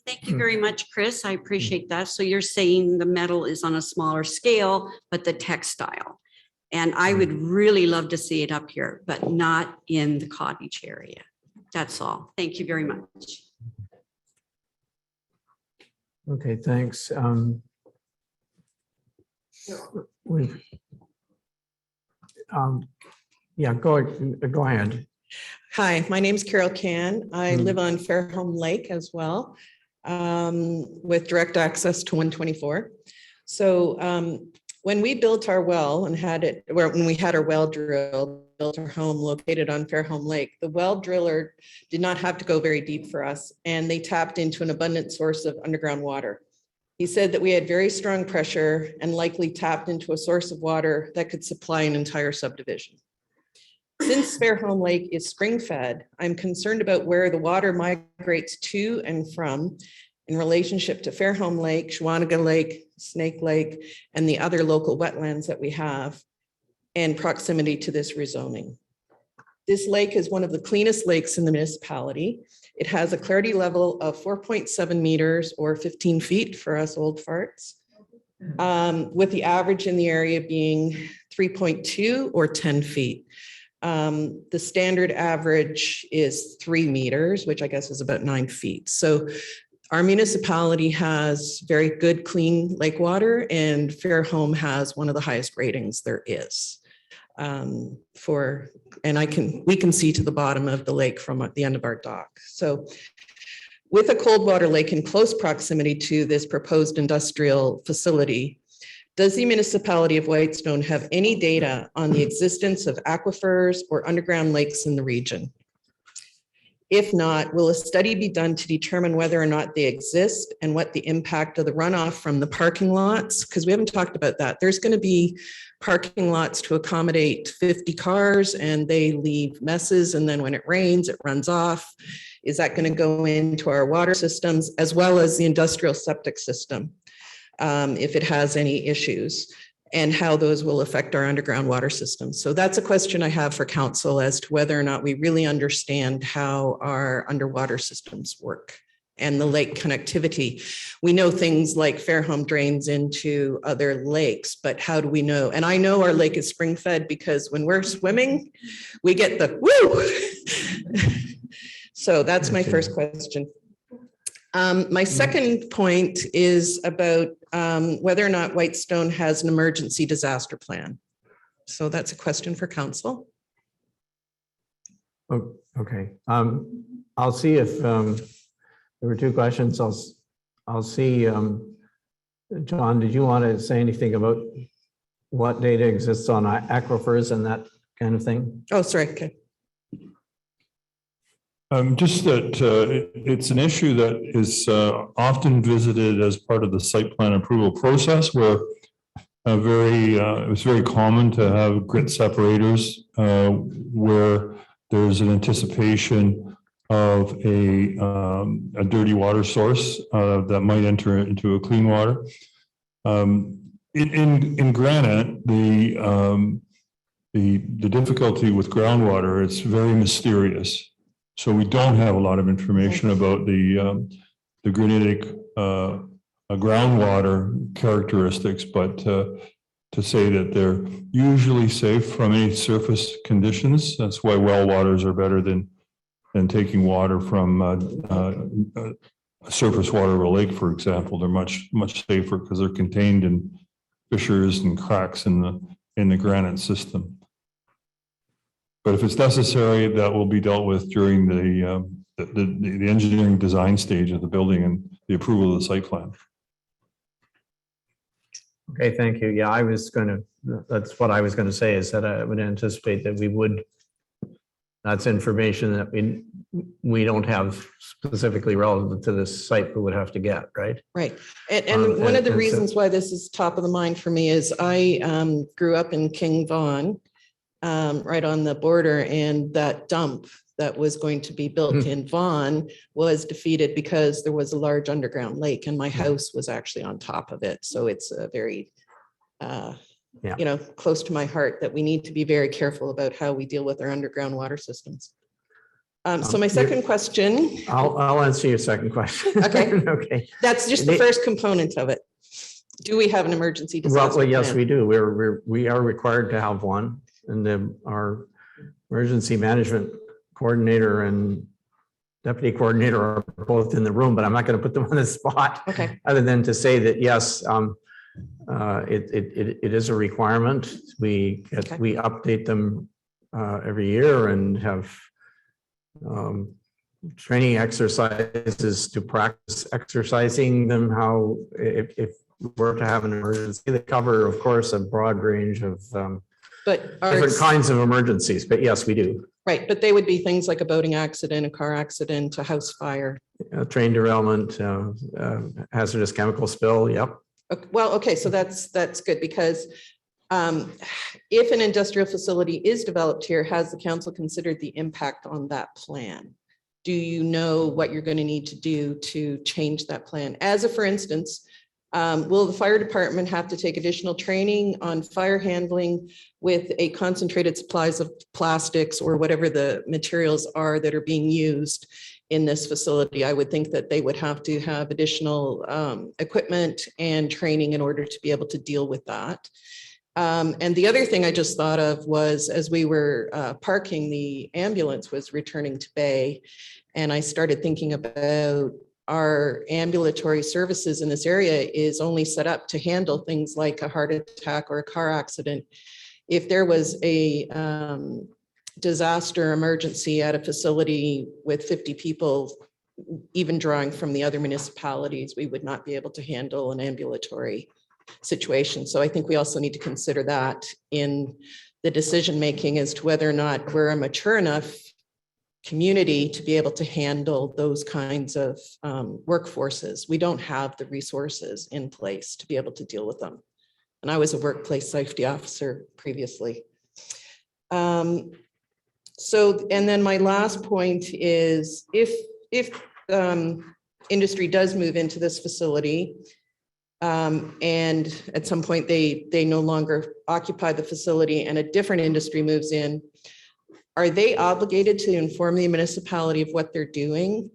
Thank you very much, Chris. I appreciate that. So you're saying the metal is on a smaller scale, but the textile. And I would really love to see it up here, but not in the cottage area. That's all. Thank you very much. Okay, thanks. We've, yeah, go ahead. Hi, my name is Carol Can. I live on Fairholme Lake as well, with direct access to 124. So when we built our well and when we had our well drilled, built our home located on Fairholme Lake, the well driller did not have to go very deep for us, and they tapped into an abundant source of underground water. He said that we had very strong pressure and likely tapped into a source of water that could supply an entire subdivision. Since Fairholme Lake is spring fed, I'm concerned about where the water migrates to and from in relationship to Fairholme Lake, Shawanaga Lake, Snake Lake, and the other local wetlands that we have, and proximity to this rezoning. This lake is one of the cleanest lakes in the municipality. It has a clarity level of 4.7 meters or 15 feet for us old farts, with the average in the area being 3.2 or 10 feet. The standard average is 3 meters, which I guess is about 9 feet. So our municipality has very good, clean lake water, and Fairholme has one of the highest ratings there is. And we can see to the bottom of the lake from the end of our dock. So with a cold water lake in close proximity to this proposed industrial facility, does the municipality of Whitestone have any data on the existence of aquifers or underground lakes in the region? If not, will a study be done to determine whether or not they exist and what the impact of the runoff from the parking lots? Because we haven't talked about that. There's going to be parking lots to accommodate 50 cars and they leave messes. And then when it rains, it runs off. Is that going to go into our water systems as well as the industrial septic system? If it has any issues, and how those will affect our underground water system. So that's a question I have for council as to whether or not we really understand how our underwater systems work and the lake connectivity. We know things like Fairholme drains into other lakes, but how do we know? And I know our lake is spring fed because when we're swimming, we get the woo. So that's my first question. My second point is about whether or not Whitestone has an emergency disaster plan. So that's a question for council. Oh, okay. I'll see if there were two questions. I'll see. John, did you want to say anything about what data exists on aquifers and that kind of thing? Oh, sorry. Okay. Just that it's an issue that is often visited as part of the site plan approval process, where it was very common to have grit separators where there's an anticipation of a dirty water source that might enter into a clean water. In granite, the difficulty with groundwater, it's very mysterious. So we don't have a lot of information about the granitic groundwater characteristics, but to say that they're usually safe from any surface conditions. That's why well waters are better than taking water from surface water of a lake, for example. They're much safer because they're contained in fissures and cracks in the granite system. But if it's necessary, that will be dealt with during the engineering design stage of the building and the approval of the site plan. Okay, thank you. Yeah, that's what I was going to say, is that I would anticipate that that's information that we don't have specifically relevant to this site, but would have to get, right? Right. And one of the reasons why this is top of the mind for me is I grew up in King Vaughan. right on the border, and that dump that was going to be built in Vaughan was defeated because there was a large underground lake, and my house was actually on top of it. So it's a very, close to my heart that we need to be very careful about how we deal with our underground water systems. So my second question. I'll answer your second question. Okay. Okay. That's just the first component of it. Do we have an emergency disaster Well, yes, plan? we do. We are required to have one, and our emergency management coordinator and deputy coordinator are both in the room, but I'm not going to put them on the spot. Okay. Other than to say that, yes, it is a requirement. We update them every year and have training exercises to practice exercising them how, if we're to have an emergency. They cover, of course, a broad range of different kinds of emergencies, but yes, we do. Right, but they would be things like a boating accident, a car accident, a house fire. Train derailment, hazardous chemical spill, yep. Well, okay, so that's good, because if an industrial facility is developed here, has the council considered the impact on that plan? Do you know what you're going to need to do to change that plan? As a, for instance, will the fire department have to take additional training on fire handling with a concentrated supplies of plastics or whatever the materials are that are being used in this facility? I would think that they would have to have additional equipment and training in order to be able to deal with that. And the other thing I just thought of was, as we were parking, the ambulance was returning to Bay, and I started thinking about our ambulatory services in this area is only set up to handle things like a heart attack or a car accident. If there was a disaster emergency at a facility with 50 people, even drawing from the other municipalities, we would not be able to handle an ambulatory situation. So I think we also need to consider that in the decision-making as to whether or not we're a mature enough community to be able to handle those kinds of workforces. We don't have the resources in place to be able to deal with them. And I was a workplace safety officer previously. And then my last point is, if industry does move into this facility, and at some point they no longer occupy the facility and a different industry moves in, are they obligated to inform the municipality of what they're doing?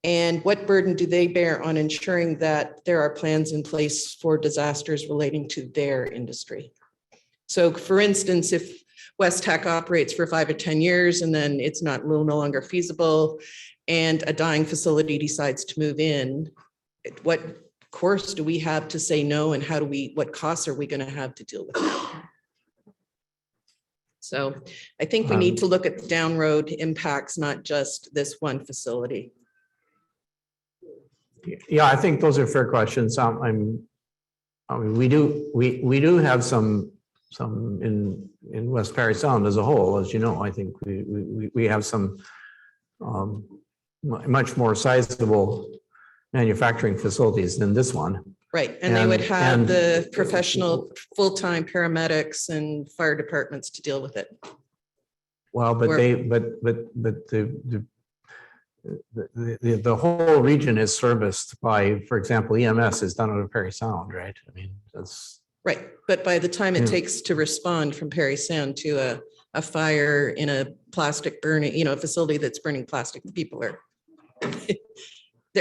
And what burden do they bear on ensuring that there are plans in place for disasters relating to their industry? So for instance, if West Tech operates for 5 or 10 years and then it's no longer feasible and a dying facility decides to move in, what course do we have to say no, and what costs are we going to have to deal with that? So I think we need to look at the down road impacts, not just this one facility. Yeah, I think those are fair questions. I mean, we do have some in West Parry Sound as a whole, as you know. I think we have some much more sizable manufacturing facilities than this one. Right, and they would have the professional full-time paramedics and fire departments to deal with it. Well, but the whole region is serviced by, for example, EMS is done out of Parry Sound, right? I mean, that's right. But by the time it takes to respond from Parry Sound to a fire in a plastic burning, a facility that's burning plastic, people are.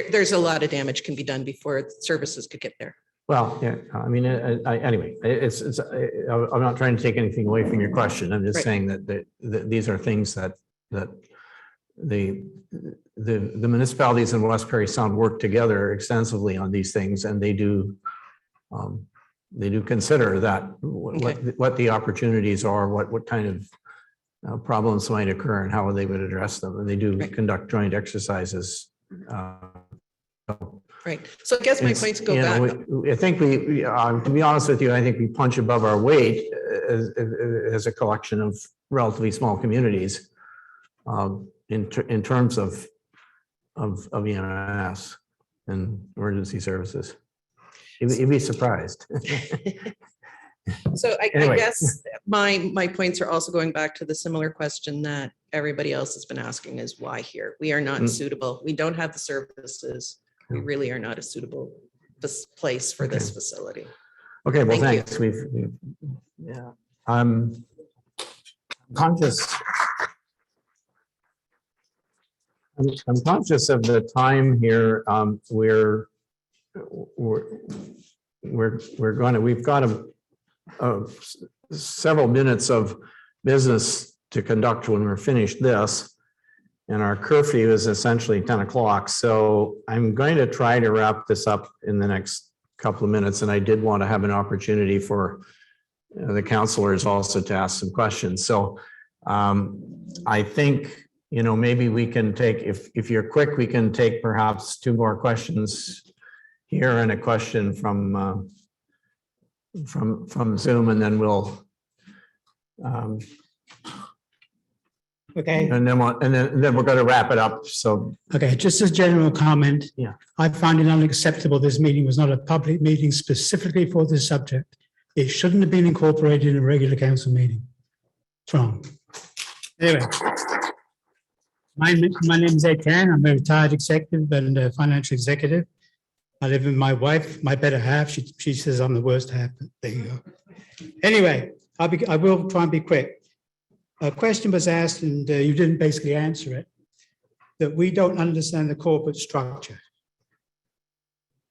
There's a lot of damage can be done before services could get there. Well, yeah, I mean, anyway, I'm not trying to take anything away from your question. I'm just saying that these are things that the municipalities in West Parry Sound work together extensively on these things, and they do consider that what the opportunities are, what kind of problems might occur, and how they would address them, and they do conduct joint exercises. Right. So I guess my points go back. I think to be honest with you, I think we punch above our weight as a collection of relatively small communities in terms of EMS and emergency services. You'd be surprised. So I Anyway. guess my points are also going back to the similar question that everybody else has been asking is why here? We are not suitable. We don't have the services. We really are not a suitable place for this facility. Okay, well, Thank you. thanks. Yeah. I'm conscious. I'm conscious of the time here. We've got several minutes of business to conduct when we're finished this. And our curfew is essentially 10 o'clock. So I'm going to try to wrap this up in the next couple of minutes. And I did want to have an opportunity for the counselors also to ask some questions. So I think, maybe we can take, if you're quick, we can take perhaps 2 more questions here and a question from Zoom, and then we'll okay. And then we're going to wrap it up. So Okay, just as a general comment. Yeah. I find it unacceptable this meeting was not a public meeting specifically for this subject. It shouldn't have been incorporated in a regular council meeting. It's wrong. Anyway. My name is Ed Can. I'm a retired executive and a financial executive. I live with my wife, my better half. She says I'm the worst half, but there you go. Anyway, I will try and be quick. A question was asked and you didn't basically answer it, that we don't understand the corporate structure.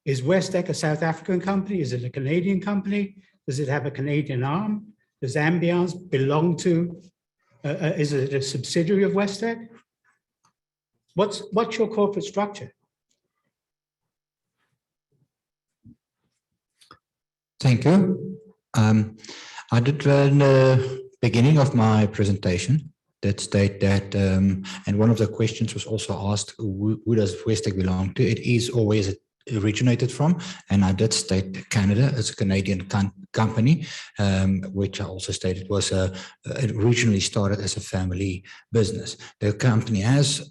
Is Westec a South African company? Is it a Canadian company? Does it have a Canadian arm? Does Ambiance belong to, is it a subsidiary of Westec? What's your corporate structure? Thank you. I did in the beginning of my presentation that state that, and one of the questions was also asked, who does Westec belong to? It is always it originated from, and I did state Canada as a Canadian company, which I also stated was it originally started as a family business. The company has,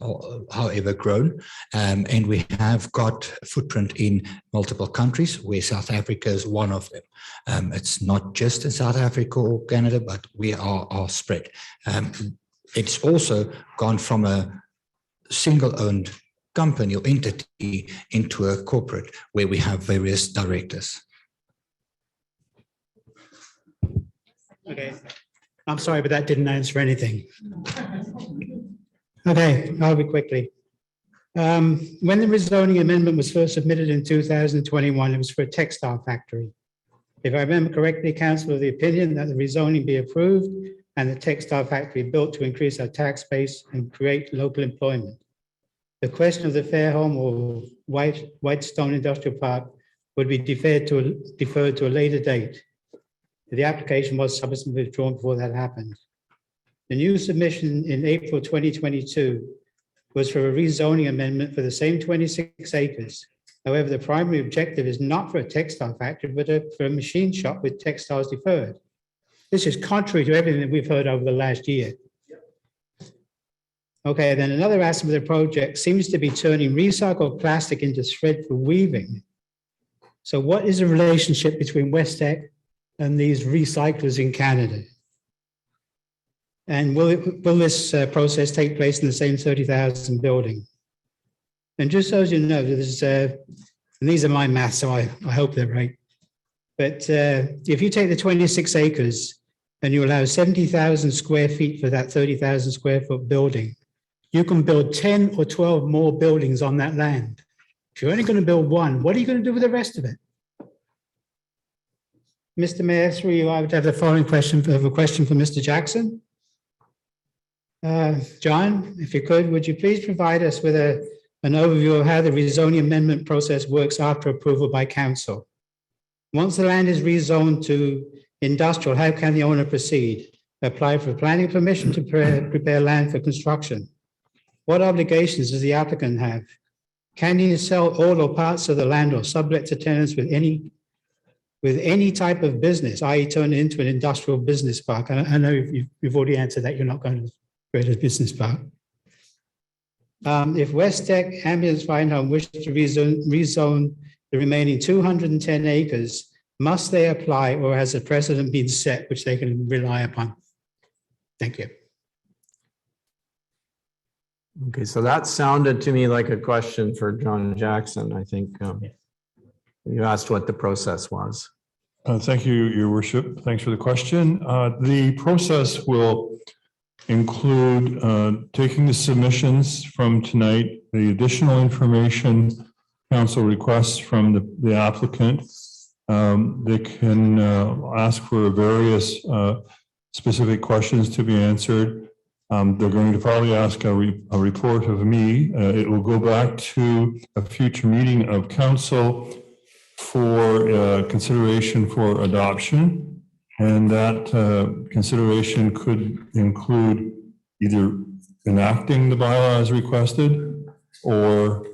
however, grown, and we have got a footprint in multiple countries, where South Africa is one of them. It's not just in South Africa or Canada, but we are spread. It's also gone from a single-owned company or entity into a corporate where we have various directors. Okay, I'm sorry, but that didn't answer anything. Okay, I'll be quickly. When the rezoning amendment was first submitted in 2021, it was for a textile factory. If I remember correctly, council of the opinion that the rezoning be approved and the textile factory built to increase our tax base and create local employment. The question of the Fairholme or Whitestone Industrial Park would be deferred to a later date. The application was subsequently withdrawn before that happened. The new submission in April 2022 was for a rezoning amendment for the same 26 acres. However, the primary objective is not for a textile factory, but for a machine shop with textiles deferred. This is contrary to everything that we've heard over the last year. Okay, then another aspect of the project seems to be turning recycled plastic into thread for weaving. So what is the relationship between Westec and these recyclers in Canada? And will this process take place in the same 30,000 building? And just so as you know, there's, and these are my maths, so I hope they're right. But if you take the 26 acres and you allow 70,000 square feet for that 30,000 square foot building, you can build 10 or 12 more buildings on that land. If you're only going to build one, what are you going to do with the rest of it? Mr. Mayor, through you, I would have the following question, a question for Mr. Jackson. John, if you could, would you please provide us with an overview of how the rezoning amendment process works after approval by council? Once the land is rezoned to industrial, how can the owner proceed? Apply for planning permission to prepare land for construction. What obligations does the applicant have? Can he sell all or parts of the land or sublet to tenants with any type of business, i.e. turn it into an industrial business park? I know you've already answered that. You're not going to create a business park. If Westec, Ambiance, Fairholme wish to rezone the remaining 210 acres Must they apply, or has a precedent been set which they can rely upon? Thank you. Okay, so that sounded to me like a question for John Jackson. I think you asked what the process was. Thank you, Your Worship. Thanks for the question. The process will include taking the submissions from tonight, the additional information council requests from the applicant. They can ask for various specific questions to be answered. They're going to probably ask a report of me. It will go back to a future meeting of council for consideration for adoption. And that consideration could include either enacting the bylaw as requested or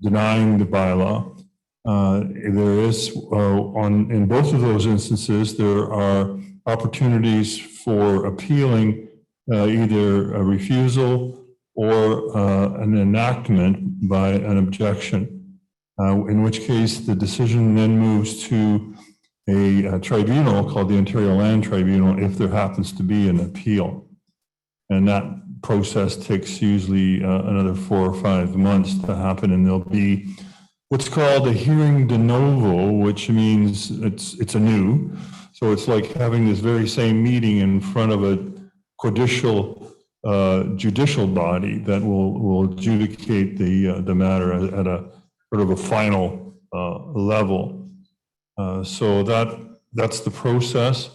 denying the bylaw. There is, in both of those instances, there are opportunities for appealing either a refusal or an enactment by an objection, in which case the decision then moves to a tribunal called the Ontario Land Tribunal if there happens to be an appeal. And that process takes usually another 4 or 5 months to happen, and there'll be what's called a hearing de novo, which means it's anew. So it's like having this very same meeting in front of a judicial body that will adjudicate the matter at a sort of a final level. So that's the process.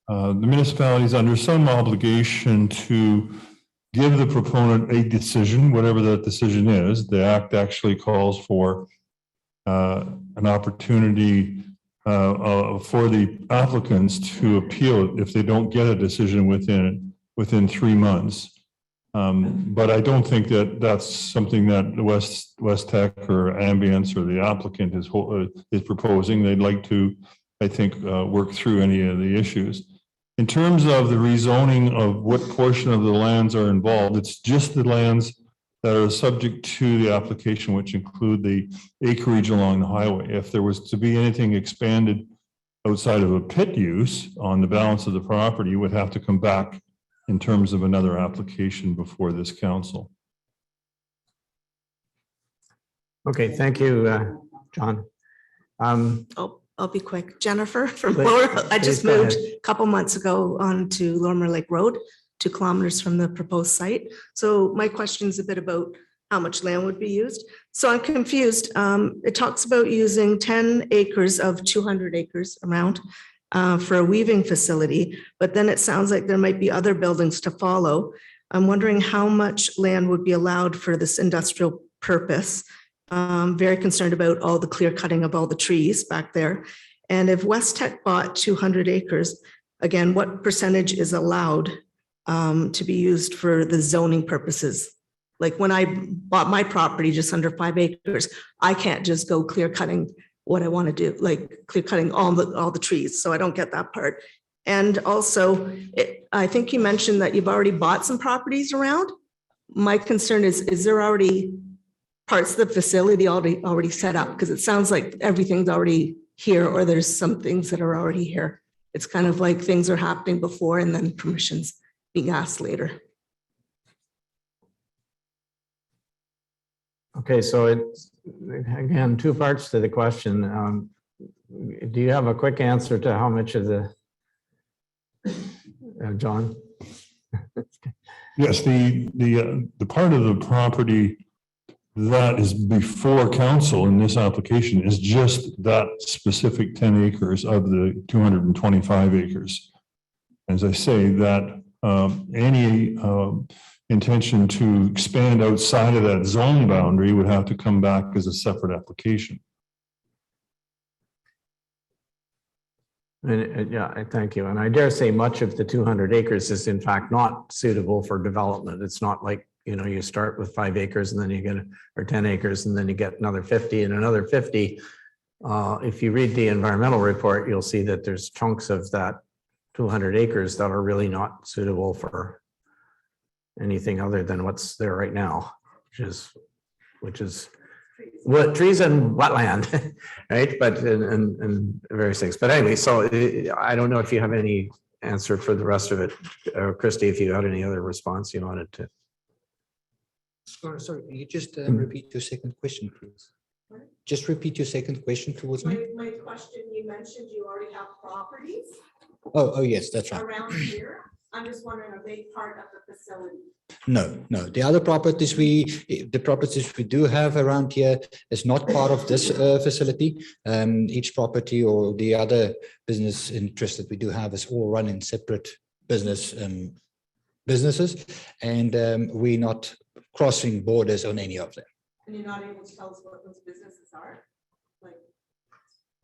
The municipality is under some obligation to give the proponent a decision, whatever that decision is. The Act actually calls for an opportunity for the applicants to appeal if they don't get a decision within 3 months. But I don't think that that's something that West Tech or Ambience or the applicant is proposing. They'd like to, I think, work through any of the issues. In terms of the rezoning of what portion of the lands are involved, it's just the lands that are subject to the application, which include the acreage along the highway. If there was to be anything expanded outside of a pit use on the balance of the property, you would have to come back in terms of another application before this council. Okay, thank you, John. I'll be quick. Jennifer from Please- Lower, I just please go moved ahead. a couple months ago onto Lorimer Lake Road, 2 kilometers from the proposed site. So my question is a bit about how much land would be used. So I'm confused. It talks about using 10 acres of 200 acres around for a weaving facility, but then it sounds like there might be other buildings to follow. I'm wondering how much land would be allowed for this industrial purpose. Very concerned about all the clear cutting of all the trees back there. And if West Tech bought 200 acres, again, what percentage is allowed to be used for the zoning purposes? Like when I bought my property just under 5 acres, I can't just go clear cutting what I want to do, like clear cutting all the trees. So I don't get that part. And also, I think you mentioned that you've already bought some properties around. My concern is there already parts of the facility already set up? Because it sounds like everything's already here, or there's some things that are already here. It's kind of like things are happening before and then permissions being asked later. Okay, so it's, again, 2 parts to the question. Do you have a quick answer to how much of the, John? Yes, the part of the property that is before council in this application is just that specific 10 acres of the 225 acres. As I say, that any intention to expand outside of that zone boundary would have to come back as a separate application. And yeah, I thank you. And I dare say much of the 200 acres is in fact not suitable for development. It's not like, you know, you start with 5 acres and then you get, or 10 acres and then you get another 50 and another 50. If you read the environmental report, you'll see that there's chunks of that 200 acres that are really not suitable for anything other than what's there right now, which is What trees and wetland, right? But and various things. But anyway, so I don't know if you have any answer for the rest of it, or Christy, if you had any other response you wanted to. Sorry, can you just repeat your second question, please? Just repeat your second question towards me. My question, you mentioned you already have properties Oh, yes, that's right. around here. I'm just wondering, are they part of the facility? No, no. The other properties the properties we do have around here is not part of this facility. Each property or the other business interest that we do have is all run in separate businesses, and we're not crossing borders on any of them. And you're not able to tell us what those businesses are? Like,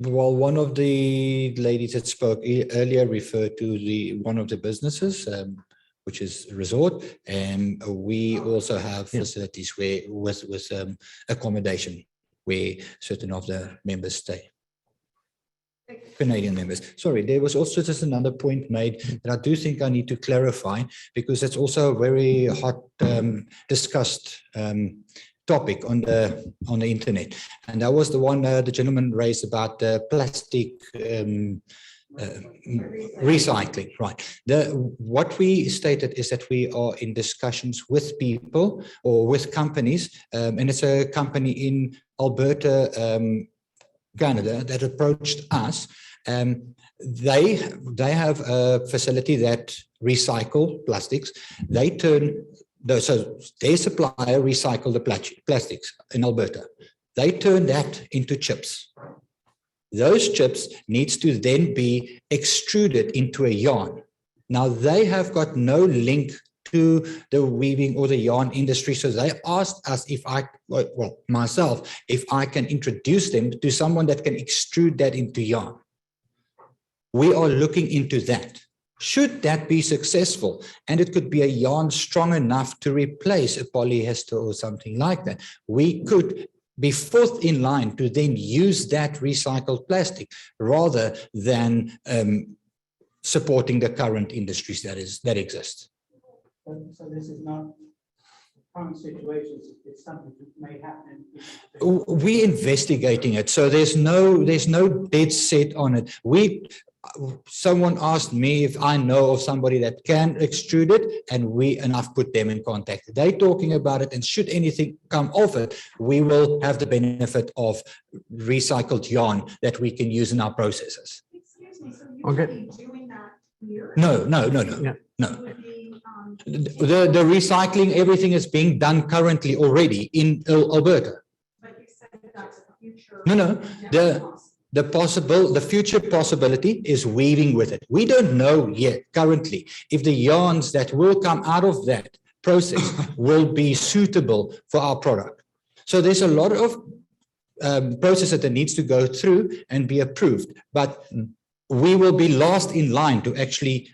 Well, one of the ladies that spoke earlier referred to one of the businesses, which is a resort, and we also have facilities where with accommodation where certain of the members stay. Canadian members. Sorry, there was also just another point made that I do think I need to clarify, because it's also a very hot discussed topic on the internet, and that was the one the gentleman raised about the plastic recycling. Right. What we stated is that we are in discussions with people or with companies, and it's a company in Alberta, Canada, that approached us. They have a facility that recycle plastics. They turn so their supplier recycle the plastics in Alberta. They turn that into chips. Those chips needs to then be extruded into a yarn. Now they have got no link to the weaving or the yarn industry. So they asked us if myself, if I can introduce them to someone that can extrude that into yarn. We are looking into that. Should that be successful, and it could be a yarn strong enough to replace a polyester or something like that, we could be fourth in line to then use that recycled plastic rather than supporting the current industries that exist. So this is not current situations, it's something that may happen. We're investigating it, so there's no dead set on it. Someone asked me if I know of somebody that can extrude it, and I've put them in contact. They're talking about it, and should anything come of it, we will have the benefit of recycled yarn that we can use in our processes. Excuse me, so you would be doing that here? No. The recycling, everything is being done currently already in Alberta. But you said that's a future. No. The future possibility is weaving with it. We don't know yet currently if the yarns that will come out of that process will be suitable for our product. So there's a lot of process that needs to go through and be approved, but we will be last in line to actually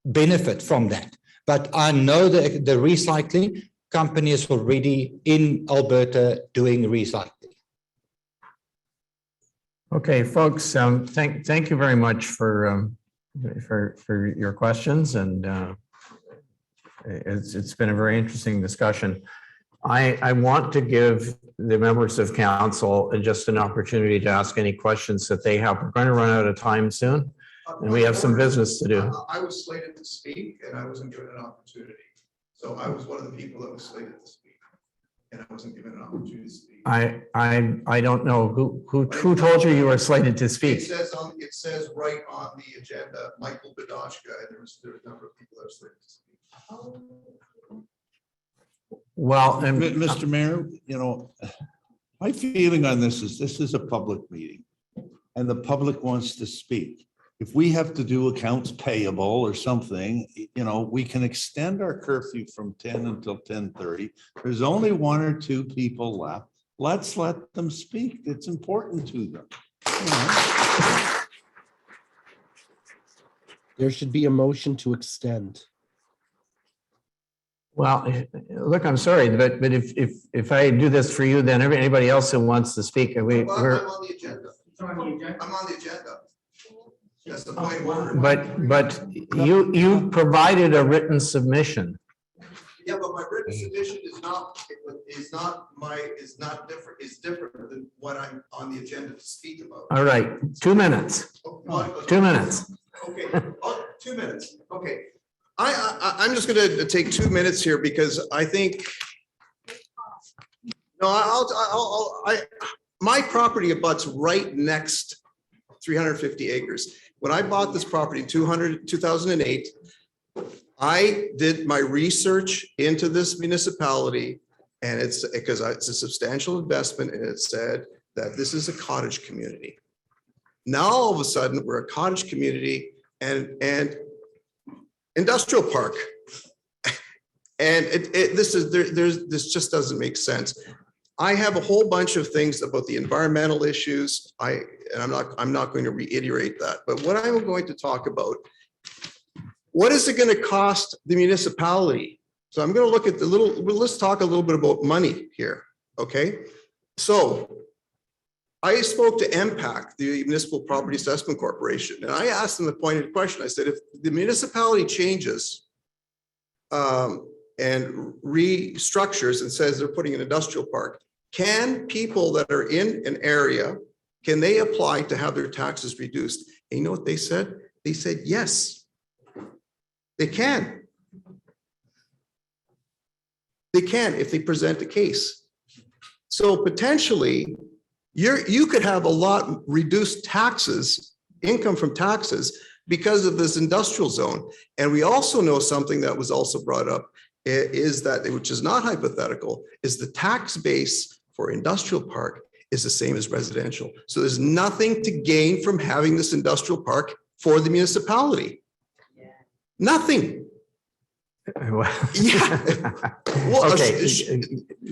benefit from that. But I know that the recycling company is already in Alberta doing recycling. Okay, folks, thank you very much for your questions, and it's been a very interesting discussion. I want to give the members of council just an opportunity to ask any questions that they have. We're going to run out of time soon, and we have some business to do. I was slated to speak, and I wasn't given an opportunity. So I was one of the people that was slated to speak, and I wasn't given an opportunity to speak. I don't know who told you were slated to speak. It says right on the agenda, Michael Badashka, and there's a number of people that are slated to speak. Well, and Mr. Mayor, my feeling on this is a public meeting, and the public wants to speak. If we have to do accounts payable or something, we can extend our curfew from 10 until 10:30. There's only one or two people left. Let's let them speak. It's important to them. There should be a motion to extend. Well, look, I'm sorry, but if I do this for you, then anybody else who wants to speak, I'm on the agenda. I'm on the agenda. That's the point. But you provided a written submission. Yeah, but my written submission is not different, is different than what I'm on the agenda to speak about. All right, 2 minutes. 2 minutes. Okay, 2 minutes, okay. I'm just gonna take 2 minutes here because I think. No, my property abuts right next 350 acres. When I bought this property in 2008, I did my research into this municipality, and it's because it's a substantial investment, and it said that this is a cottage community. Now, all of a sudden, we're a cottage community and industrial park. And this just doesn't make sense. I have a whole bunch of things about the environmental issues. I'm not going to reiterate that, but what I'm going to talk about, what is it going to cost the municipality? So I'm going to look at let's talk a little bit about money here. Okay. So I spoke to MPAC, the Municipal Property Assessment Corporation, and I asked them the pointed question. I said, if the municipality changes and restructures and says they're putting an industrial park, can people that are in an area, can they apply to have their taxes reduced? And you know what they said? They said, yes, they can. They can if they present a case. So potentially, you could have a lot reduced taxes, income from taxes, because of this industrial zone. And we also know something that was also brought up is that, which is not hypothetical, is the tax base for industrial park is the same as residential. So there's nothing to gain from having this industrial park for the municipality. Nothing. Yeah. Well, Okay.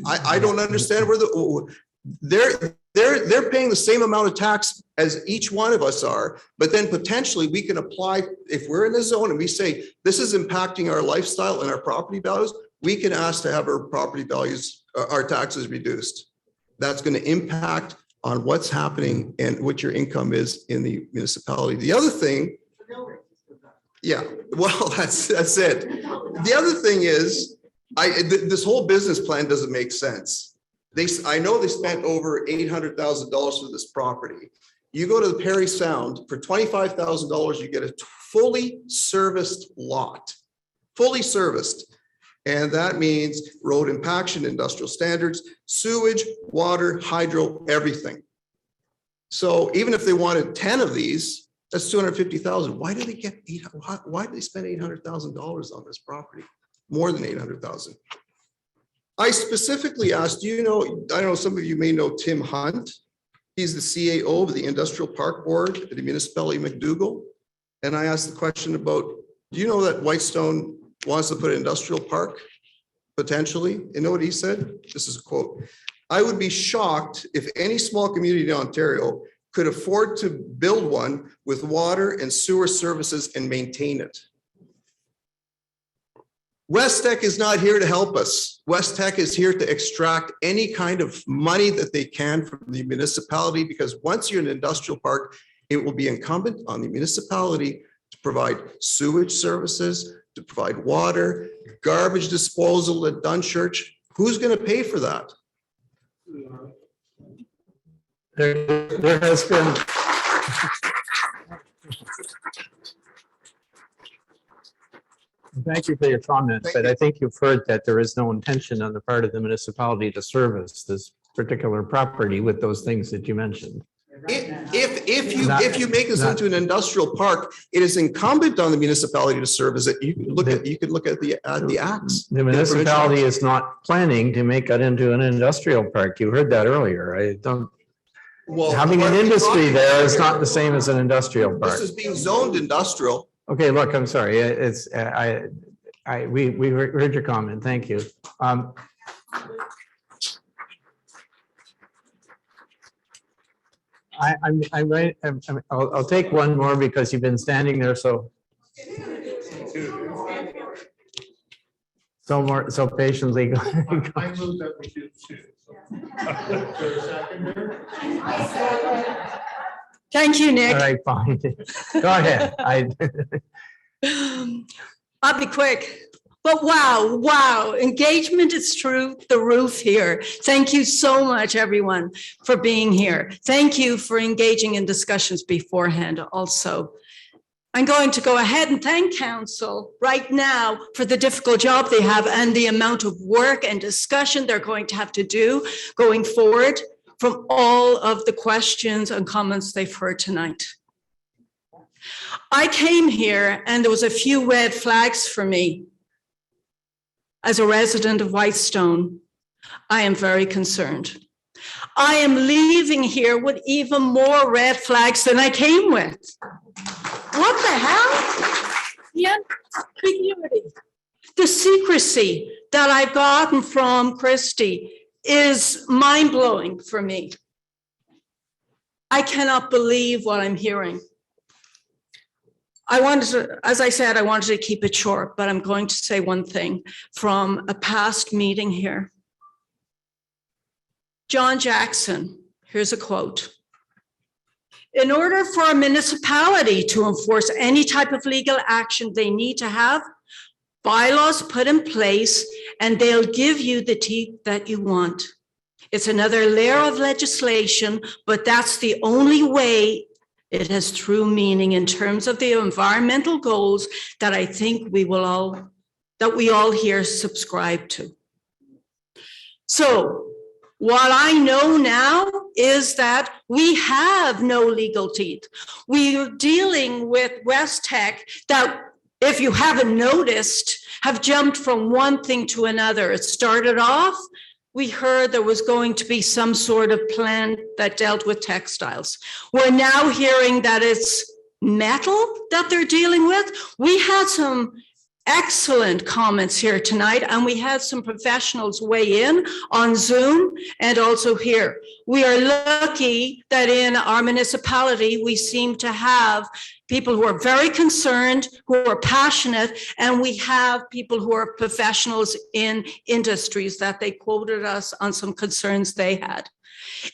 I don't understand where they're paying the same amount of tax as each one of us are, but then potentially we can apply, if we're in the zone and we say, this is impacting our lifestyle and our property values, we can ask to have our property values, our taxes reduced. That's going to impact on what's happening and what your income is in the municipality. The other thing, yeah, well, that's it. The other thing is, this whole business plan doesn't make sense. I know they spent over $800,000 for this property. You go to the Perry Sound for $25,000, you get a fully serviced lot, fully serviced. And that means road impaction, industrial standards, sewage, water, hydro, everything. So even if they wanted 10 of these, that's 250,000. Why do they get why do they spend $800,000 on this property? More than 800,000. I specifically asked, do you know, I know some of you may know Tim Hunt. He's the CAO of the Industrial Park Board at the municipality of McDougall. And I asked the question about, do you know that Whitestone wants to put an industrial park potentially? You know what he said? This is a quote. I would be shocked if any small community in Ontario could afford to build one with water and sewer services and maintain it. Westech is not here to help us. Westech is here to extract any kind of money that they can from the municipality, because once you're in an industrial park, it will be incumbent on the municipality to provide sewage services, to provide water, garbage disposal at Dunchurch. Who's going to pay for that? There has been. Thank you for your comment, but I think you've heard that there is no intention on the part of the municipality to service this particular property with those things that you mentioned. If you make this into an industrial park, it is incumbent on the municipality to service it. You could look at the acts. The municipality is not planning to make it into an industrial park. You heard that earlier. I don't. Well, having an industry there is not the same as an industrial park. This is being zoned industrial. Okay, look, I'm sorry. It's we heard your comment. Thank you. I'll take one more because you've been standing there so patiently. I move that we do two. Is there a seconder? Thank you, Nick. All right, fine. Go ahead. I'll be quick. But wow, engagement is through the roof here. Thank you so much, everyone, for being here. Thank you for engaging in discussions beforehand also. I'm going to go ahead and thank council right now for the difficult job they have and the amount of work and discussion they're going to have to do going forward from all of the questions and comments they've heard tonight. I came here and there was a few red flags for me. As a resident of Whitestone, I am very concerned. I am leaving here with even more red flags than I came with. What the hell? The ambiguity, the secrecy that I've gotten from Christy is mind-blowing for me. I cannot believe what I'm hearing. I wanted to, as I said, I wanted to keep it short, but I'm going to say one thing from a past meeting here. John Jackson, here's a quote. In order for a municipality to enforce any type of legal action, they need to have bylaws put in place and they'll give you the teeth that you want. It's another layer of legislation, but that's the only way it has true meaning in terms of the environmental goals that I think we all here subscribe to. So what I know now is that we have no legal teeth. We are dealing with West Tech that, if you haven't noticed, have jumped from one thing to another. It started off, we heard there was going to be some sort of plan that dealt with textiles. We're now hearing that it's metal that they're dealing with. We had some excellent comments here tonight, and we had some professionals weigh in on Zoom and also here. We are lucky that in our municipality, we seem to have people who are very concerned, who are passionate, and we have people who are professionals in industries that they quoted us on some concerns they had.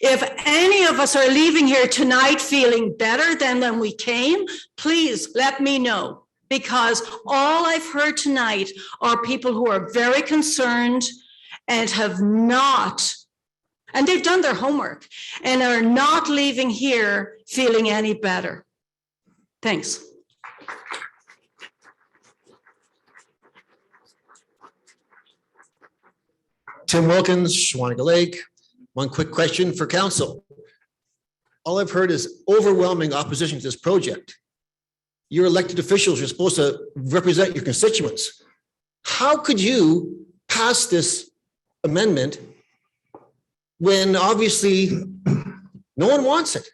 If any of us are leaving here tonight feeling better than when we came, please let me know. Because all I've heard tonight are people who are very concerned and have not, and they've done their homework and are not leaving here feeling any better. Thanks. Tim Wilkins, Shawanigan Lake. One quick question for council. All I've heard is overwhelming opposition to this project. You're elected officials, you're supposed to represent your constituents. How could you pass this amendment when obviously no one wants it?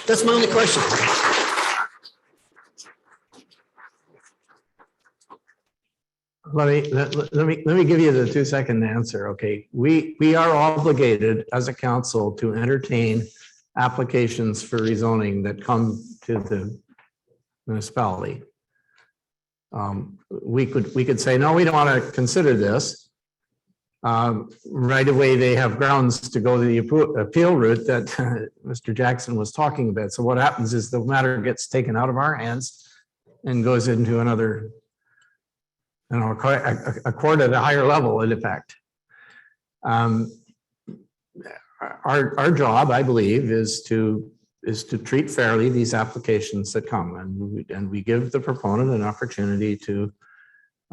That's my only question. Let me give you the 2-second answer. Okay, we are obligated as a council to entertain applications for rezoning that come to the municipality. We could say, no, we don't want to consider this. Right away, they have grounds to go to the appeal route that Mr. Jackson was talking about. So what happens is the matter gets taken out of our hands and goes into another, a court at a higher level, in effect. Our job, I believe, is to treat fairly these applications that come, and we give the proponent an opportunity to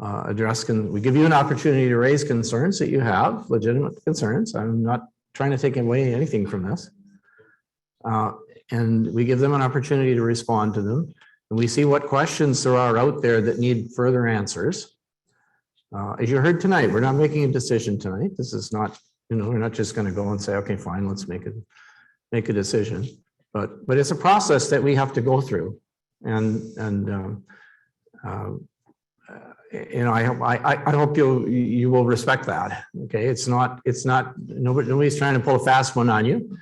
address. We give you an opportunity to raise concerns that you have, legitimate concerns. I'm not trying to take away anything from this, and we give them an opportunity to respond to them, and we see what questions there are out there that need further answers. As you heard tonight, we're not making a decision tonight. This is not. We're not just going to go and say, okay, fine, let's make a decision. But it's a process that we have to go through, and I hope you will respect that. Okay, it's not nobody's trying to pull a fast one on you,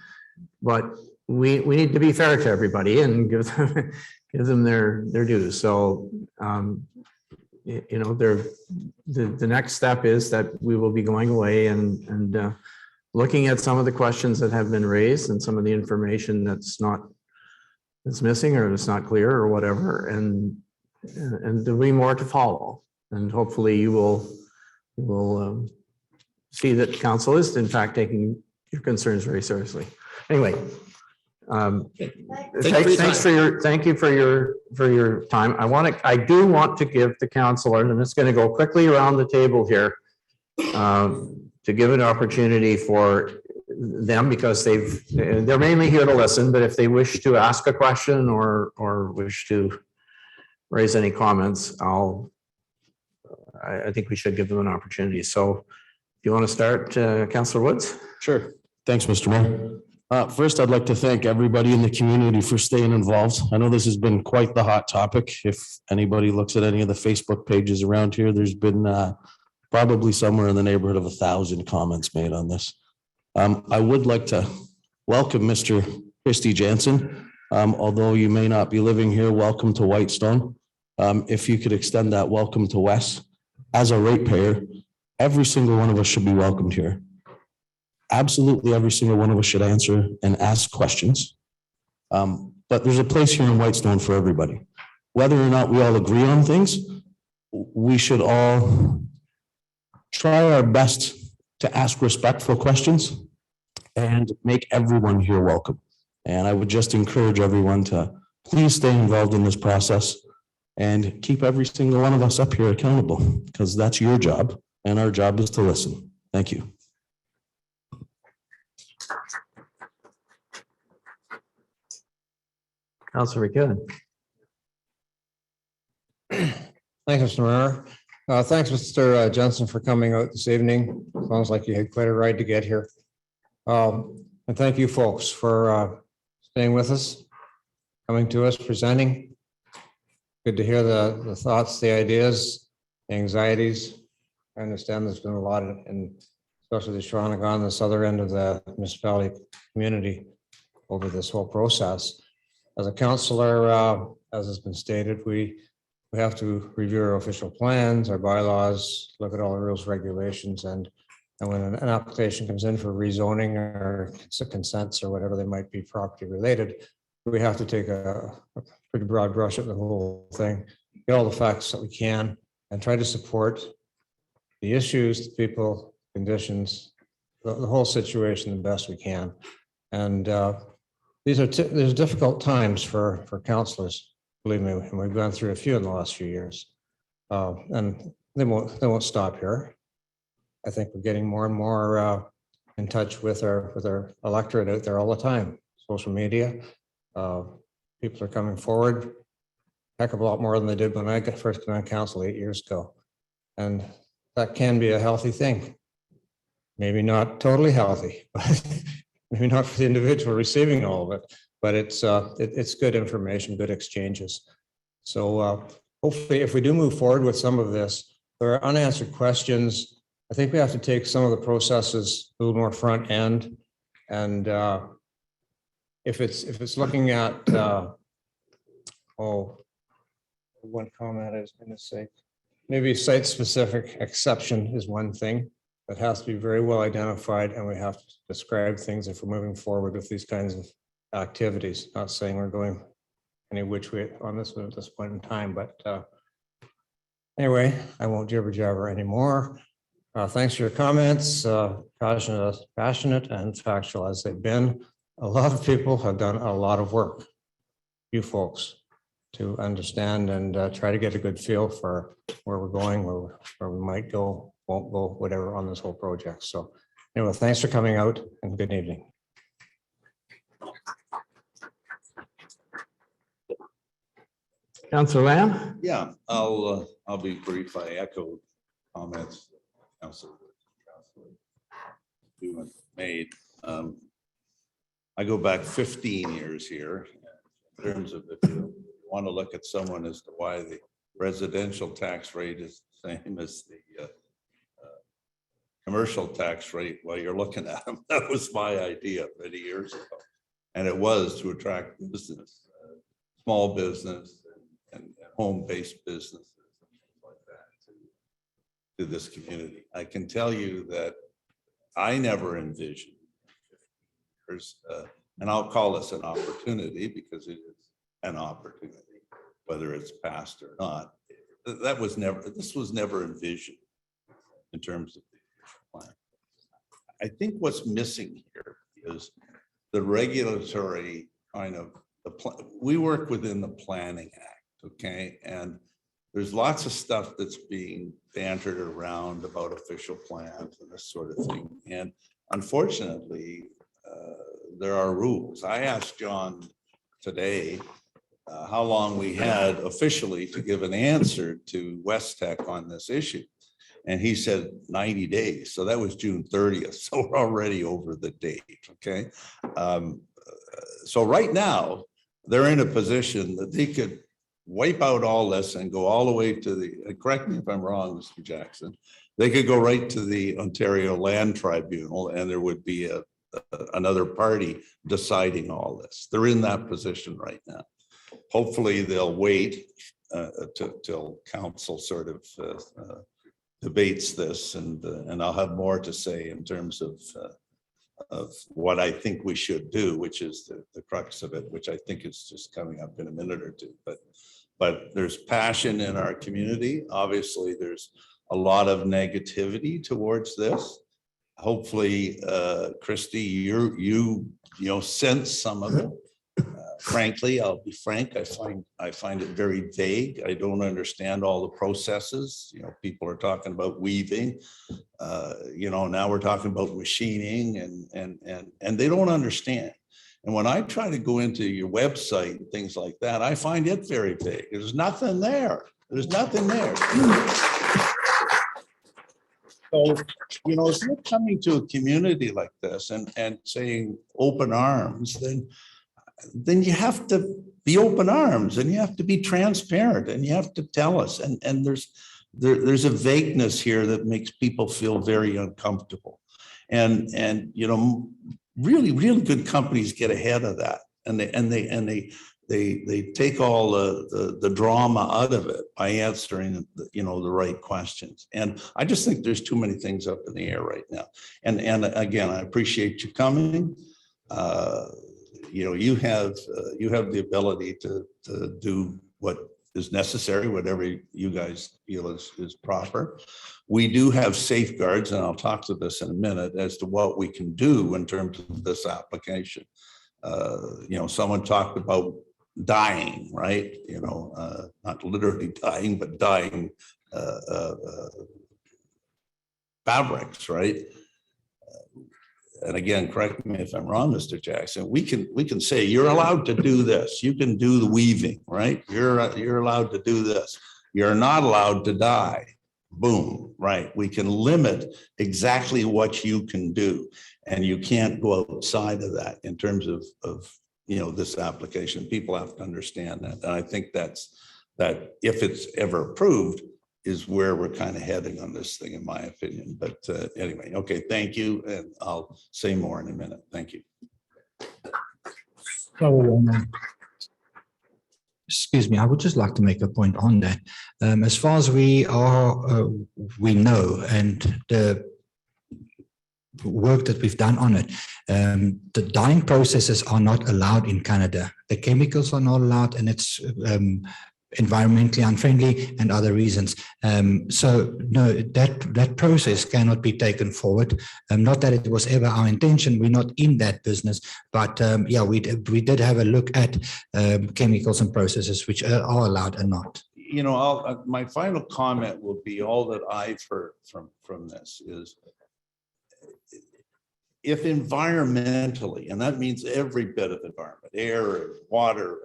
but we need to be fair to everybody and give them their dues. So the next step is that we will be going away and looking at some of the questions that have been raised and some of the information that's missing or that's not clear or whatever, and and there'll be more to follow. And hopefully you will see that council is in fact taking your concerns very seriously. Anyway, thank you for your time. I do want to give the councillor, and I'm just going to go quickly around the table here, to give an opportunity for them, because they're mainly here to listen, but if they wish to ask a question or wish to raise any comments, I think we should give them an opportunity. So if you want to start, Councillor Woods? Sure. Thanks, Mr. Mayor. First, I'd like to thank everybody in the community for staying involved. I know this has been quite the hot topic. If anybody looks at any of the Facebook pages around here, there's been probably somewhere in the neighborhood of 1,000 comments made on this. I would like to welcome Mr. Christy Jansen. Although you may not be living here, welcome to Whitestone. If you could extend that welcome to Wes. As a ratepayer, every single one of us should be welcomed here. Absolutely every single one of us should answer and ask questions. But there's a place here in Whitestone for everybody. Whether or not we all agree on things, we should all try our best to ask respectful questions and make everyone here welcome. And I would just encourage everyone to please stay involved in this process and keep every single one of us up here accountable, because that's your job and our job is to listen. Thank you. Councillor McKibben. Thanks, Mr. Mayor. Thanks, Mr. Johnson, for coming out this evening. Sounds like you had quite a ride to get here. And thank you folks for staying with us, coming to us, presenting. Good to hear the thoughts, the ideas, the anxieties. I understand there's been a lot, and especially the Shawanagan on this other end of the municipality community over this whole process. As a councillor, as has been stated, we have to review our official plans, our bylaws, look at all the rules, regulations, and when an application comes in for rezoning or consents or whatever they might be property related, we have to take a pretty broad brush at the whole thing, get all the facts that we can, and try to support the issues, the people, conditions, the whole situation the best we can. And there's difficult times for councillors, believe me, and we've gone through a few in the last few years. And they won't stop here. I think we're getting more and more in touch with our electorate out there all the time. Social media, people are coming forward, heck of a lot more than they did when I first came on council 8 years ago. And that can be a healthy thing. Maybe not totally healthy, but maybe not for the individual receiving all of it, but it's good information, good exchanges. So hopefully if we do move forward with some of this, there are unanswered questions. I think we have to take some of the processes a little more front end. And if it's looking at, one comment I was going to say, maybe site-specific exception is one thing that has to be very well identified, and we have to describe things if we're moving forward with these kinds of activities. Not saying we're going any which way on this one at this point in time, but anyway, I won't jibber jabber anymore. Thanks for your comments, passionate and factual as they've been. A lot of people have done a lot of work, you folks, to understand and try to get a good feel for where we're going, where we might go, won't go, whatever on this whole project. So anyway, thanks for coming out and good evening. Councillor Lamb? Yeah, I'll be brief. I echo comments Councillor made. I go back 15 years here in terms of if you want to look at someone as to why the residential tax rate is the same as the commercial tax rate while you're looking at them. That was my idea many years ago. And it was to attract business, small business and home-based businesses and things like that to this community. I can tell you that I never envisioned, and I'll call this an opportunity because it is an opportunity, whether it's passed or not. This was never envisioned in terms of the plan. I think what's missing here is the regulatory kind of, we work within the Planning Act, okay? And there's lots of stuff that's being bantered around about official plans and this sort of thing. And unfortunately, there are rules. I asked John today how long we had officially to give an answer to West Tech on this issue. And he said 90 days. So that was June 30th. So we're already over the date, okay? So right now, they're in a position that they could wipe out all this and go all the way to the, correct me if I'm wrong, Mr. Jackson, they could go right to the Ontario Land Tribunal and there would be another party deciding all this. They're in that position right now. Hopefully they'll wait till council sort of debates this, and I'll have more to say in terms of what I think we should do, which is the crux of it, which I think is just coming up in a minute or two. But there's passion in our community. Obviously, there's a lot of negativity towards this. Hopefully, Christy, you sense some of it. Frankly, I'll be frank, I find it very vague. I don't understand all the processes. People are talking about weaving. Now we're talking about machining and they don't understand. And when I try to go into your website and things like that, I find it very vague. There's nothing there. There's nothing there. So, if you're coming to a community like this and saying open arms, then you have to be open arms and you have to be transparent and you have to tell us. And there's a vagueness here that makes people feel very uncomfortable. And really, really good companies get ahead of that. And they take all the drama out of it by answering the right questions. And I just think there's too many things up in the air right now. And again, I appreciate you coming. You have the ability to do what is necessary, whatever you guys feel is proper. We do have safeguards, and I'll talk to this in a minute as to what we can do in terms of this application. Someone talked about dying, right? Not literally dying, but dying fabrics, right? And again, correct me if I'm wrong, Mr. Jackson, we can say you're allowed to do this. You can do the weaving, right? You're allowed to do this. You're not allowed to die. Boom, right? We can limit exactly what you can do, and you can't go outside of that in terms of this application. People have to understand that, and I think that if it's ever approved, is where we're kind of heading on this thing, in my opinion. But anyway, okay, thank you. And I'll say more in a minute. Thank you. So, excuse me, I would just like to make a point on that. As far as we know, and the work that we've done on it, the dyeing processes are not allowed in Canada. The chemicals are not allowed, and it's environmentally unfriendly and other reasons. So no, that process cannot be taken forward. Not that it was ever our intention. We're not in that business, but yeah, we did have a look at chemicals and processes which are allowed and not. My final comment will be all that I've heard from this is, if environmentally, and that means every bit of environment, air, water,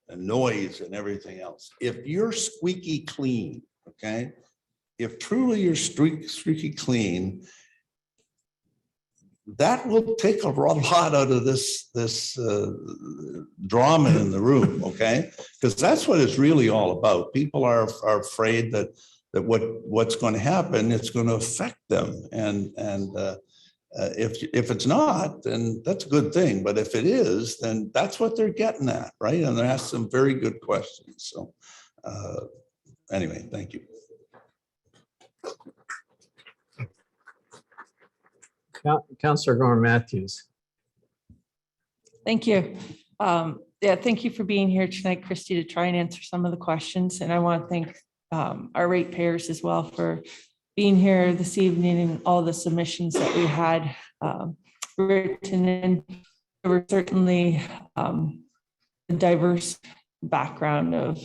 and noise and everything else. If you're squeaky clean, okay, if truly you're squeaky clean, that will take a lot out of this drama in the room, okay? Because that's what it's really all about. People are afraid that what's going to happen, it's going to affect them, and if it's not, then that's a good thing. But if it is, then that's what they're getting at, right? And they ask some very good questions. So anyway, thank you. Councillor Gorman Matthews. Thank you. Yeah, thank you for being here tonight, Christy, to try and answer some of the questions. And I want to thank our ratepayers as well for being here this evening and all the submissions that we had written in. There were certainly a diverse background of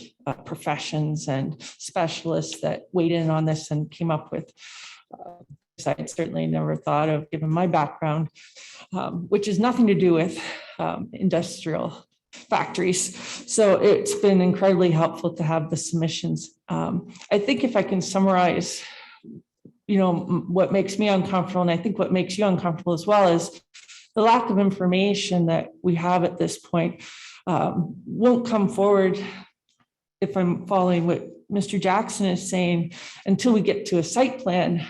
professions and specialists that weighed in on this and came up with I'd certainly never thought of, given my background, which has nothing to do with industrial factories. So it's been incredibly helpful to have the submissions. I think if I can summarize, what makes me uncomfortable, and I think what makes you uncomfortable as well, is the lack of information that we have at this point won't come forward, if I'm following what Mr. Jackson is saying, until we get to a site plan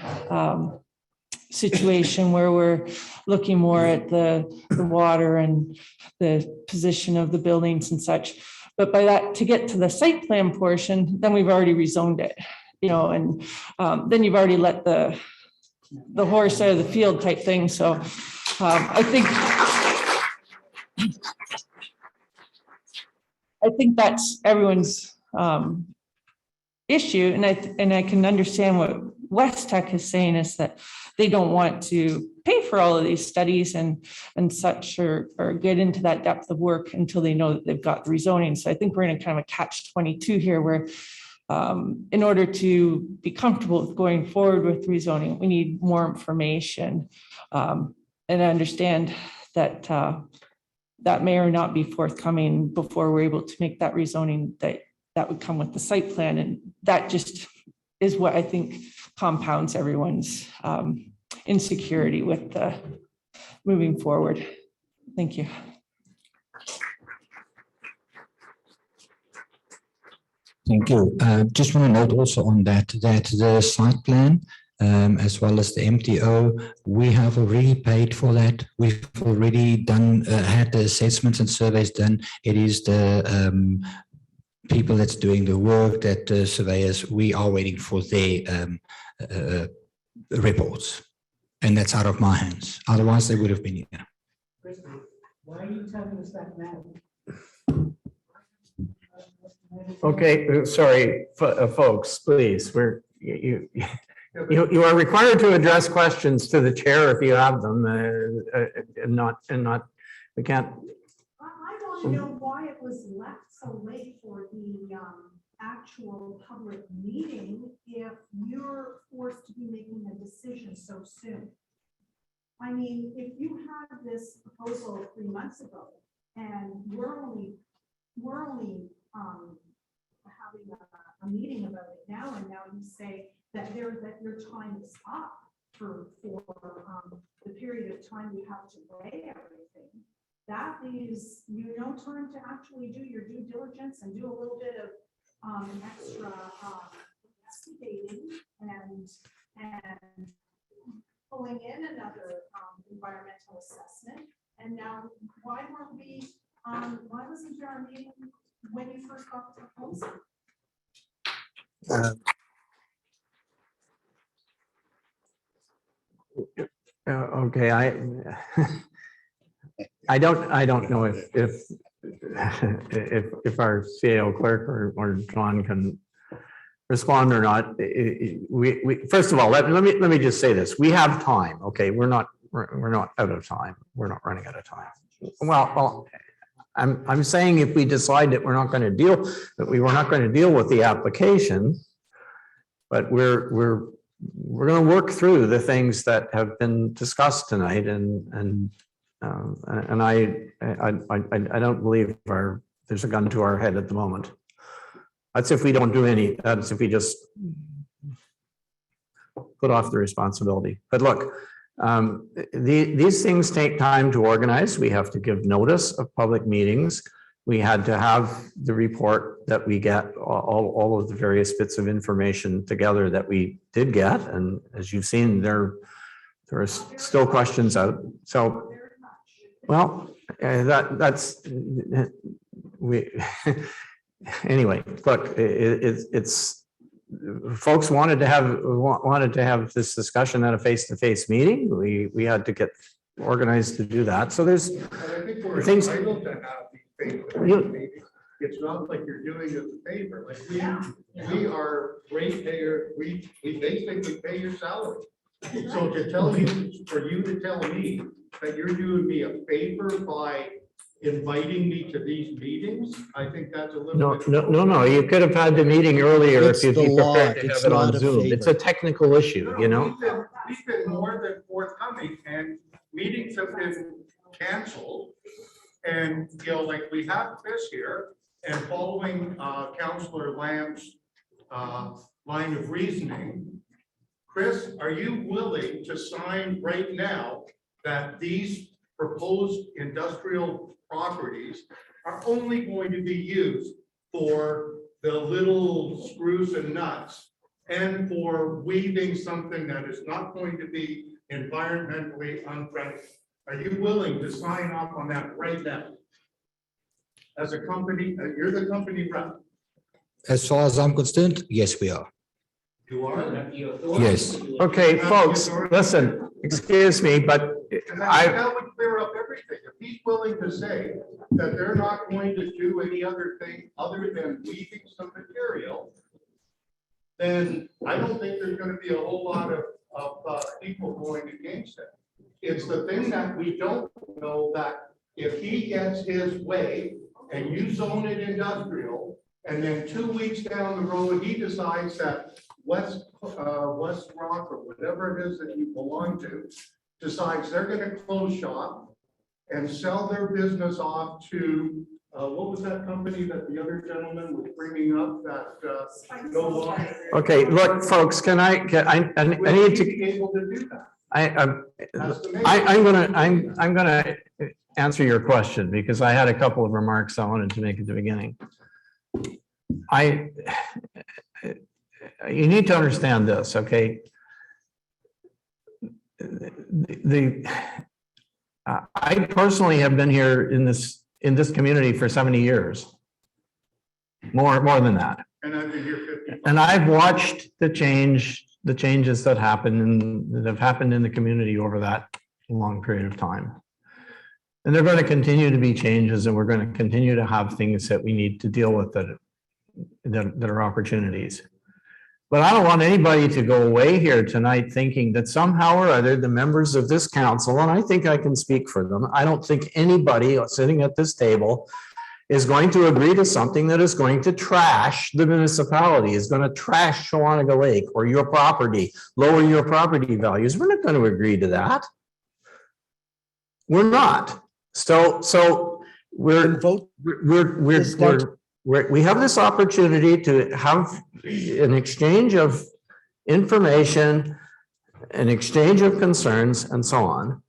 situation where we're looking more at the water and the position of the buildings and such. But by that, to get to the site plan portion, then we've already rezoned it, and then you've already let the horse out of the field type thing. So I think that's everyone's issue. And I can understand what West Tech is saying, is that they don't want to pay for all of these studies and such, or get into that depth of work until they know that they've got rezoning. So I think we're in a kind of a catch-22 here, where in order to be comfortable with going forward with rezoning, we need more information. And I understand that that may or not be forthcoming before we're able to make that rezoning that would come with the site plan. And that just is what I think compounds everyone's insecurity with the moving forward. Thank you. Thank you. Just want to note also on that the site plan, as well as the MTO, we have already paid for that. We've already done, had the assessments and surveys done. It is the people that's doing the work, that the surveyors, we are waiting for their reports. And that's out of my hands. Otherwise, they would have been here. Why are you telling us that now? Okay, sorry, folks, please, you are required to address questions to the chair if you have them, and not, we can't. I want to know why it was left so late for the actual public meeting if you're forced to be making a decision so soon. I mean, if you had this proposal 3 months ago and we're only having a meeting about it now, and now you say that your time is up for the period of time you have to weigh everything. That leaves you no time to actually do your due diligence and do a little bit of extra investigating and pulling in another environmental assessment. And now, why wasn't there a meeting when you first got the proposal? Okay, I don't know if our CAO clerk or John can respond or not. We first of all, let me just say this: we have time. Okay, we're not out of time. We're not running out of time. Well, I'm saying if we decide that we're not going to deal with the application, but we're going to work through the things that have been discussed tonight, and I don't believe there's a gun to our head at the moment. That's if we don't do any. That's if we just put off the responsibility. But look, these things take time to organize. We have to give notice of public meetings. We had to have the report that we get, all of the various bits of information together that we did get. And as you've seen, there are still questions out. So, well, that's anyway. Look, it's folks wanted to have this discussion at a face-to-face meeting. We had to get organized to do that. So there's things. To have the It's not like you're doing us a favor, like we are ratepayer, we basically pay your salary. So to tell you, for you to tell me that you're doing me a favor by inviting me to these meetings, I think that's a little No, bit. no, you could have had the meeting earlier if It's you'd be the law. prepared to have It's it on not a Zoom. It's a favor. technical issue, you know? We've been more than forthcoming and meetings have been canceled. And, you know, like we have Chris here and following Counselor Lamb's line of reasoning. Chris, are you willing to sign right now that these proposed industrial properties are only going to be used for the little screws and nuts and for weaving something that is not going to be environmentally unfriendly? Are you willing to sign off on that right now? As a company, you're the company rep. As far as I'm concerned, yes, we are. You are? Yes. Okay, folks, listen, excuse me, but That would clear up everything. If he's willing to say that they're not going to do any other thing other than weaving some material, then I don't think there's gonna be a whole lot of people going against it. It's the thing that we don't know, that if he gets his way and you zone it industrial, and then 2 weeks down the road, he decides that West Rock or whatever it is that you belong to, decides they're gonna close shop and sell their business off to, what was that company that the other gentleman was bringing up that no longer? okay, look, folks, I need to, Be able to do that. I'm gonna answer your question because I had a couple of remarks I wanted to make at the beginning. You need to understand this, okay? I personally have been here in this community for 70 years. More than that. And I've been here 50. And I've watched the changes that have happened in the community over that long period of time. And they're going to continue to be changes, and we're going to continue to have things that we need to deal with that are opportunities. But I don't want anybody to go away here tonight thinking that somehow or other, the members of this council, and I think I can speak for them, I don't think anybody sitting at this table is going to agree to something that is going to trash the municipality, is going to trash Shawaniga Lake or your property, lower your property values. We're not going to agree to that. We're not. So we have this opportunity to have an exchange of information, an exchange of concerns, and so on.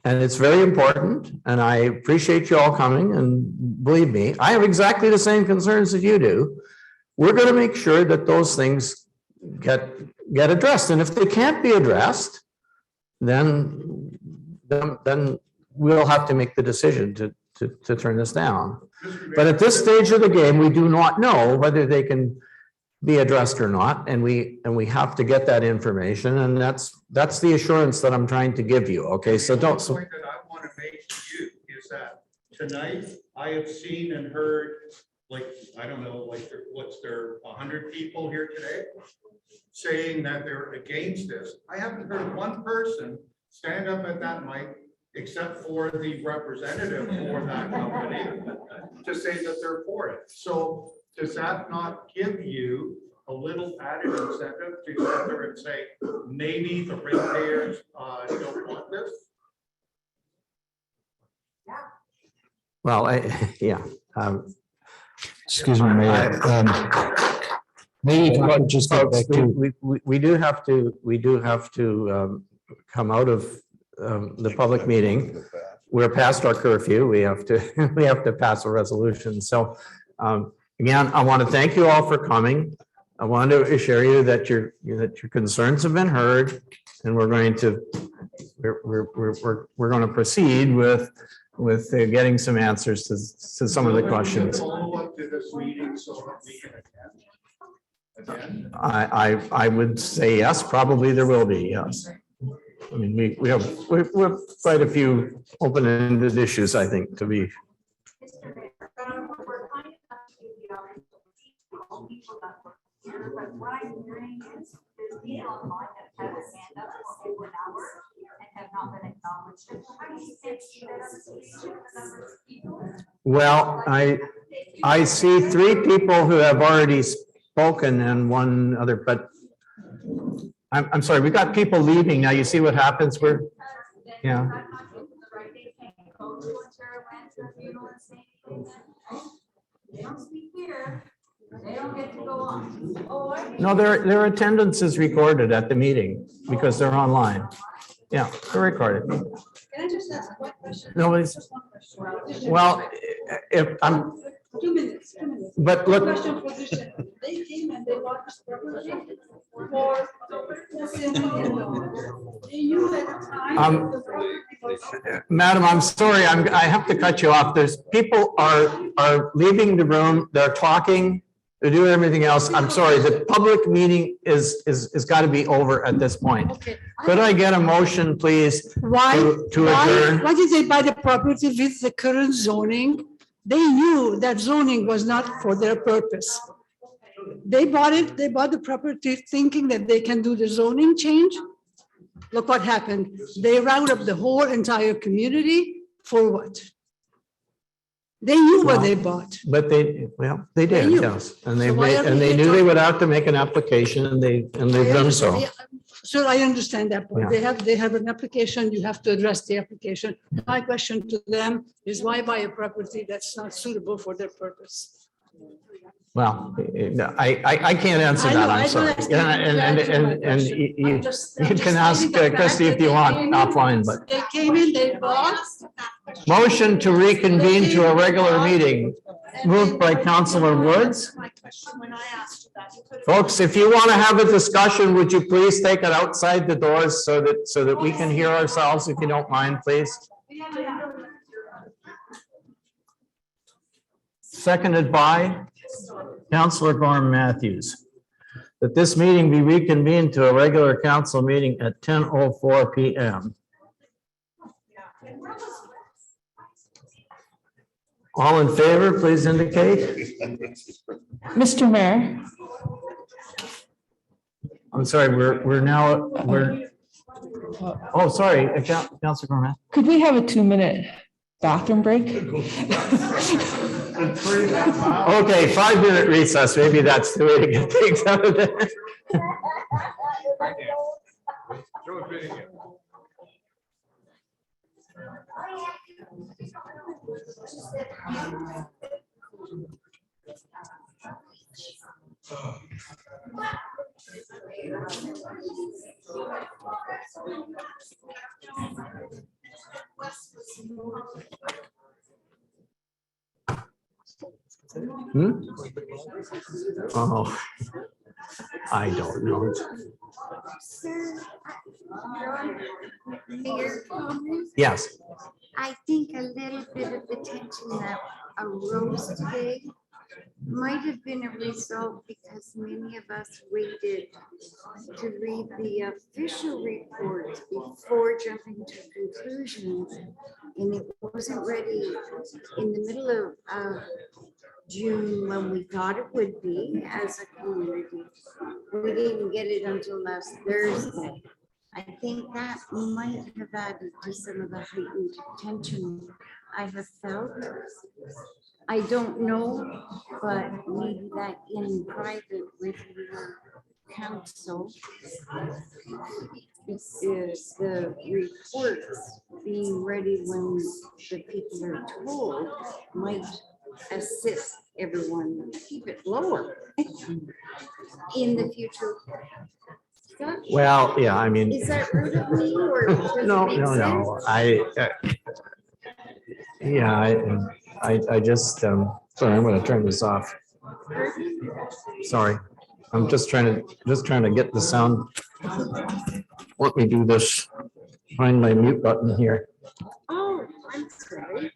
And it's very important, and I appreciate you all coming, and believe me, I have exactly the same concerns that you do. We're going to make sure that those things get addressed, and if they can't be addressed, then we'll have to make the decision to turn this down. But at this stage of the game, we do not know whether they can be addressed or not, and we have to get that information, and that's the assurance that I'm trying to give you. Okay, so don't. The point that I want to make to you is that tonight I have seen and heard, like, I don't know, like, what's there, 100 people here today saying that they're against this. I haven't heard one person stand up at that mic, except for the representative for that company, to say that they're for it. So does that not give you a little added incentive to go out there and say, maybe the ratepayers don't want this? Well, yeah. Excuse me, Mayor. Maybe if I could just get back to. We do have to come out of the public meeting. We're past our curfew. We have to pass a resolution. So again, I want to thank you all for coming. I want to assure you that your concerns have been heard, and we're going to proceed with getting some answers to some of the questions. Follow up to this meeting so that we can attend. I would say yes, probably there will be, yes. I mean, we have quite a few open-ended issues, I think, to be. people that were here, but what I'm hearing is there's people online that have a hand up for over an hour and have not been acknowledged. How do you see that on the screen, the number of people? Well, I see 3 people who have already spoken and one other, but I'm sorry, we got people leaving now. You see what happens? Yeah. They don't speak here. They don't get to go on. Oh, No, their attendance is recorded at the meeting because they're online. Yeah, they're recorded. Can I just ask one question? Nobody's, Just one question. well, if I'm, 2 minutes, 2 minutes. but look. Question for this gentleman. They came and they bought this property for. You at the time. Madam, I'm sorry, I have to cut you off. There's people are leaving the room, they're talking, they're doing everything else. I'm sorry, the public meeting is got to be over at this point. Okay. Could I get a motion, please? Why, to adjourn? why did they buy the property with the current zoning? They knew that zoning was not for their purpose. They bought the property thinking that they can do the zoning change. Look what happened. They round up the whole entire community for what? They knew what they bought. But they They did, knew. yes. And So why are and they they knew they talking- would have to make an application and they've done so. So I understand that point. Yeah. They have an application, you have to address the application. My question to them is why buy a property that's not suitable for their purpose? Well, I can't answer I know, that, I I'm don't sorry. ask Yeah, you to answer my and question. you I'm just can ask stating the fact Christie if that you they want came in, offline, but. They came in, they bought. Motion to reconvene to a regular meeting, moved by Councillor Woods. My question when I asked you that. You could- Folks, if you want to have a discussion, would you please take it outside the doors so that we can hear ourselves, if you don't mind, please? Seconded by Councillor Gorm Matthews. That this meeting be reconvened to a regular council meeting at 10:04 PM. All in favor, please indicate. Mr. Mayor, I'm sorry, oh, sorry, Councillor Gorman. could we have a 2-minute bathroom break? Okay, 5-minute recess, maybe that's the way to get things out of there. Oh, I don't know. Mayor comment? Yes. I think a little bit of the tension that arose today might have been a result because many of us waited to read the official report before jumping to conclusions. And it wasn't ready in the middle of June when we thought it would be as a community. We didn't get it until last Thursday. I think that might have added to some of the heightened tension I have felt. I don't know, but maybe that in private with your council is the reports being ready when the people are told might assist everyone keep it lower in the future. Well, yeah, I mean. Is that rude of me or? does it No, make no, no, sense? yeah, I just, sorry, I'm gonna turn this off. Sorry, I'm just trying to get the sound. Let me do this, find my mute button here. Oh, I'm sorry.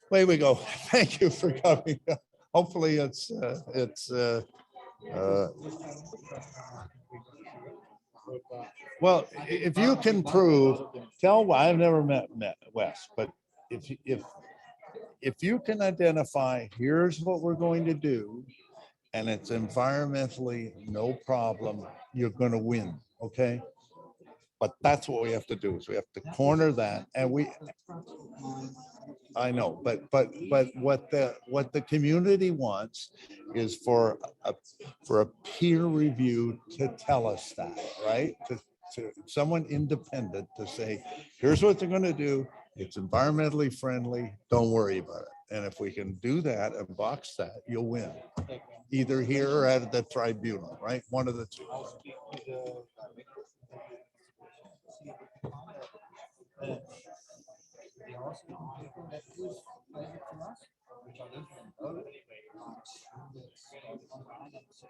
Way we go. Thank you for coming. Hopefully well, if you can prove, I've never met Wes, but if you can identify, here's what we're going to do, and it's environmentally no problem, you're gonna win, okay? But that's what we have to do, is we have to corner that, and I know, but what the community wants is for a peer review to tell us that, right? To someone independent to say, here's what they're gonna do, it's environmentally friendly, don't worry about it. And if we can do that and box that, you'll win. Either here or at the tribunal, right? One of the two.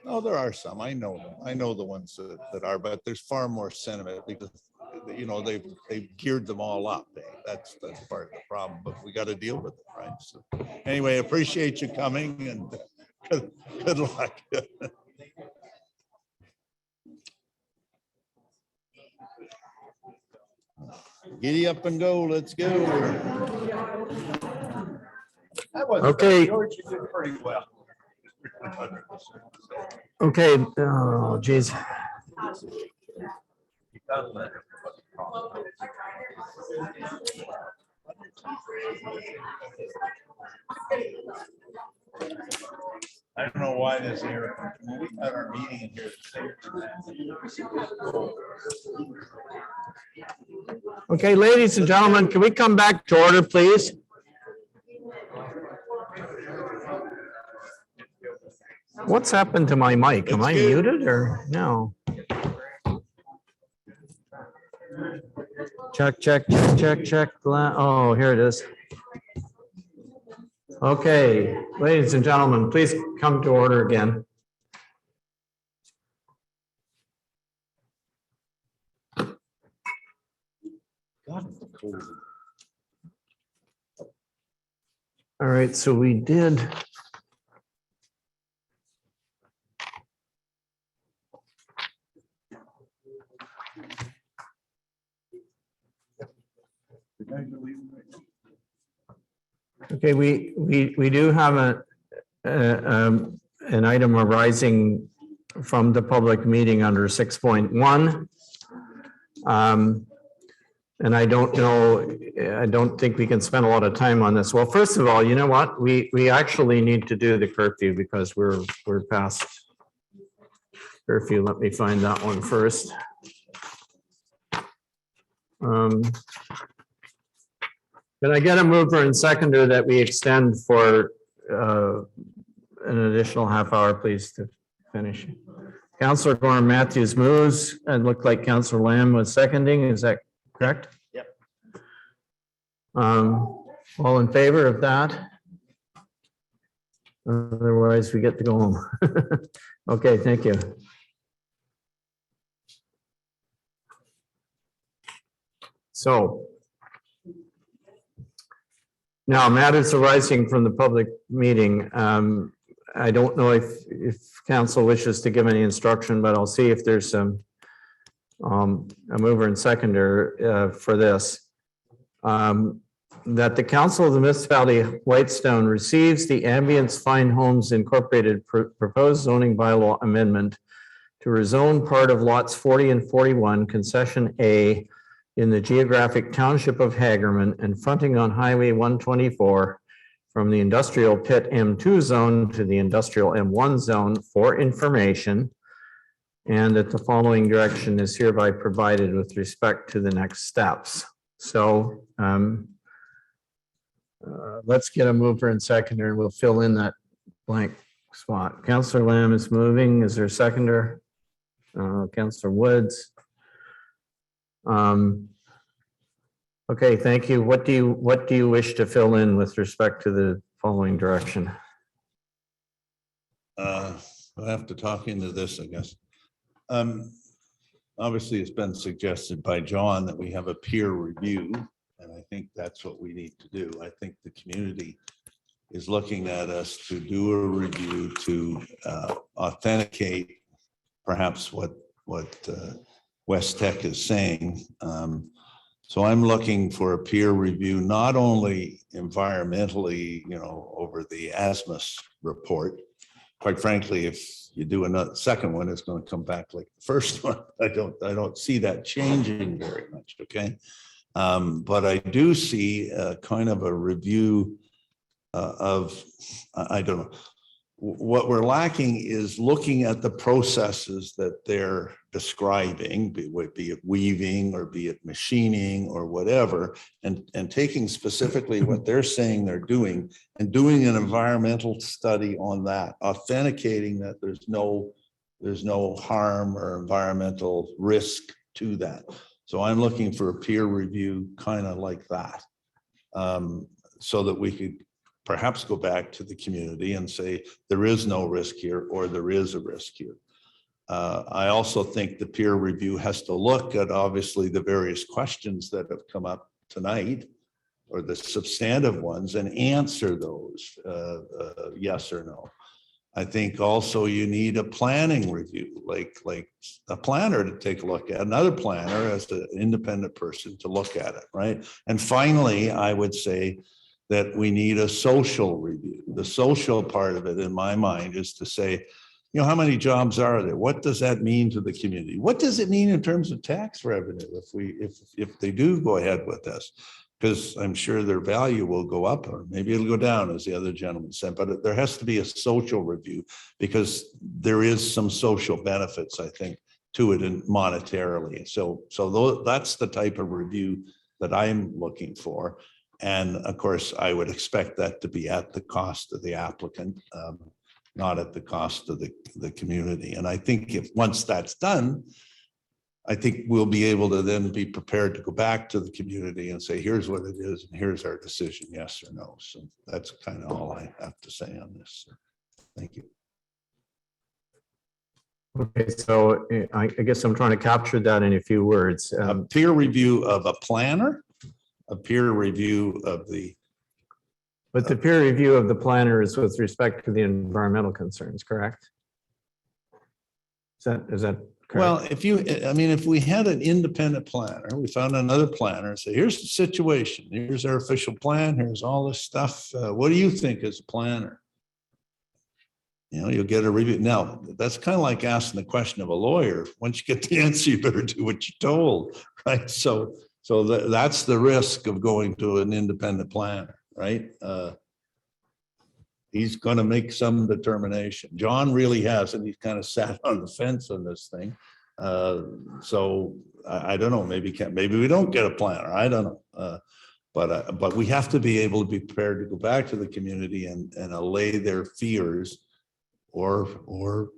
Oh, there are some. I know them. I know the ones that are, but there's far more sentiment because, you know, they've geared them all up. That's part of the problem, but we got to deal with it, right? So anyway, appreciate you coming and good luck. Giddy up and go. Let's go. Okay. George, you did pretty well. Okay, oh geez. I don't know why this here, when we had our meeting in here. Okay, ladies and gentlemen, can we come back to order, please? What's happened to my mic? Am I muted or no? Check, check, check, check, check. Oh, here it is. Okay, ladies and gentlemen, please come to order again. All right, so we did. Okay, we do have an item arising from the public meeting under 6.1. And I don't know, I don't think we can spend a lot of time on this. Well, first of all, you know what? We actually need to do the curfew because we're past curfew. Let me find that one first. Can I get a mover and seconder that we extend for an additional half hour, please, to finish? Councillor Gorham Matthews moves and looked like Councillor Lamb was seconding. Is that correct? Yep. All in favor of that? Otherwise, we get to go home. Okay, thank you. So now matters arising from the public meeting. I don't know if council wishes to give any instruction, but I'll see if there's some a mover and seconder for this. That the council of the municipality of Whitestone receives the Ambience Fine Homes Incorporated proposed zoning bylaw amendment to rezone part of lots 40 and 41, concession A, in the geographic township of Hagerman and fronting on Highway 124 from the industrial pit M2 zone to the industrial M1 zone for information, and that the following direction is hereby provided with respect to the next steps. So let's get a mover and seconder, and we'll fill in that blank spot. Councillor Lamb is moving. Is there a seconder? Councillor Woods. Okay, thank you. What do you wish to fill in with respect to the following direction? I'll have to talk into this, I guess. Obviously, it's been suggested by John that we have a peer review, and I think that's what we need to do. I think the community is looking at us to do a review to authenticate perhaps what West Tech is saying. So I'm looking for a peer review, not only environmentally, over the ASMUS report. Quite frankly, if you do another second one, it's going to come back like the first one. I don't see that changing very much. Okay. But I do see kind of a review of, I don't know, what we're lacking is looking at the processes that they're describing, be it weaving or be it machining or whatever, and taking specifically what they're saying they're doing and doing an environmental study on that, authenticating that there's no harm or environmental risk to that. So I'm looking for a peer review kind of like that, so that we could perhaps go back to the community and say there is no risk here or there is a risk here. I also think the peer review has to look at obviously the various questions that have come up tonight, or the substantive ones, and answer those yes or no. I think also you need a planning review, like a planner to take a look at, another planner as an independent person to look at it, right? And finally, I would say that we need a social review. The social part of it, in my mind, is to say, how many jobs are there? What does that mean to the community? What does it mean in terms of tax revenue if they do go ahead with this? Because I'm sure their value will go up, or maybe it'll go down, as the other gentleman said. But there has to be a social review, because there is some social benefits, I think, to it, and monetarily. So that's the type of review that I'm looking for. And of course, I would expect that to be at the cost of the applicant, not at the cost of the community. And I think once that's done, I think we'll be able to then be prepared to go back to the community and say, here's what it is, and here's our decision, yes or no. So that's kind of all I have to say on this. Thank you. Okay, so I guess I'm trying to capture that in a few words. A peer review of a planner, a peer review of the. But the peer review of the planner is with respect to the environmental concerns, correct? Is that correct? Well, if we had an independent planner, we found another planner and say, here's the situation, here's our official plan, here's all this stuff. What do you think as a planner? You'll get a review. Now, that's kind of like asking the question of a lawyer. Once you get the answer, you better do what you're told, right? So that's the risk of going to an independent planner, right? He's going to make some determination. John really hasn't. He's kind of sat on the fence on this thing. So I don't know. Maybe we don't get a planner. I don't know. But we have to be able to be prepared to go back to the community and allay their fears, or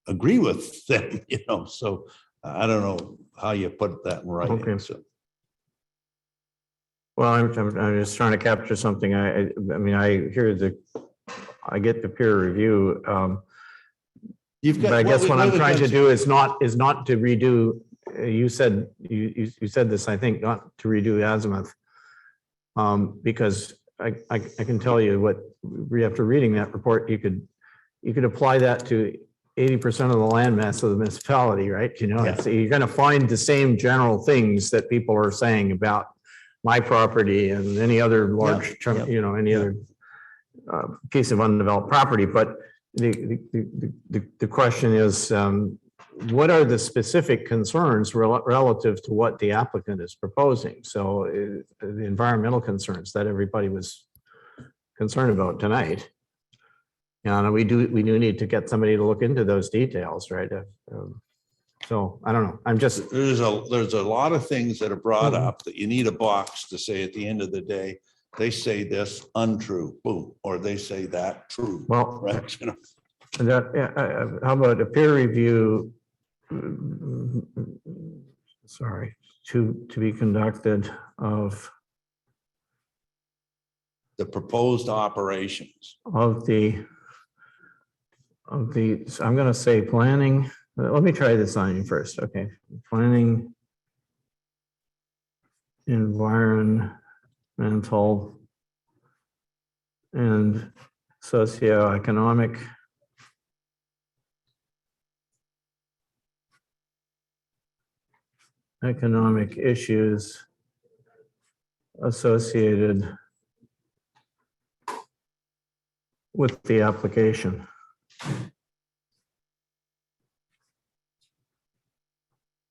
agree with them. So I don't know how you put that in writing. Okay. So. Well, I'm just trying to capture something. I get the peer review. But I guess what I'm trying to do is not to redo you said, you said this, I think, not to redo Azimuth. Because I can tell you what, after reading that report, you could apply that to 80% of the land mass of the municipality, right? You know, so you're gonna find the same general things that people are saying about my property and any other large chunk, you know, any other piece of undeveloped property. But the question is, what are the specific concerns relative to what the applicant is proposing? So the environmental concerns that everybody was concerned about tonight. And we do need to get somebody to look into those details, right? So I don't know. I'm just. There's a lot of things that are brought up that you need a box to say at the end of the day, they say this untrue, boom, or they say that true. Well, right? You know? That, how about a peer review? Sorry, to be conducted of the proposed operations of the I'm going to say planning. Let me try this on you first. Okay, planning, environmental, and socioeconomic issues associated with the application.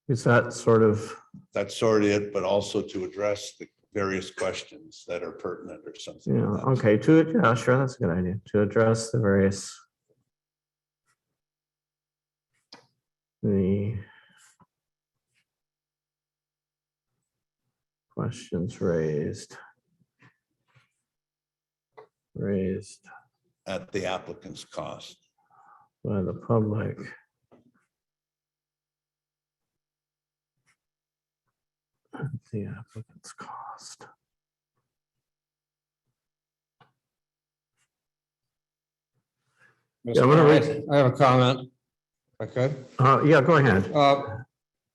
Is that sort of? That's sort of it, but also to address the various questions that are pertinent or something. Yeah, okay, yeah, sure, that's a good idea, to address the various questions raised at the applicant's cost by the public. At the applicant's cost. Mr. Wright, I have a comment. If I could. Yeah, go ahead.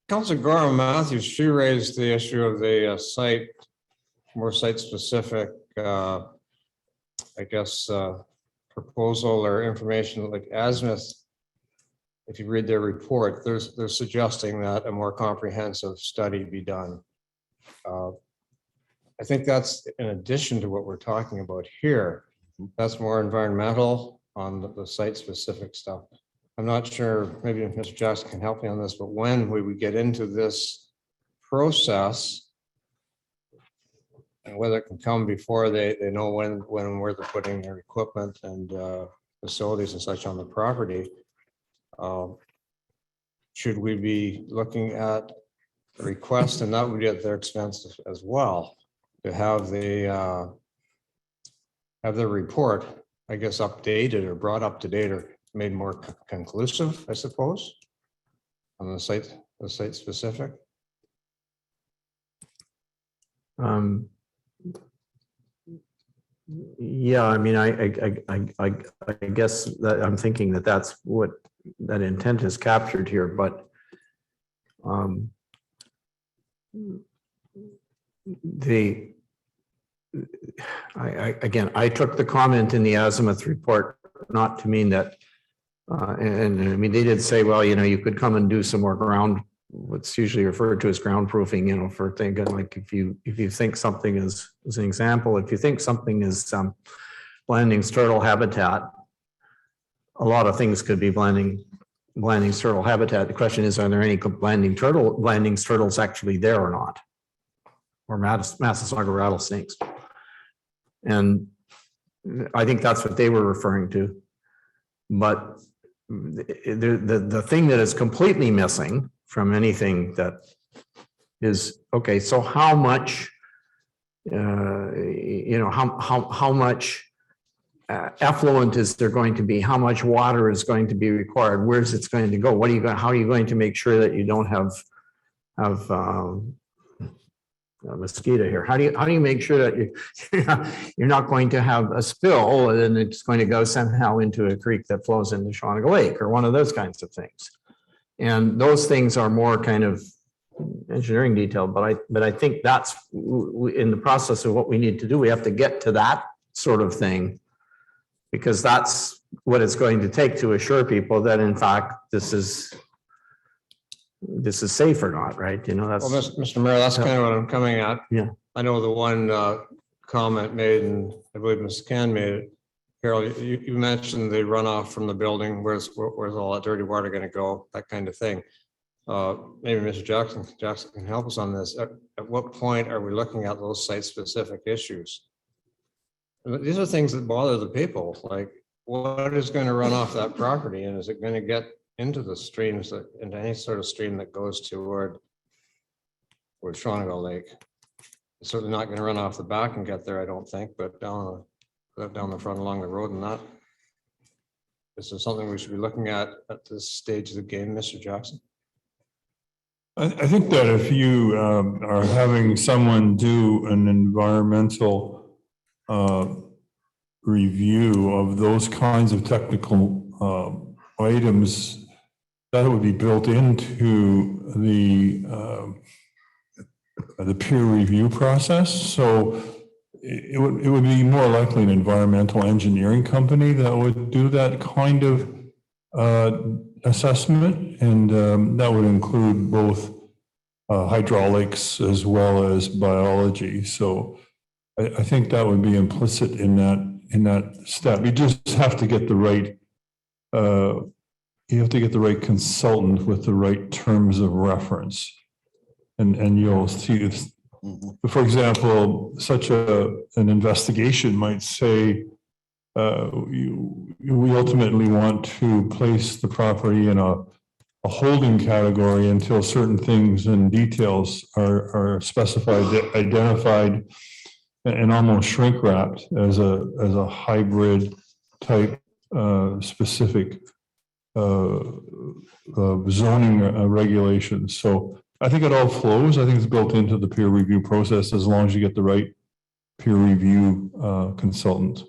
Councilor Gorham Matthews, she raised the issue of the site, more site-specific, I guess, proposal or information like Azimuth. If you read their report, they're suggesting that a more comprehensive study be done. I think that's in addition to what we're talking about here. That's more environmental on the site-specific stuff. I'm not sure, maybe Mr. Jackson can help me on this, but when we would get into this process and whether it can come before they know when and where they're putting their equipment and facilities and such on the property. Should we be looking at a request, and that would be at their expense as well, to have the report, I guess, updated or brought up to date or made more conclusive, I suppose, on the site specific? Yeah, I mean, I guess that I'm thinking that that's what that intent is captured here, but again, I took the comment in the Azimuth report not to mean that, and I mean, they did say, well, you know, you could come and do some more ground, what's usually referred to as ground proofing, you know, for thinking like if you think something is, as an example, if you think something is Blanding's turtle habitat, a lot of things could be Blanding's turtle habitat. The question is, are there any Blanding's turtles actually there or not? Or Massasauga rattlesnakes? And I think that's what they were referring to. But the thing that is completely missing from anything that is, okay, so how much, you know, how much effluent is there going to be? How much water is going to be required? Where's it's going to go? What are you going? How are you going to make sure that you don't have a mosquito here? How do you make sure that you're not going to have a spill and it's going to go somehow into a creek that flows into Shawniga Lake or one of those kinds of things? And those things are more kind of engineering detail, but I think that's in the process of what we need to do. We have to get to that sort of thing, because that's what it's going to take to assure people that in fact this is safe or not, right? You know, that's. Well, Mr. Mayor, that's kind of what I'm coming at. Yeah. I know the one comment made, and I believe Ms. Can made it. Carol, you mentioned the runoff from the building, where's all that dirty water going to go, that kind of thing. Maybe Mr. Jackson can help us on this. At what point are we looking at those site-specific issues? These are things that bother the people, like what is going to run off that property, and is it going to get into the streams, into any sort of stream that goes toward Shawnee Lake? It's certainly not going to run off the back and get there, I don't think, but down the front along the road and that. This is something we should be looking at this stage of the game, Mr. Jackson. I think that if you are having someone do an environmental review of those kinds of technical items, that would be built into the peer review process. So it would be more likely an environmental engineering company that would do that kind of assessment, and that would include both hydraulics as well as biology. So I think that would be implicit in that step. You just have to get the right consultant with the right terms of reference, and you'll see. For example, such an investigation might say, we ultimately want to place the property in a holding category until certain things and details are specified, identified, and almost shrink wrapped as a hybrid type specific zoning regulations. So I think it all flows. I think it's built into the peer review process as long as you get the right peer review consultant.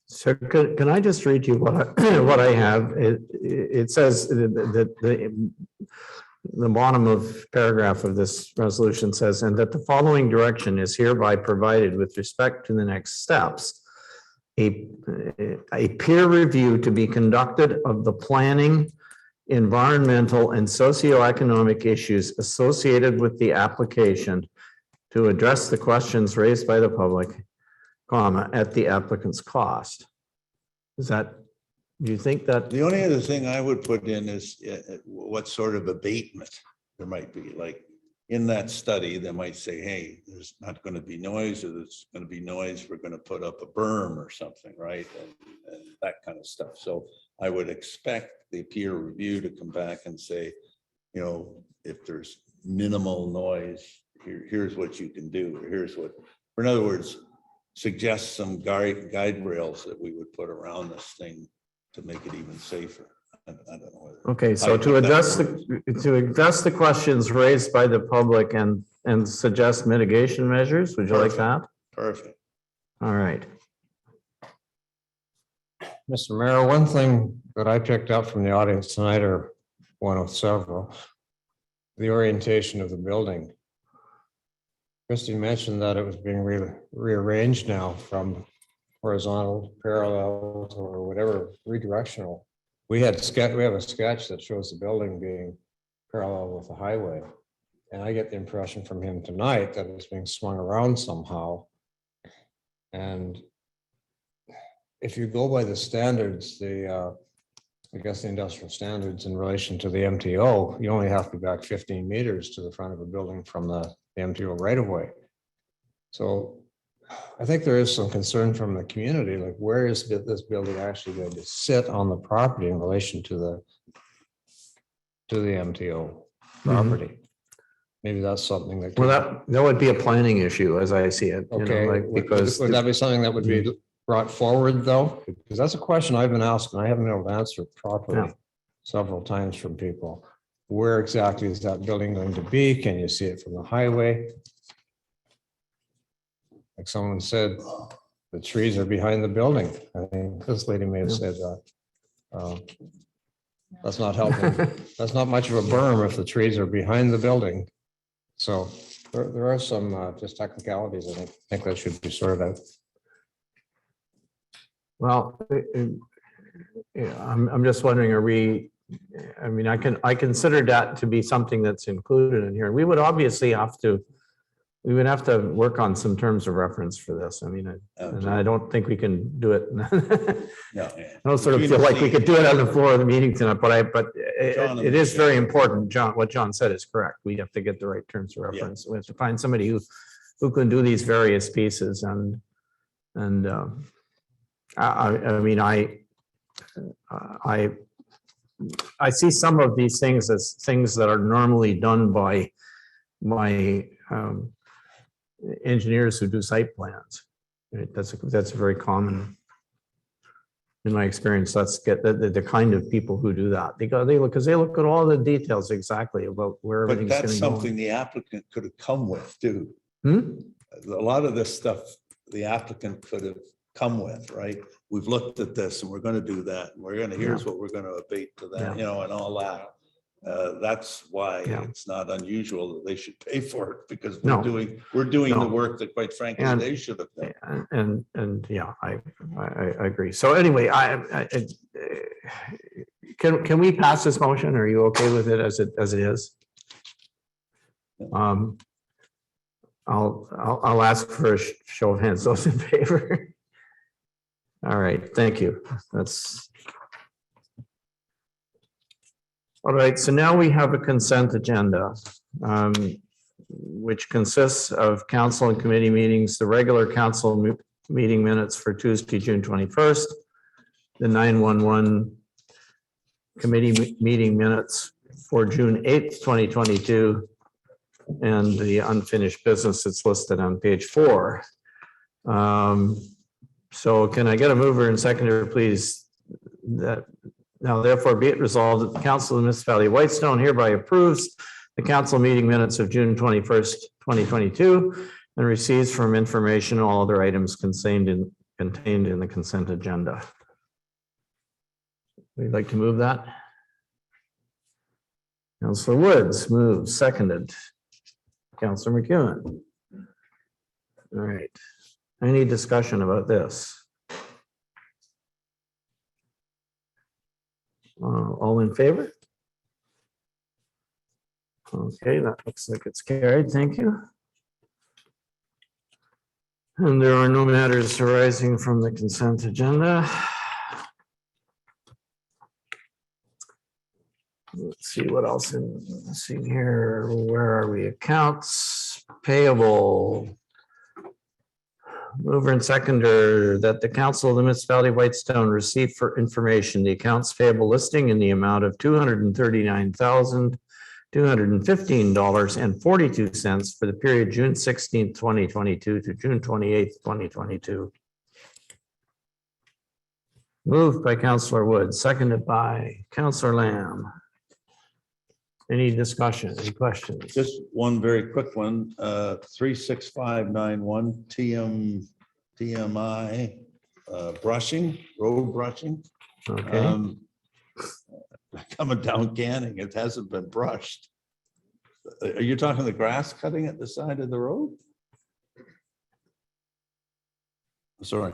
So can I just read you what I have? It says that the bottom of paragraph of this resolution says, and that the following direction is hereby provided with respect to the next steps. A peer review to be conducted of the planning, environmental, and socioeconomic issues associated with the application to address the questions raised by the public, at the applicant's cost. Do you think that? The only other thing I would put in is what sort of abatement there might be. Like in that study, they might say, hey, there's not going to be noise, or there's going to be noise, we're going to put up a berm or something, right? And that kind of stuff. So I would expect the peer review to come back and say, you know, if there's minimal noise, here's what you can do. Or here's what, or in other words, suggest some guide rails that we would put around this thing to make it even safer. I don't know whether. Okay, so to address the questions raised by the public and suggest mitigation measures, would you like that? Perfect. All right. Mr. Mayor, one thing that I picked up from the audience tonight, or one of several, the orientation of the building. Christie mentioned that it was being rearranged now from horizontal, parallel, or whatever, redirectional. We have a sketch that shows the building being parallel with the highway. And I get the impression from him tonight that it's being swung around somehow. And if you go by the standards, I guess the industrial standards in relation to the MTO, you only have to be back 15 meters to the front of a building from the MTO right of way. So I think there is some concern from the community, like where is this building actually going to sit on the property in relation to the MTO property? Maybe that's something that. Well, that would be a planning issue as I see it. Okay, like, because would that be something that would be brought forward though? Because that's a question I've been asked and I haven't been able to answer properly several times from people. Where exactly is that building going to be? Can you see it from the highway? Like someone said, the trees are behind the building. I think this lady may have said that. That's not helping. That's not much of a berm if the trees are behind the building. So there are some just technicalities. I think that should be sorted out. Well, yeah, I'm just wondering, I mean, I consider that to be something that's included in here. We would obviously have to work on some terms of reference for this. I mean, and I don't think we can do it. No. I don't sort of feel like we could do it on the floor of the meeting tonight, but it is very important. John, what John said is correct. We have to get the right terms of reference. We have to find somebody who can do these various pieces and I mean, I see some of these things as things that are normally done by engineers who do site plans. Right? That's very common in my experience. Let's get the kind of people who do that. They look at all the details exactly about where But everything's that's going to go. something the applicant could have come with too. Hmm? A lot of this stuff, the applicant could have come with, right? We've looked at this and we're going to do that. And here's what we're going to abate to that, you know, and all that. That's why it's not unusual that they should pay for it because we're doing the work that quite frankly they should have done. And yeah, I agree. So anyway, can we pass this motion? Are you okay with it as it is? I'll ask for a show of hands. Those in favor? All right, thank you. That's all right. So now we have a consent agenda, which consists of council and committee meetings, the regular council meeting minutes for Tuesday, June 21st, the 911 committee meeting minutes for June 8th, 2022, and the unfinished business that's listed on page 4. So can I get a mover and seconder, please? That now therefore be it resolved that the Council of the Municipality of Whitestone hereby approves the council meeting minutes of June 21st, 2022, and receives from information all other items contained in the consent agenda. We'd like to move that. Councilor Woods moves, seconded. Councilor McEwen. All right. Any discussion about this? All in favor? Okay, that looks like it's carried. Thank you. And there are no matters arising from the consent agenda. Let's see what else let's see here. Where are we? Accounts payable. Mover and seconder that the Council of the Municipality of Whitestone receive for information the accounts payable listing in the amount of $239,215.42 for the period June 16th, 2022 to June 28th, 2022. Moved by Councilor Wood, seconded by Councilor Lamb. Any discussion, any questions? Just one very quick one, 36591 TMI brushing, road brushing. Okay. Coming down Canning, it hasn't been brushed. Are you talking the grass cutting at the side of the road? Sorry.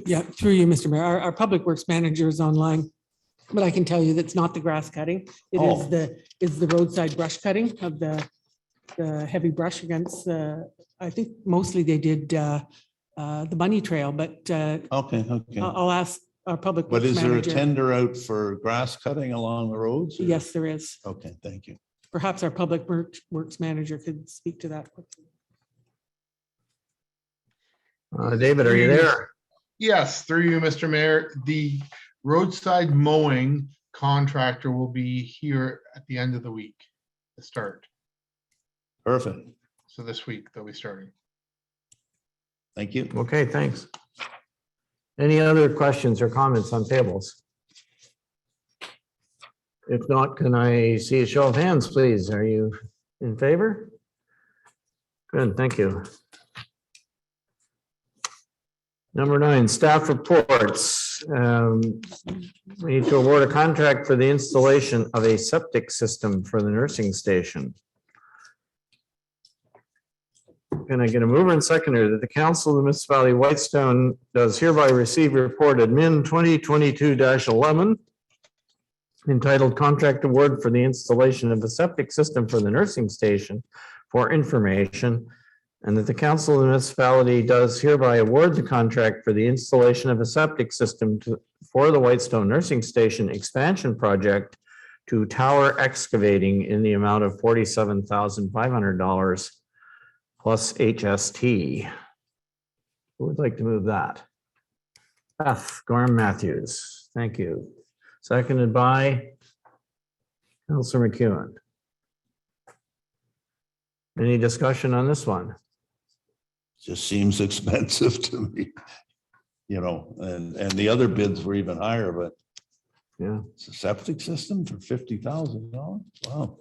Yeah, through you, Mr. Mayor. Our Public Works Manager is online, but I can tell you that's not the grass cutting. It is the roadside brush cutting of the heavy brush against I think mostly they did the bunny trail, but Okay. I'll ask our Public Works But is there a Manager. tender out for grass cutting along the roads? or- Yes, there is. Okay, thank you. Perhaps our Public Works Manager could speak to that. David, are you there? Yes, through you, Mr. Mayor. The roadside mowing contractor will be here at the end of the week to start. Perfect. So this week they'll be starting. Thank you. Okay, thanks. Any other questions or comments on tables? If not, can I see a show of hands, please? Are you in favor? Good, thank you. Number 9, staff reports. We need to award a contract for the installation of a septic system for the nursing station. Can I get a mover and seconder that the council of the municipality of Whitestone does hereby receive report admin 2022-11 entitled Contract Award for the Installation of a Septic System for the Nursing Station for information, and that the council of the municipality does hereby award the contract for the installation of a septic system for the Whitestone Nursing Station expansion project to Tower Excavating in the amount of $47,500 plus HST. Who would like to move that? Beth Gorham Matthews, thank you. Seconded by Councilor McEwen. Any discussion on this one? Just seems expensive to me. And the other bids were even higher, but yeah, it's a septic system for $50,000. Wow.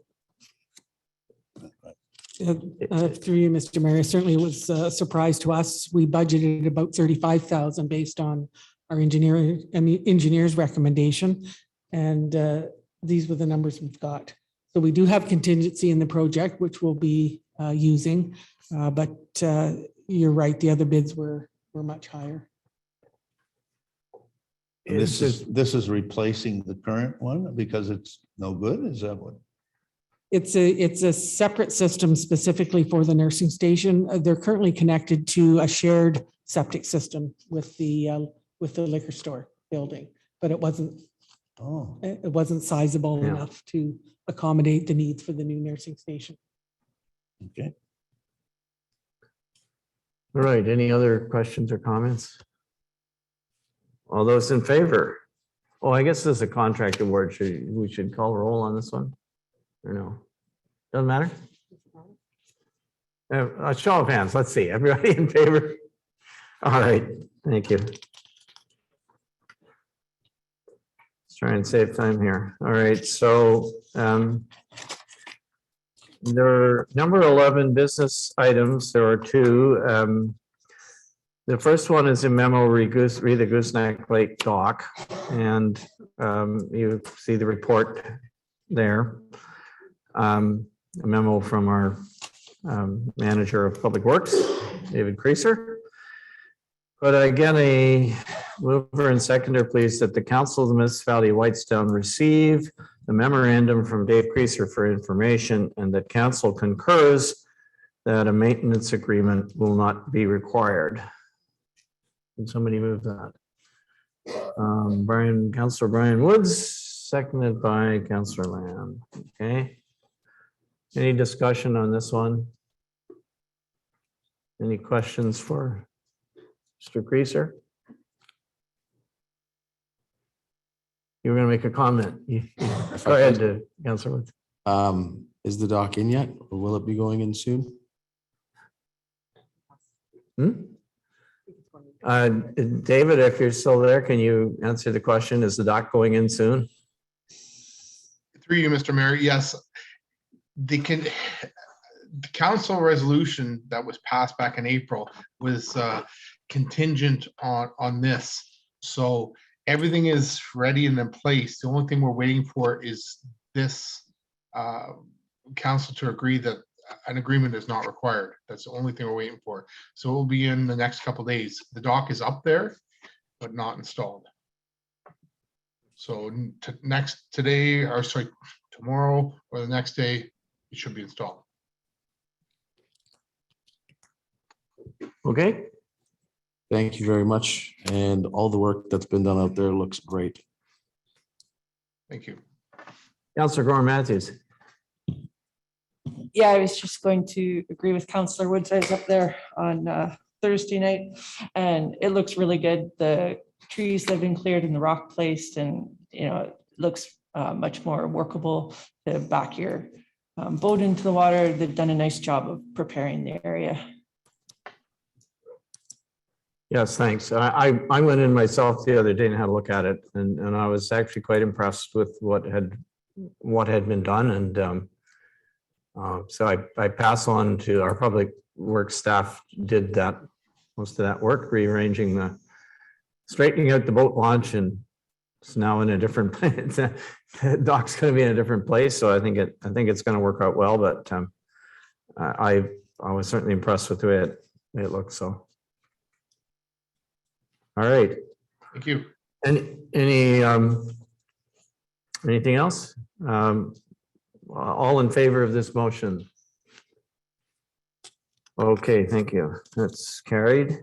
Through you, Mr. Mayor, certainly it was a surprise to us. We budgeted about 35,000 based on our engineer's recommendation. And these were the numbers we've got. So we do have contingency in the project, which we'll be using. But you're right, the other bids were much higher. And this is replacing the current one because it's no good? Is that what? It's a separate system specifically for the nursing station. They're currently connected to a shared septic system with the liquor store building, but it wasn't sizable enough to accommodate the needs for the new nursing station. Okay. All right, any other questions or comments? All those in favor? Oh, I guess this is a contract award. We should call a roll on this one? Or no? Doesn't matter? A show of hands, let's see. Everybody in favor? All right, thank you. Let's try and save time here. All right, so there are number 11 business items. There are two. The first one is a memo re the Gooseneck Lake dock, and you see the report there. A memo from our manager of Public Works, David Creaser. But again, a mover and seconder, please, that the council of the municipality of Whitestone receive the memorandum from Dave Creaser for information, and that council concurs that a maintenance agreement will not be required. Can somebody move that? Councilor Brian Woods, seconded by Councilor Lamb. Okay. Any discussion on this one? Any questions for Mr. Creaser? You were going to make a comment. Go ahead, Councilor Woods. Is the dock in yet, or will it be going in soon? David, if you're still there, can you answer the question? Is the dock going in soon? Through you, Mr. Mayor, yes. The council resolution that was passed back in April was contingent on this. So everything is ready and in place. The only thing we're waiting for is this council to agree that an agreement is not required. That's the only thing we're waiting for. So it will be in the next couple of days. The dock is up there, but not installed. So today, or sorry, tomorrow or the next day, it should be installed. Okay. Thank you very much. And all the work that's been done out there looks great. Thank you. Councilor Gorham Matthews. Yeah, I was just going to agree with Councillor Woods. I was up there on Thursday night and it looks really good. The trees have been cleared and the rock placed, and it looks much more workable to back your boat into the water. They've done a nice job of preparing the area. Yes, thanks. I went in myself the other day and had a look at it, and I was actually quite impressed with what had been done. And so I pass on to our public works staff, did that most of that work, rearranging the straightening out the boat launch, and it's now in a different, the dock's gonna be in a different place, so I think it's gonna work out well, but I was certainly impressed with the way it looks, so. All right. Thank you. Anything else? All in favor of this motion? Okay, thank you. That's carried.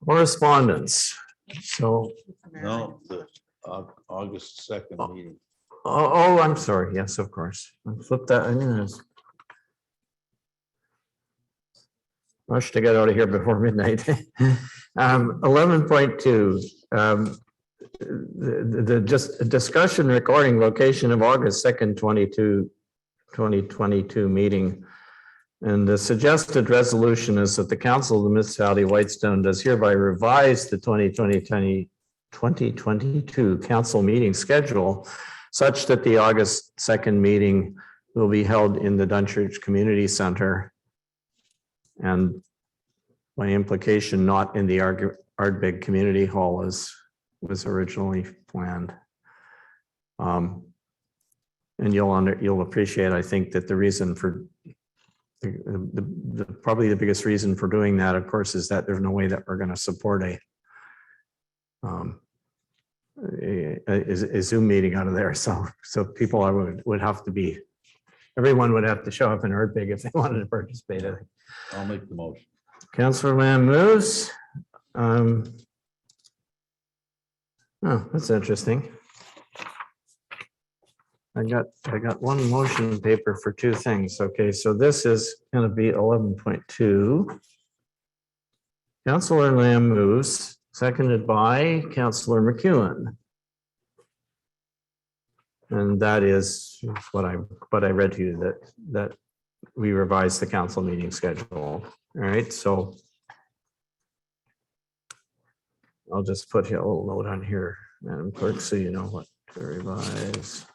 Correspondence. So, No, the August 2nd meeting. oh, I'm sorry. Yes, of course. I flipped that. I knew this. Rush to get out of here before midnight. 11.2. The just discussion recording location of August 2nd, 2022 meeting. And the suggested resolution is that the Council of the Municipality of Whitestone does hereby revise the 2022 council meeting schedule such that the August 2nd meeting will be held in the Dunchurch Community Center, and by implication, not in the Ardbeg Community Hall as was originally planned. And you'll appreciate, I think, that the reason for probably the biggest reason for doing that, of course, is that there's no way that we're going to support a Zoom meeting out of there. So people would have to be, everyone would have to show up in Ardbeg if they wanted to participate. I'll make the motion. Councillor Lamb moves. Oh, that's interesting. I got one motion paper for two things. Okay, so this is going to be 11.2. Councillor Lamb moves, seconded by Councillor McEwen. And that is what I read to you, that we revised the council meeting schedule. All right, so I'll just put a little note on here, Madam Clerk, so you know what to revise.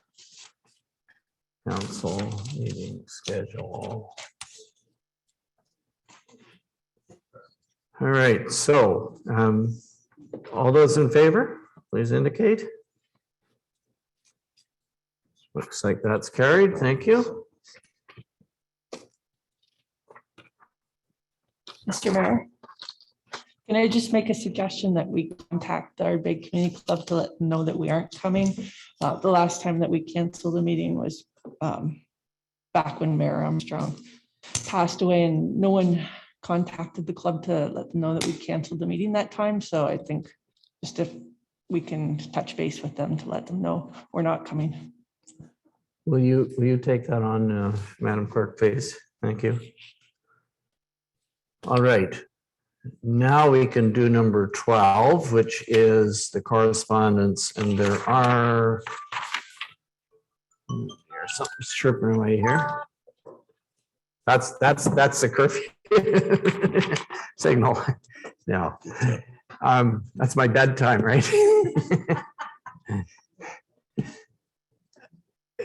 Council meeting schedule. All right, so all those in favor, please indicate. Looks like that's carried. Thank you. Mr. Mayor, can I just make a suggestion that we contact our big community club to let them know that we aren't coming? The last time that we canceled the meeting was back when Mayor Armstrong passed away, and no one contacted the club to let them know that we canceled the meeting that time. So I think just if we can touch base with them to let them know we're not coming. Will you take that on, Madam Clerk, please? Thank you. All right. Now we can do number 12, which is the correspondence, and there are there's something chirping away here. That's the curfew signal. No, that's my bedtime, right?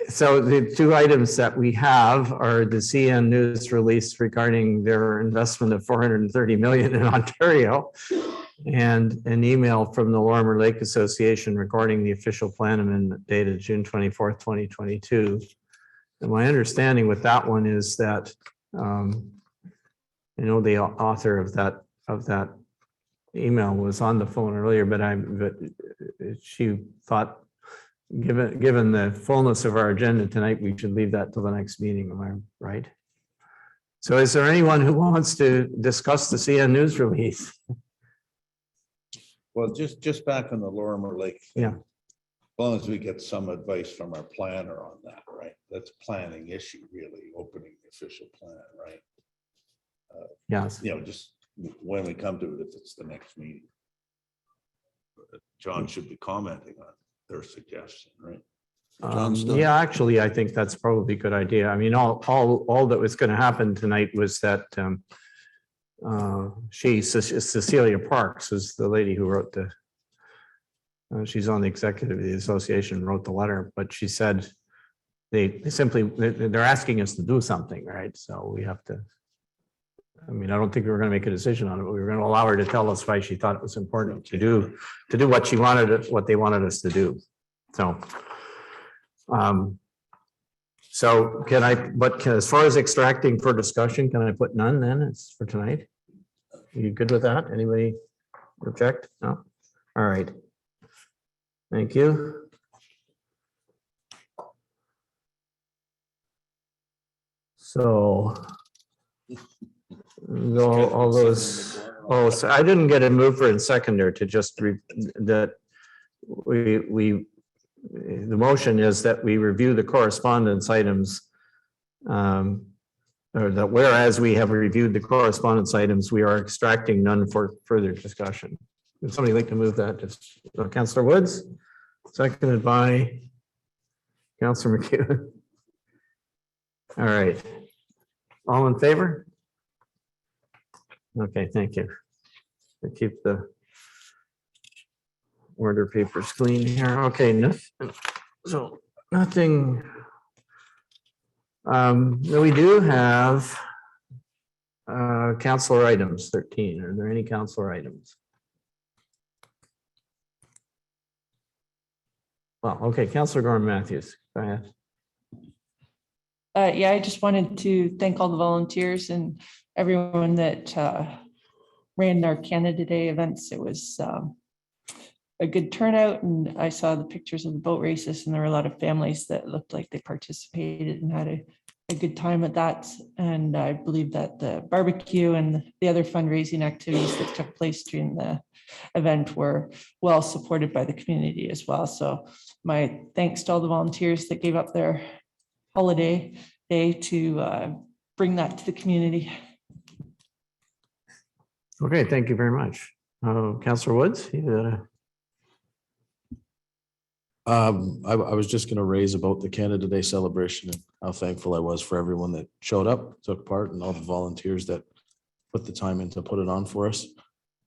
So the two items that we have are the CN News release regarding their investment of 430 million in Ontario, and an email from the Lorimer Lake Association regarding the official plan amendment dated June 24th, 2022. And my understanding with that one is that I know the author of that email was on the phone earlier, but she thought, given the fullness of our agenda tonight, we should leave that till the next meeting. Am I right? So is there anyone who wants to discuss the CN News release? Well, just back on the Lorimer Lake. Yeah. As long as we get some advice from our planner on that, right? That's a planning issue, really, opening the official plan, right? Yes. Just when we come to it, if it's the next meeting. John should be commenting on their suggestion, right? Yeah, actually, I think that's probably a good idea. I mean, all that was going to happen tonight was that Cecilia Parks is the lady who wrote she's on the executive of the association, wrote the letter, but she said they're asking us to do something, right? So we have to I mean, I don't think we were going to make a decision on it, but we were going to allow her to tell us why she thought it was important to do what she wanted, what they wanted us to do. So. So can I, as far as extracting for discussion, can I put none then? It's for tonight? You good with that? Anybody object? No? All right. Thank you. So. No, all those, oh, so I didn't get a mover and seconder to just that the motion is that we review the correspondence items. Or that whereas we have reviewed the correspondence items, we are extracting none for further discussion. Would somebody like to move that? Just Councillor Woods, seconded by Councillor McEwen. All right. All in favor? Okay, thank you. I keep the order papers clean here. Okay, nothing. So nothing. We do have councillor items 13. Are there any councillor items? Well, okay, Councillor Gorman Matthews, go ahead. Yeah, I just wanted to thank all the volunteers and everyone that ran our Canada Day events. It was a good turnout, and I saw the pictures of the boat races, and there were a lot of families that looked like they participated and had a good time at that. And I believe that the barbecue and the other fundraising activities that took place during the event were well supported by the community as well. So my thanks to all the volunteers that gave up their holiday day to bring that to the community. Okay, thank you very much. Councillor Woods, I was just going to raise about the Canada Day celebration and how thankful I was for everyone that showed up, took part, and all the volunteers that put the time in to put it on for us.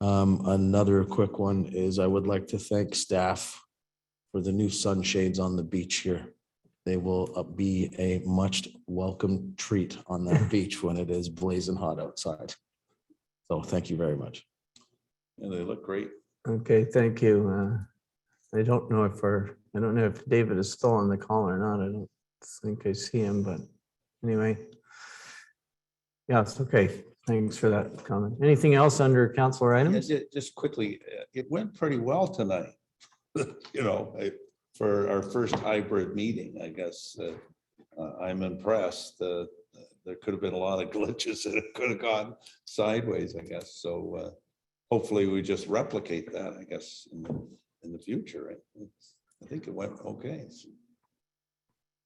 Another quick one is I would like to thank staff for the new sunshades on the beach here. They will be a much welcome treat on that beach when it is blazing hot outside. So thank you very much. And they look great. okay, thank you. I don't know if David is still on the call or not. I don't think I see him, but anyway. Yes, okay. Thanks for that comment. Anything else under councillor items? Just quickly, it went pretty well tonight. You know, for our first hybrid meeting, I guess. I'm impressed. There could have been a lot of glitches and it could have gone sideways, I guess. So hopefully we just replicate that, I guess, in the future. I think it went okay.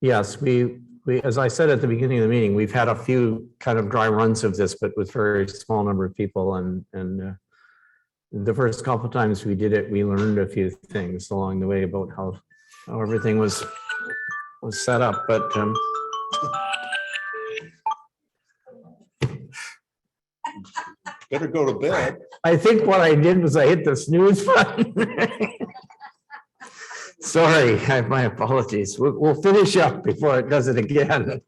Yes, we, as I said at the beginning of the meeting, we've had a few kind of dry runs of this, but with very small number of people. And the first couple of times we did it, we learned a few things along the way about how everything was set up. But better go to bed. I think what I did was I hit the snooze button. Sorry, my apologies. We'll finish up before it does it again.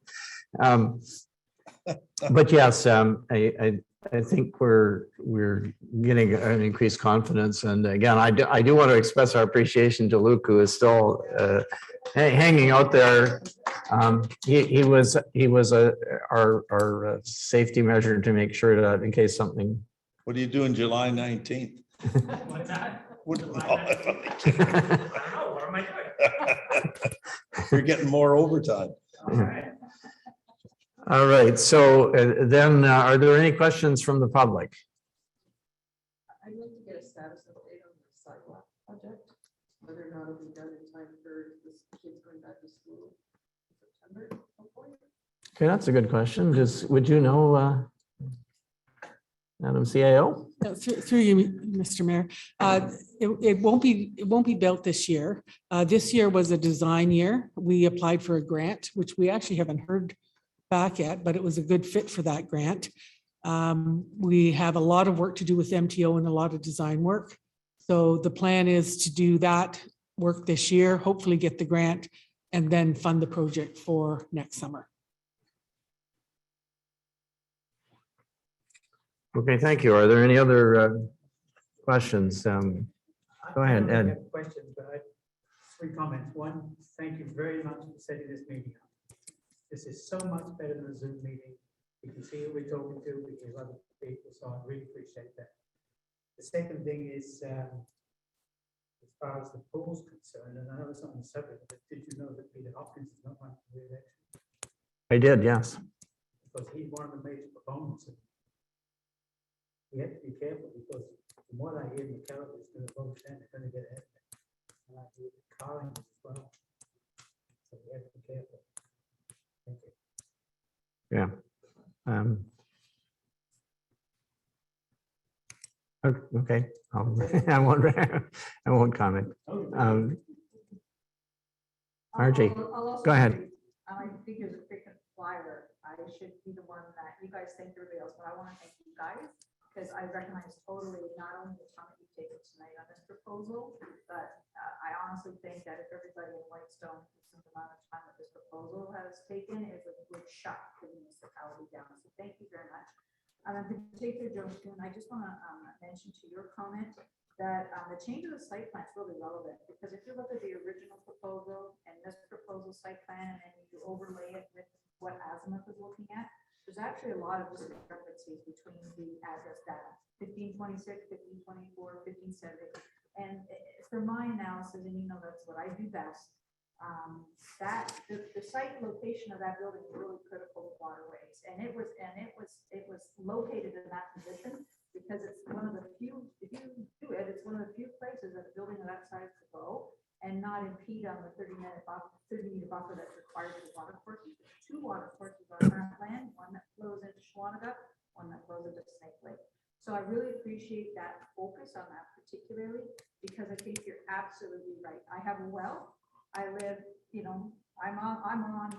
But yes, I think we're getting an increased confidence. And again, I do want to express our appreciation to Luke, who is still hanging out there. He was our safety measure to make sure that in case something. What do you do on July 19th? What's that? You're getting more overtime. All right, so then are there any questions from the public? I'd like to get a status update on the sidewalk project, whether or not it'll be done in time for the kids going back to school in September. Okay, that's a good question. Would you know, Madam CAO? Through you, Mr. Mayor, it won't be built this year. This year was a design year. We applied for a grant, which we actually haven't heard back yet, but it was a good fit for that grant. We have a lot of work to do with MTO and a lot of design work. So the plan is to do that work this year, hopefully get the grant, and then fund the project for next summer. Okay, thank you. Are there any other questions? Go ahead, I don't Ed. have questions, but I have 3 comments. One, thank you very much for setting this meeting up. This is so much better than a Zoom meeting. You can see who we're talking to, we can have other people, so I really appreciate that. The second thing is, as far as the pool's concerned, and I know it's not on the subject, but did you know that Peter Hopkins is not running for re-election? I did, yes. Because he's one of the major proponents. We have to be careful because from what I hear, McKellar is going to vote and they're going to get ahead. And I hear Carling as well. So we have to be careful. Thank you. Yeah. Okay, I won't comment. Margie, go ahead. I think as a frequent flyer, I should be the one that you guys thank everybody else, but I want to thank you guys because I recognize totally not only the time that you've taken tonight on this proposal, but I honestly think that if everybody in Whitestone, the amount of time that this proposal has taken, it would shut the municipality down. So thank you very much. In particular, Josephine, I just want to mention to your comment that the change of the site plan is really relevant because if you look at the original proposal and this proposal site plan and then you overlay it with what Azimuth is looking at, there's actually a lot of discrepancies between the address data, 1526, 1524, 1570. And for my analysis, and you know that's what I do best, that the site location of that building is really critical to waterways, and it was located in that position because it's one of the few. If you do it, it's one of the few places that a building of that size could go and not impede on the 30-meter buffer that's required for the water courses. There's 2 water courses on that land, one that flows into Schwanaga, one that flows into Snake Lake. So I really appreciate that focus on that particularly because I think you're absolutely right. I have a well. I live, I'm on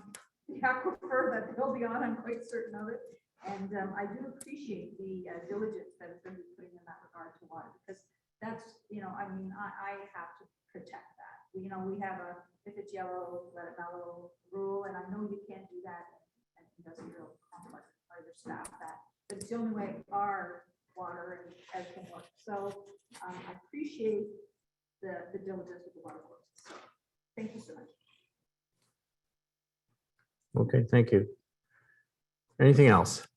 the aquifer that they'll be on, I'm quite certain of it. And I do appreciate the diligence that is going to be putting in that regard to water, because that's, I have to protect that. We have a, if it's yellow, let it mellow rule, and I know you can't do that and industrial complex or your staff that, but it's the only way our water and everything works. So I appreciate the diligence with the water courses. So, thank you so much. Okay, thank you. Anything else?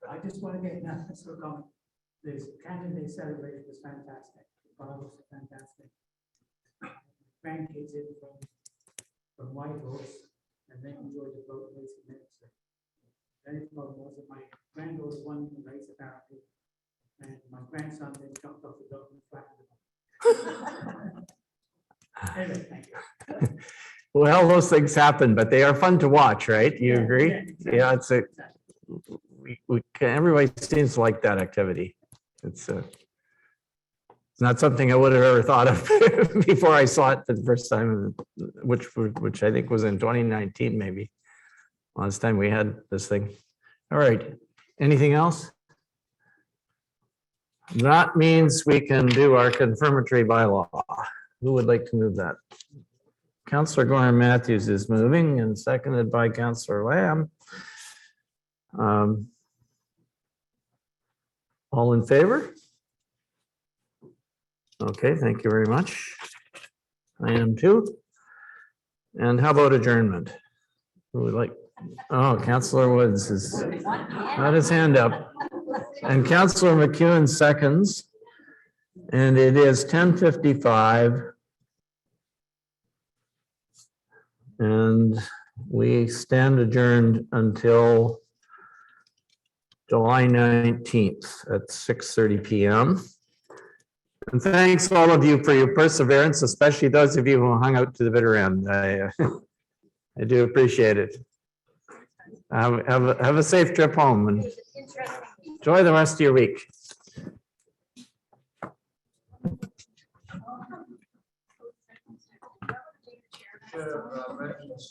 I just want to get a sort of comment. This Canada Day celebration was fantastic. The bar was fantastic. Grandkids in from Whitehorse and then enjoyed the boat racing next. The only problem was that my granddaughter won the race apparently, and my grandson then jumped off the boat and flattened him. Anyway, thank you. Well, those things happen, but they are fun to watch, right? You agree? Yeah, it's everybody seems to like that activity. It's not something I would have ever thought of before I saw it for the first time, which I think was in 2019, maybe. Last time we had this thing. All right. Anything else? That means we can do our confirmatory bylaw. Who would like to move that? Councillor Gorham Matthews is moving and seconded by Councillor Lamb. All in favor? Okay, thank you very much. I am too. And how about adjournment? Who would like? Oh, Councillor Woods has got his hand up. And Councillor McEwen seconds. And it is 10:55. And we stand adjourned until July 19th at 6:30 p.m. And thanks all of you for your perseverance, especially those of you who hung out to the bitter end. I do appreciate it. Have a safe trip home and enjoy the rest of your week.